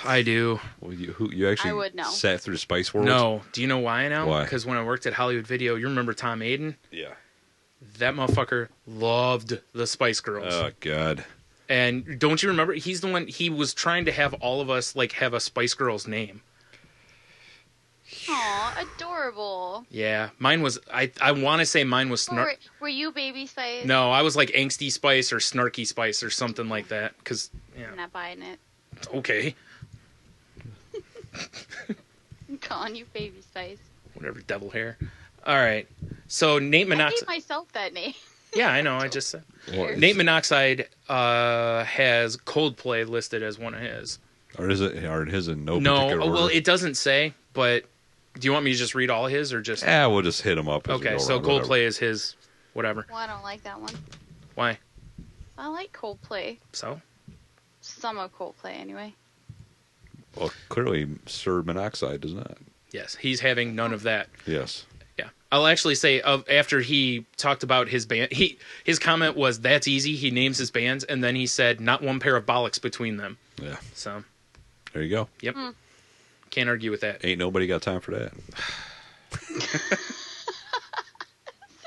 I do. Well, you actually I would know. sat through the Spice World? No. Do you know why I know? Why? Because when I worked at Hollywood Video, you remember Tom Aiden? Yeah. That motherfucker loved the Spice Girls. Oh, God. And don't you remember? He's the one. He was trying to have all of us like have a Spice Girls name. Aw, adorable. Yeah, mine was. I want to say mine was Were you Baby Spice? No, I was like Angsty Spice or Snarky Spice or something like that. Cause I'm not buying it. Okay. I'm calling you Baby Spice. Whatever, devil hair. All right. So Nate I Monoxide. gave myself that name. Yeah, I know. I just said. Nate Monoxide has Coldplay listed as one of his. Or is it? Or his in no No, particular order? well, it doesn't say. But do you want me to just read all his or just? Yeah, we'll just hit him up. As we Okay, go so around, Coldplay whatever. is his. Whatever. Well, I don't like that one. Why? I like Coldplay. So. Some of Coldplay, anyway. Well, clearly, Sir Monoxide does not. Yes, he's having none of that. Yes. Yeah, I'll actually say after he talked about his band, his comment was that's easy. He names his bands, and then he said not one pair of bollocks between them. Yeah. So there you go. Yep. Can't argue with that. Ain't nobody got time for that. It's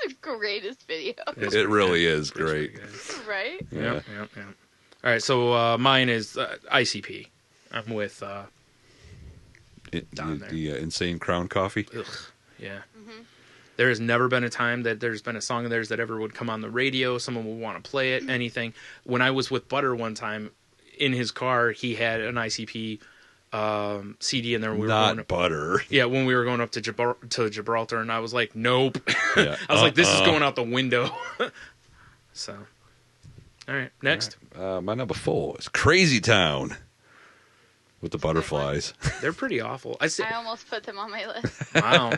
the greatest video. It really is great. Right? Yeah. Yep. All right, so mine is ICP. I'm with Don there. The Insane Crown Coffee. Ugh, yeah. There has never been a time that there's been a song of theirs that ever would come on the radio. Someone would want to play it, anything. When I was with Butter one time, in his car, he had an ICP CD in there. When we were going Butter. Yeah, when we were going up to Gibraltar, and I was like, nope. Yeah. I was like, this is going out the window. So, all right, next. All right. My number 4 is Crazy Town with the butterflies. They're pretty awful. I almost put them on my list. Wow.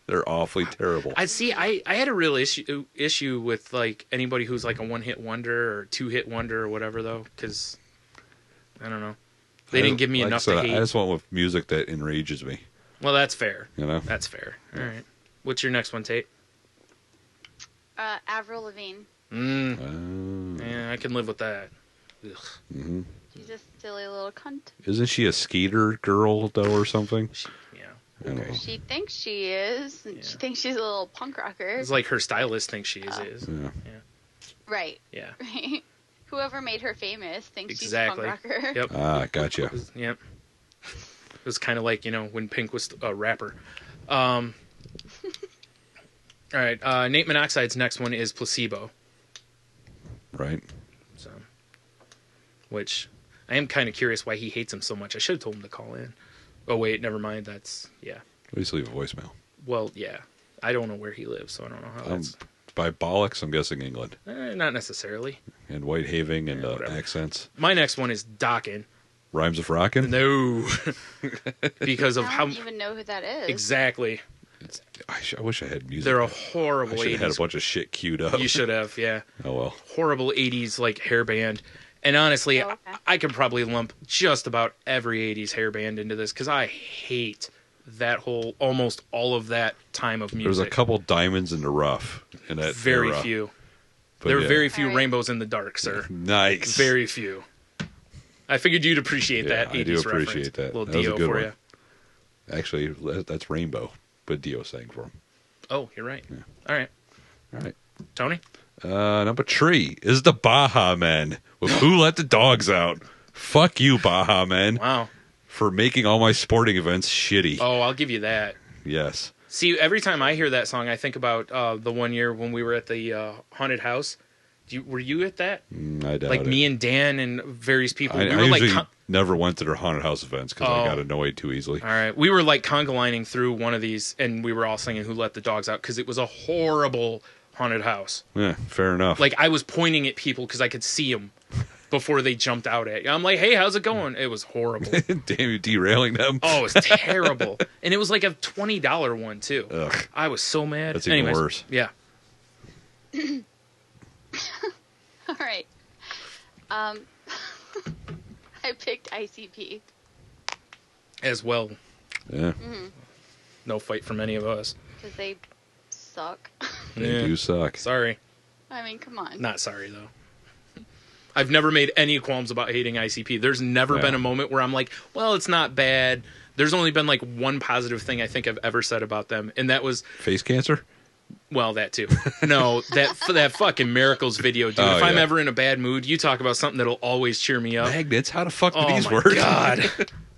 They're awfully terrible. I see. I had a real issue with like anybody who's like a one-hit wonder or two-hit wonder or whatever, though, because I don't know. They didn't give me enough to hate. I just want with music that enrages me. Well, that's fair. You know, that's fair. All right. What's your next one, Tate? Avril Lavigne. Yeah, I can live with that. Ugh. Mm-hmm. She's a silly little cunt. Isn't she a skater girl though, or something? Yeah. Okay. She thinks she is. And She thinks she's a little punk rocker. It's like her stylist thinks she is. Yeah. Right. Yeah. Right. Whoever made her famous thinks Exactly. she's a punk rocker. Yep. Ah, gotcha. Yep. It was kind of like, when Pink was a rapper. All right. Nate Monoxide's next one is Placebo. Right. So, which I am kind of curious why he hates him so much. I should have told him to call in. Oh, wait, never mind. That's, yeah. Please leave a voicemail. Well, yeah. I don't know where he lives, so I don't know how that's... By bollocks, I'm guessing England. Not necessarily. And Whitehaven and whatever. accents. My next one is Dockin. Rhymes of Rockin'? No. Because of I how... don't even know who that is. Exactly. I wish I had music. They're a horrible 80s. I should have had a bunch of shit queued up. You should have, yeah. Oh, well. Horrible 80s, like, hair band. And honestly, I could probably lump just about every 80s hair band into this, because I hate that almost all of that time of music. There's a couple diamonds in the rough in that Very era. few. But There are yeah. very few rainbows in the dark, sir. Nice. Very few. I figured you'd appreciate that 80s I do reference. appreciate that. Little That was a Dio good for one. you. Actually, that's Rainbow, but Dio sang for him. Oh, you're right. Yeah. All right. All right. Tony? Number 3 is the Baja Men with Who Let the Dogs Out. Fuck you, Baja Men. Wow. For making all my sporting events shitty. Oh, I'll give you that. Yes. See, every time I hear that song, I think about the one year when we were at the haunted house. Were you at that? I doubt like it. me and Dan and various people. I We were usually like never went to their haunted house events because I got annoyed too easily. all right. We were like conga lining through one of these, and we were all singing "Who Let the Dogs Out" because it was a horrible haunted house. Yeah, fair enough. Like I was pointing at people because I could see them before they jumped out at you. I'm like, "Hey, how's it going?" It was horrible. Damn, you derailing them. Oh, it was terrible, and it was like a $20 one too. Ugh. I was so mad. That's even Anyways, worse. Yeah. All right. I picked ICP. As well. Yeah. No fight from any of us. Because they suck. They do suck. Sorry. I mean, come on. Not sorry, though. I've never made any qualms about hating ICP. There's never been a moment where I'm like, well, it's not bad. There's only been like one positive thing I think I've ever said about them, and that was... Face cancer? Well, that too. No, that fucking Miracles video, dude. Oh, if I'm yeah. ever in a bad mood, you talk about something that'll always cheer me up. Magnets? How the fuck do Oh these my work? God.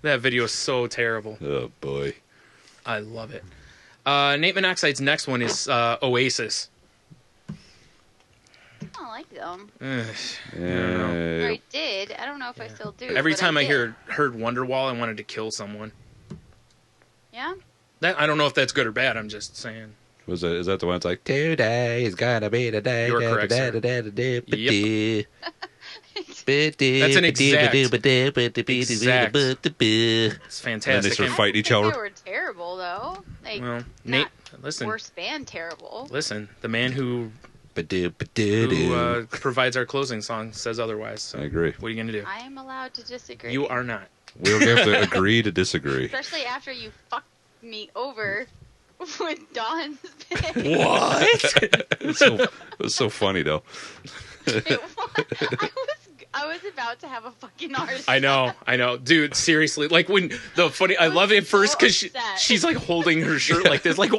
That video is so terrible. Oh, boy. I love it. Nate Monoxide's next one is Oasis. I don't like them. Yeah. Or I did. I don't know if I still do. Every but time I did. heard Wonderwall, I wanted to kill someone. Yeah? I don't know if that's good or bad. I'm just saying. Is that the one that's like, today is gonna be the day. You're correct, sir. Yep. That's an exact. It's fantastic. And then they start I fighting didn't each think other. They were terrible though. Like, Well, Nate, not listen. worst band terrible. Listen, the man who provides our closing song says otherwise. So I agree. what are you gonna do? I am allowed to disagree. You are not. We'll have to agree to disagree. Especially after you fucked me over with Dawn's band. What? It was so funny though. I was about to have a fucking heart attack. I know, dude. Seriously, like when the funny, I love it first because so upset. she's like holding her shirt like this, like,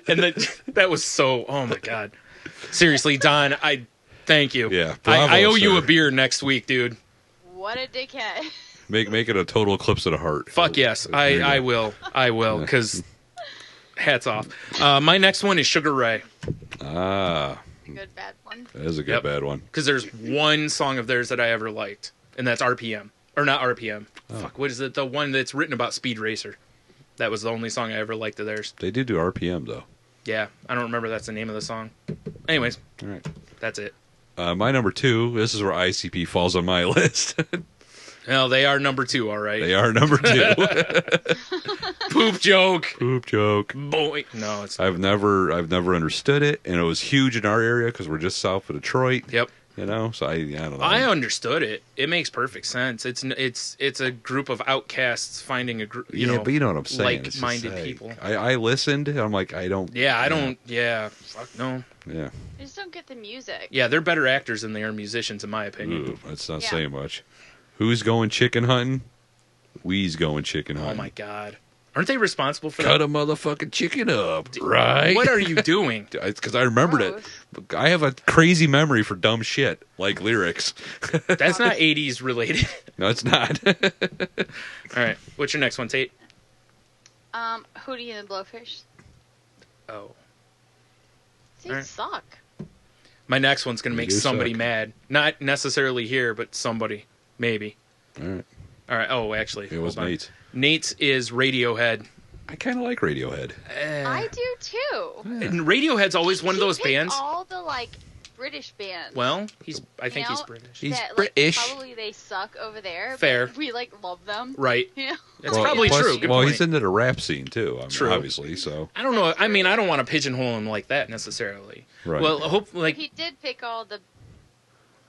and then that was so. Oh my God. Seriously, Don, I thank you. Yeah, I bravo, owe you sir. a beer next week, dude. What a dickhead. Make it a total eclipse of the heart. Fuck yes, There you I go. will, because hats off. My next one is Sugar Ray, Ah, Good bad one. that is a good Yep. bad one. because there's one song of theirs that I ever liked, and that's RPM, or not RPM. Fuck, what is it? The one that's written about Speed Racer. That was the only song I ever liked of theirs. They did do RPM though. Yeah, I don't remember that's the name of the song. Anyways, All right. that's it. My number 2. This is where ICP falls on my list. Well, they are number 2, all right. They are number 2. Poop joke. Poop joke. Boy. No, it's I've never understood it, and it was huge in our area because we're just south of Detroit. Yep. You know, so I don't know. I understood it. It makes perfect sense. It's a group of outcasts finding a group. but you know what I'm saying. It's just like-minded like, people. I listened. And I'm like, I don't. Yeah, I don't. Yeah, fuck no. Yeah. I just don't get the music. Yeah, they're better actors than they are musicians, in my opinion. Ooh, that's not Yeah. saying much. Who's going chicken hunting? We's going chicken Oh hunting. my God, aren't they responsible for Cut that? a motherfucking chicken up, right? What are you doing? It's because I remembered it. I have a crazy memory for dumb shit, like lyrics. That's not 80s related. No, it's not. All right, what's your next one, Tate? Hootie and the Blowfish. Oh, They Alright. suck. my next one's gonna They make do somebody suck. mad. Not necessarily here, but somebody, maybe. All right. All right. Oh, actually, It was hold on. Nate's. Nate's is Radiohead. I kind of like Radiohead. I do too. And Radiohead's always one of He those picked bands. all the like British bands. Well, I think You he's know, British. He's that, British. Like, probably they suck over there. Fair. But we like love them. Right. You know? That's probably plus- true. Good well, point. he's into the rap scene too. I mean, True. obviously. So I don't know. I mean, I don't want to pigeonhole him like that necessarily. Right. Well, I hope like He did pick all the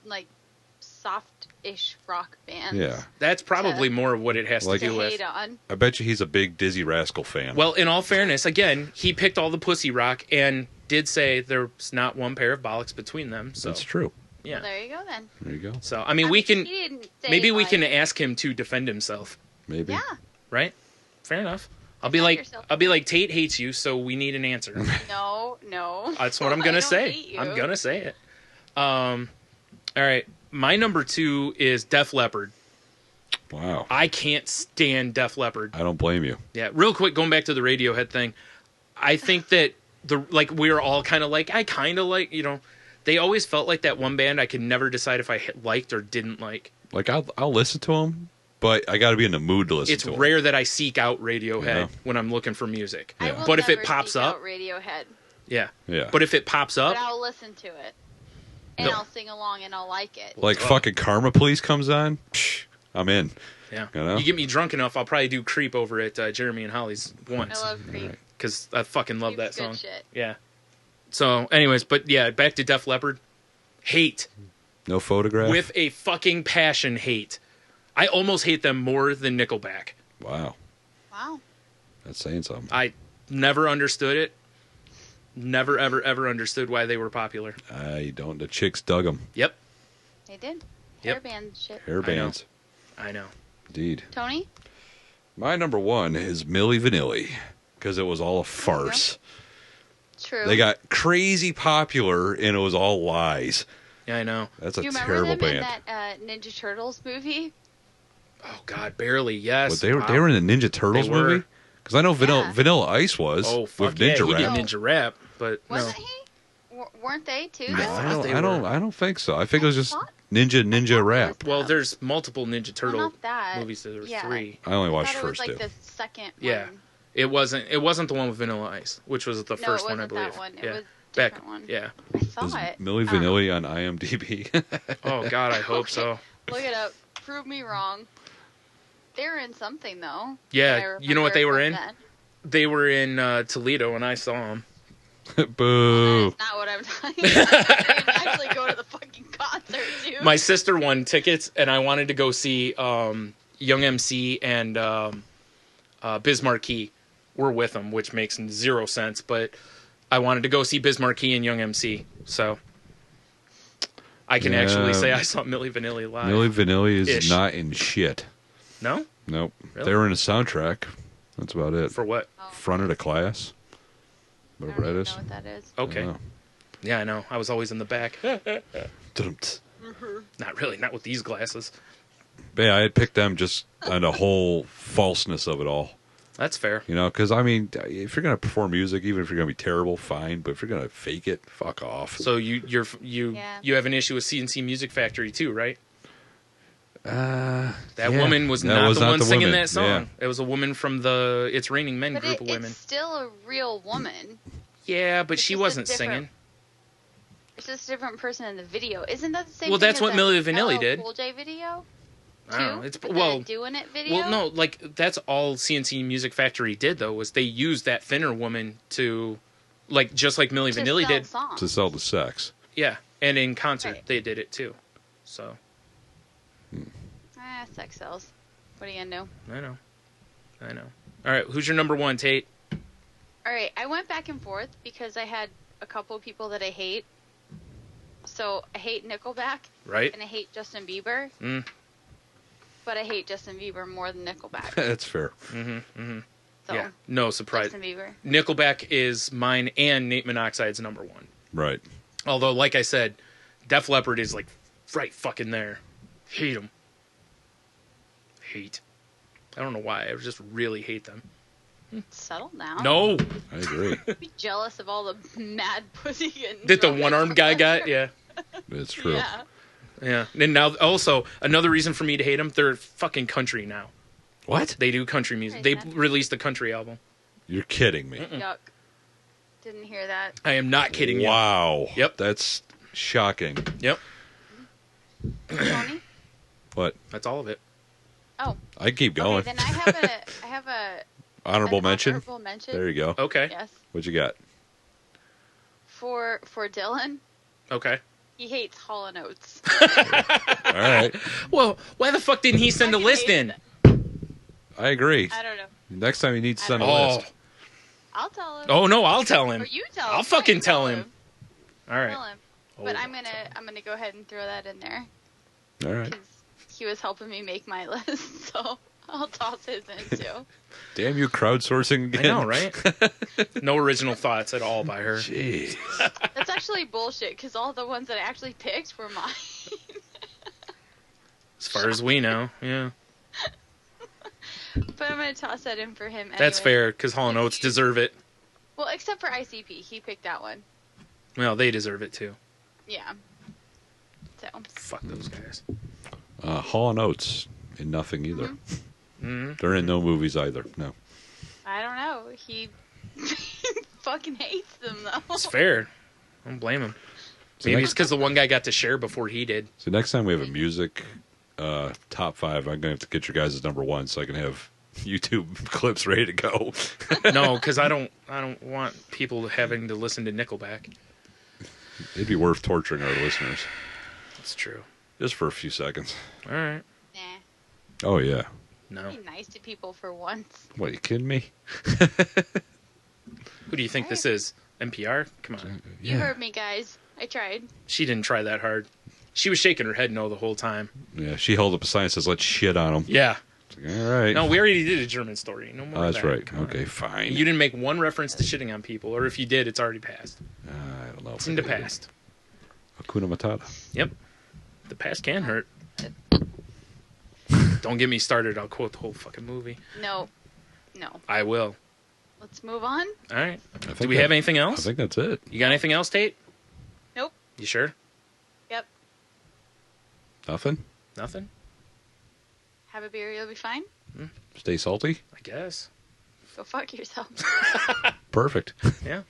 like soft-ish rock bands. yeah, that's probably more of what it has Like- to To do with. hate on. I bet you he's a big Dizzy Rascal fan. Well, in all fairness, again, he picked all the pussy rock and did say there's not one pair of bollocks between them. So that's true. yeah. Well, there you go then. There you go. So I mean, we can He didn't say, maybe we like, can ask him to defend himself, Maybe. Yeah. right? Fair enough. I'll be Defend like yourself. Tate hates you, so we need an answer. No. That's what I'm I gonna don't say. hate you. I'm gonna say it. All right. My number 2 is Def Leppard. Wow. I can't stand Def Leppard. I don't blame you. Yeah, real quick, going back to the Radiohead thing, I think that we're all kind of like, I kind of like, they always felt like that one band I could never decide if I liked or didn't like. Like I'll listen to him, but I got to be in the mood to listen It's to him. rare that I seek out Radiohead Yeah. when I'm looking for music. I Yeah. will But if it never pops seek up- out Radiohead, Yeah. Yeah. But if it pops up, but I'll listen to it, and No. I'll sing along, and I'll like it. Like fucking Karma Police comes on, I'm in. yeah, You know? you get me drunk enough, I'll probably do Creep over at Jeremy and Holly's I once love Creep. because I fucking love that Creep's good song. shit. Yeah. So, anyways, but yeah, back to Def Leppard. Hate. No photograph. With a fucking passion, hate. I almost hate them more than Nickelback. Wow, Wow. that's saying something. I never understood it. Never, ever, ever understood why they were popular. I don't. The chicks dug them. Yep, They did. Yep. Hairband shit. Hair bands. I know. Indeed. Tony? My number 1 is Milli Vanilli because it was all a farce. True. They got crazy popular, and it was all lies. Yeah, I know. That's a Do you remember terrible them band. in that Ninja Turtles movie? Oh God, barely. Yes. But they were in the Ninja Turtles They were. movie? Because I know Yeah. Vanilla Ice was Oh, with fuck yeah, Ninja he Rap. did Ninja Rap, but Wasn't he? Weren't they too? No. though? I thought they I were. don't think so. I think it was just thought- Ninja Rap. Well, there's multiple Ninja Turtle not that. movies. There were Yeah. 3. I only I watched thought it was first like two. the second Yeah. one. It wasn't the one with Vanilla Ice, which was the No, first it one, I wasn't believe. that one. It yeah. was a Back. different one. Yeah. I Is thought. Milli I don't know. Vanilli on IMDb? Oh God, I hope so. Look it up. Prove me wrong. They were in something though. Yeah, that I you know what they remember were from in? then. They were in Toledo, and I saw them. Boo. That's not what I'm talking about. I didn't actually go to the fucking concert, dude. My sister won tickets, and I wanted to go see Young MC and Biz Markie. We're with them, which makes 0 sense, but I wanted to go see Biz Markie and Young MC, so I can actually say I saw Milli Vanilli live. Milli Vanilli is Ish. not in shit. No? Nope. Really? They were in a soundtrack. That's about it. For what? Front of the Class. I Whatever don't that even is. know what that is. Okay. Oh. Yeah, I know. I was always in the back. Dum-ts. Not really, not with these glasses. But yeah, I had picked them just on the whole falseness of it all. That's fair. You know, because, I mean, if you're going to perform music, even if you're going to be terrible, fine. But if you're going to fake it, fuck off. So you Yeah. have an issue with CNC Music Factory too, right? That yeah. woman was That not was the not one the singing woman. that song. Yeah. It was a woman from the It's Raining Men But group of women. it's still a real woman. Yeah, but It's she just a wasn't different- singing. It's just a different person in the video. Isn't that the same Well, thing that's as what that Milli Vanilli LL did. Cool J video? I don't know. Too? It's With well, the Doing It video? well, no, like that's all CNC Music Factory did though was they used that thinner woman to, like just like Milli To Vanilli sell did. songs. To sell the sex. Yeah, and in concert Right. they did it too. So Sex sells. What are you gonna do? I know. All right, who's your number 1, Tate? All right, I went back and forth because I had a couple of people that I hate. So I hate Nickelback Right? and I hate Justin Bieber, Mm. but I hate Justin Bieber more than Nickelback. That's fair. So Yeah, no surprise. Justin Bieber. Nickelback is mine and Nate Monoxide's number 1. Right. Although, like I said, Def Leppard is like right fucking there. Hate them. Hate. I don't know why. I just really hate them. Settle down. No, I agree. Be jealous of all the mad pussy and that the drummers one-armed guy from got. there. Yeah, It's true. Yeah. yeah. And now, also another reason for me to hate them, they're fucking country now. What? They do country music. They released a country album. You're kidding me. Yuck. Didn't hear that. I am not kidding you. Wow. Yep. That's shocking. Yep. Tony? What? That's all of it. Oh. I keep going. Okay, then I have a Honorable an mention? Honorable mention. There you go. Okay. Yes. What you got? For Dylan, Okay. he hates Hall & Oates. All right. Well, why the fuck didn't he send a Fucking list hates in? I agree. I don't know. Next time you need to send a Oh. list. I'll tell him. Oh no, I'll tell him. Or you tell him. I'll fucking You tell him. All right. Tell him. Oh, But I'll I'm gonna go ahead and throw that in there All right. because he was helping me make my list, so I'll toss his in too. Damn you, crowdsourcing I again. know, right? No original thoughts at all by her. Jeez. That's actually bullshit because all the ones that I actually picked were mine. As far as we know, yeah. But I'm gonna toss that in for him. Anyway. That's fair, because Hall & Oates deserve it. Well, except for ICP, he picked that one. Well, they deserve it too. Yeah. So. Fuck those guys. Hall & Oates in nothing either. Mm-hmm. They're in no movies either. No. I don't know. He fucking hates them though. It's fair. I don't blame him. So Maybe next- it's because the one guy got to share before he did. So next time we have a music top 5, I'm going to have to get your guys' number 1 so I can have YouTube clips ready to go. No, because I don't want people having to listen to Nickelback. It'd be worth torturing our listeners. That's true. Just for a few seconds. All right. Nah. Oh, yeah. No. Be nice to people for once. What, are you kidding me? Who do you think this is? NPR? Come on. You heard me, guys. I tried. She didn't try that hard. She was shaking her head no the whole time. Yeah, she held up a sign that says, let's shit on them. Yeah. All right. No, we already did a German story. No more. Oh, of that's that. right. Come on. Okay, fine. You didn't make one reference to shitting on people, or if you did, it's already passed. I don't know. It's in the past. Hakuna Matata. Yep. The past can hurt. Don't get me started. I'll quote the whole fucking movie. No. I will. Let's move on. All right. Do we have anything I else? think that's it. You got anything else, Tate? Nope. You sure? Yep. Nothing? Nothing? Have a beer, you'll be fine. Stay salty? I guess. Go fuck yourself. Perfect. Yeah.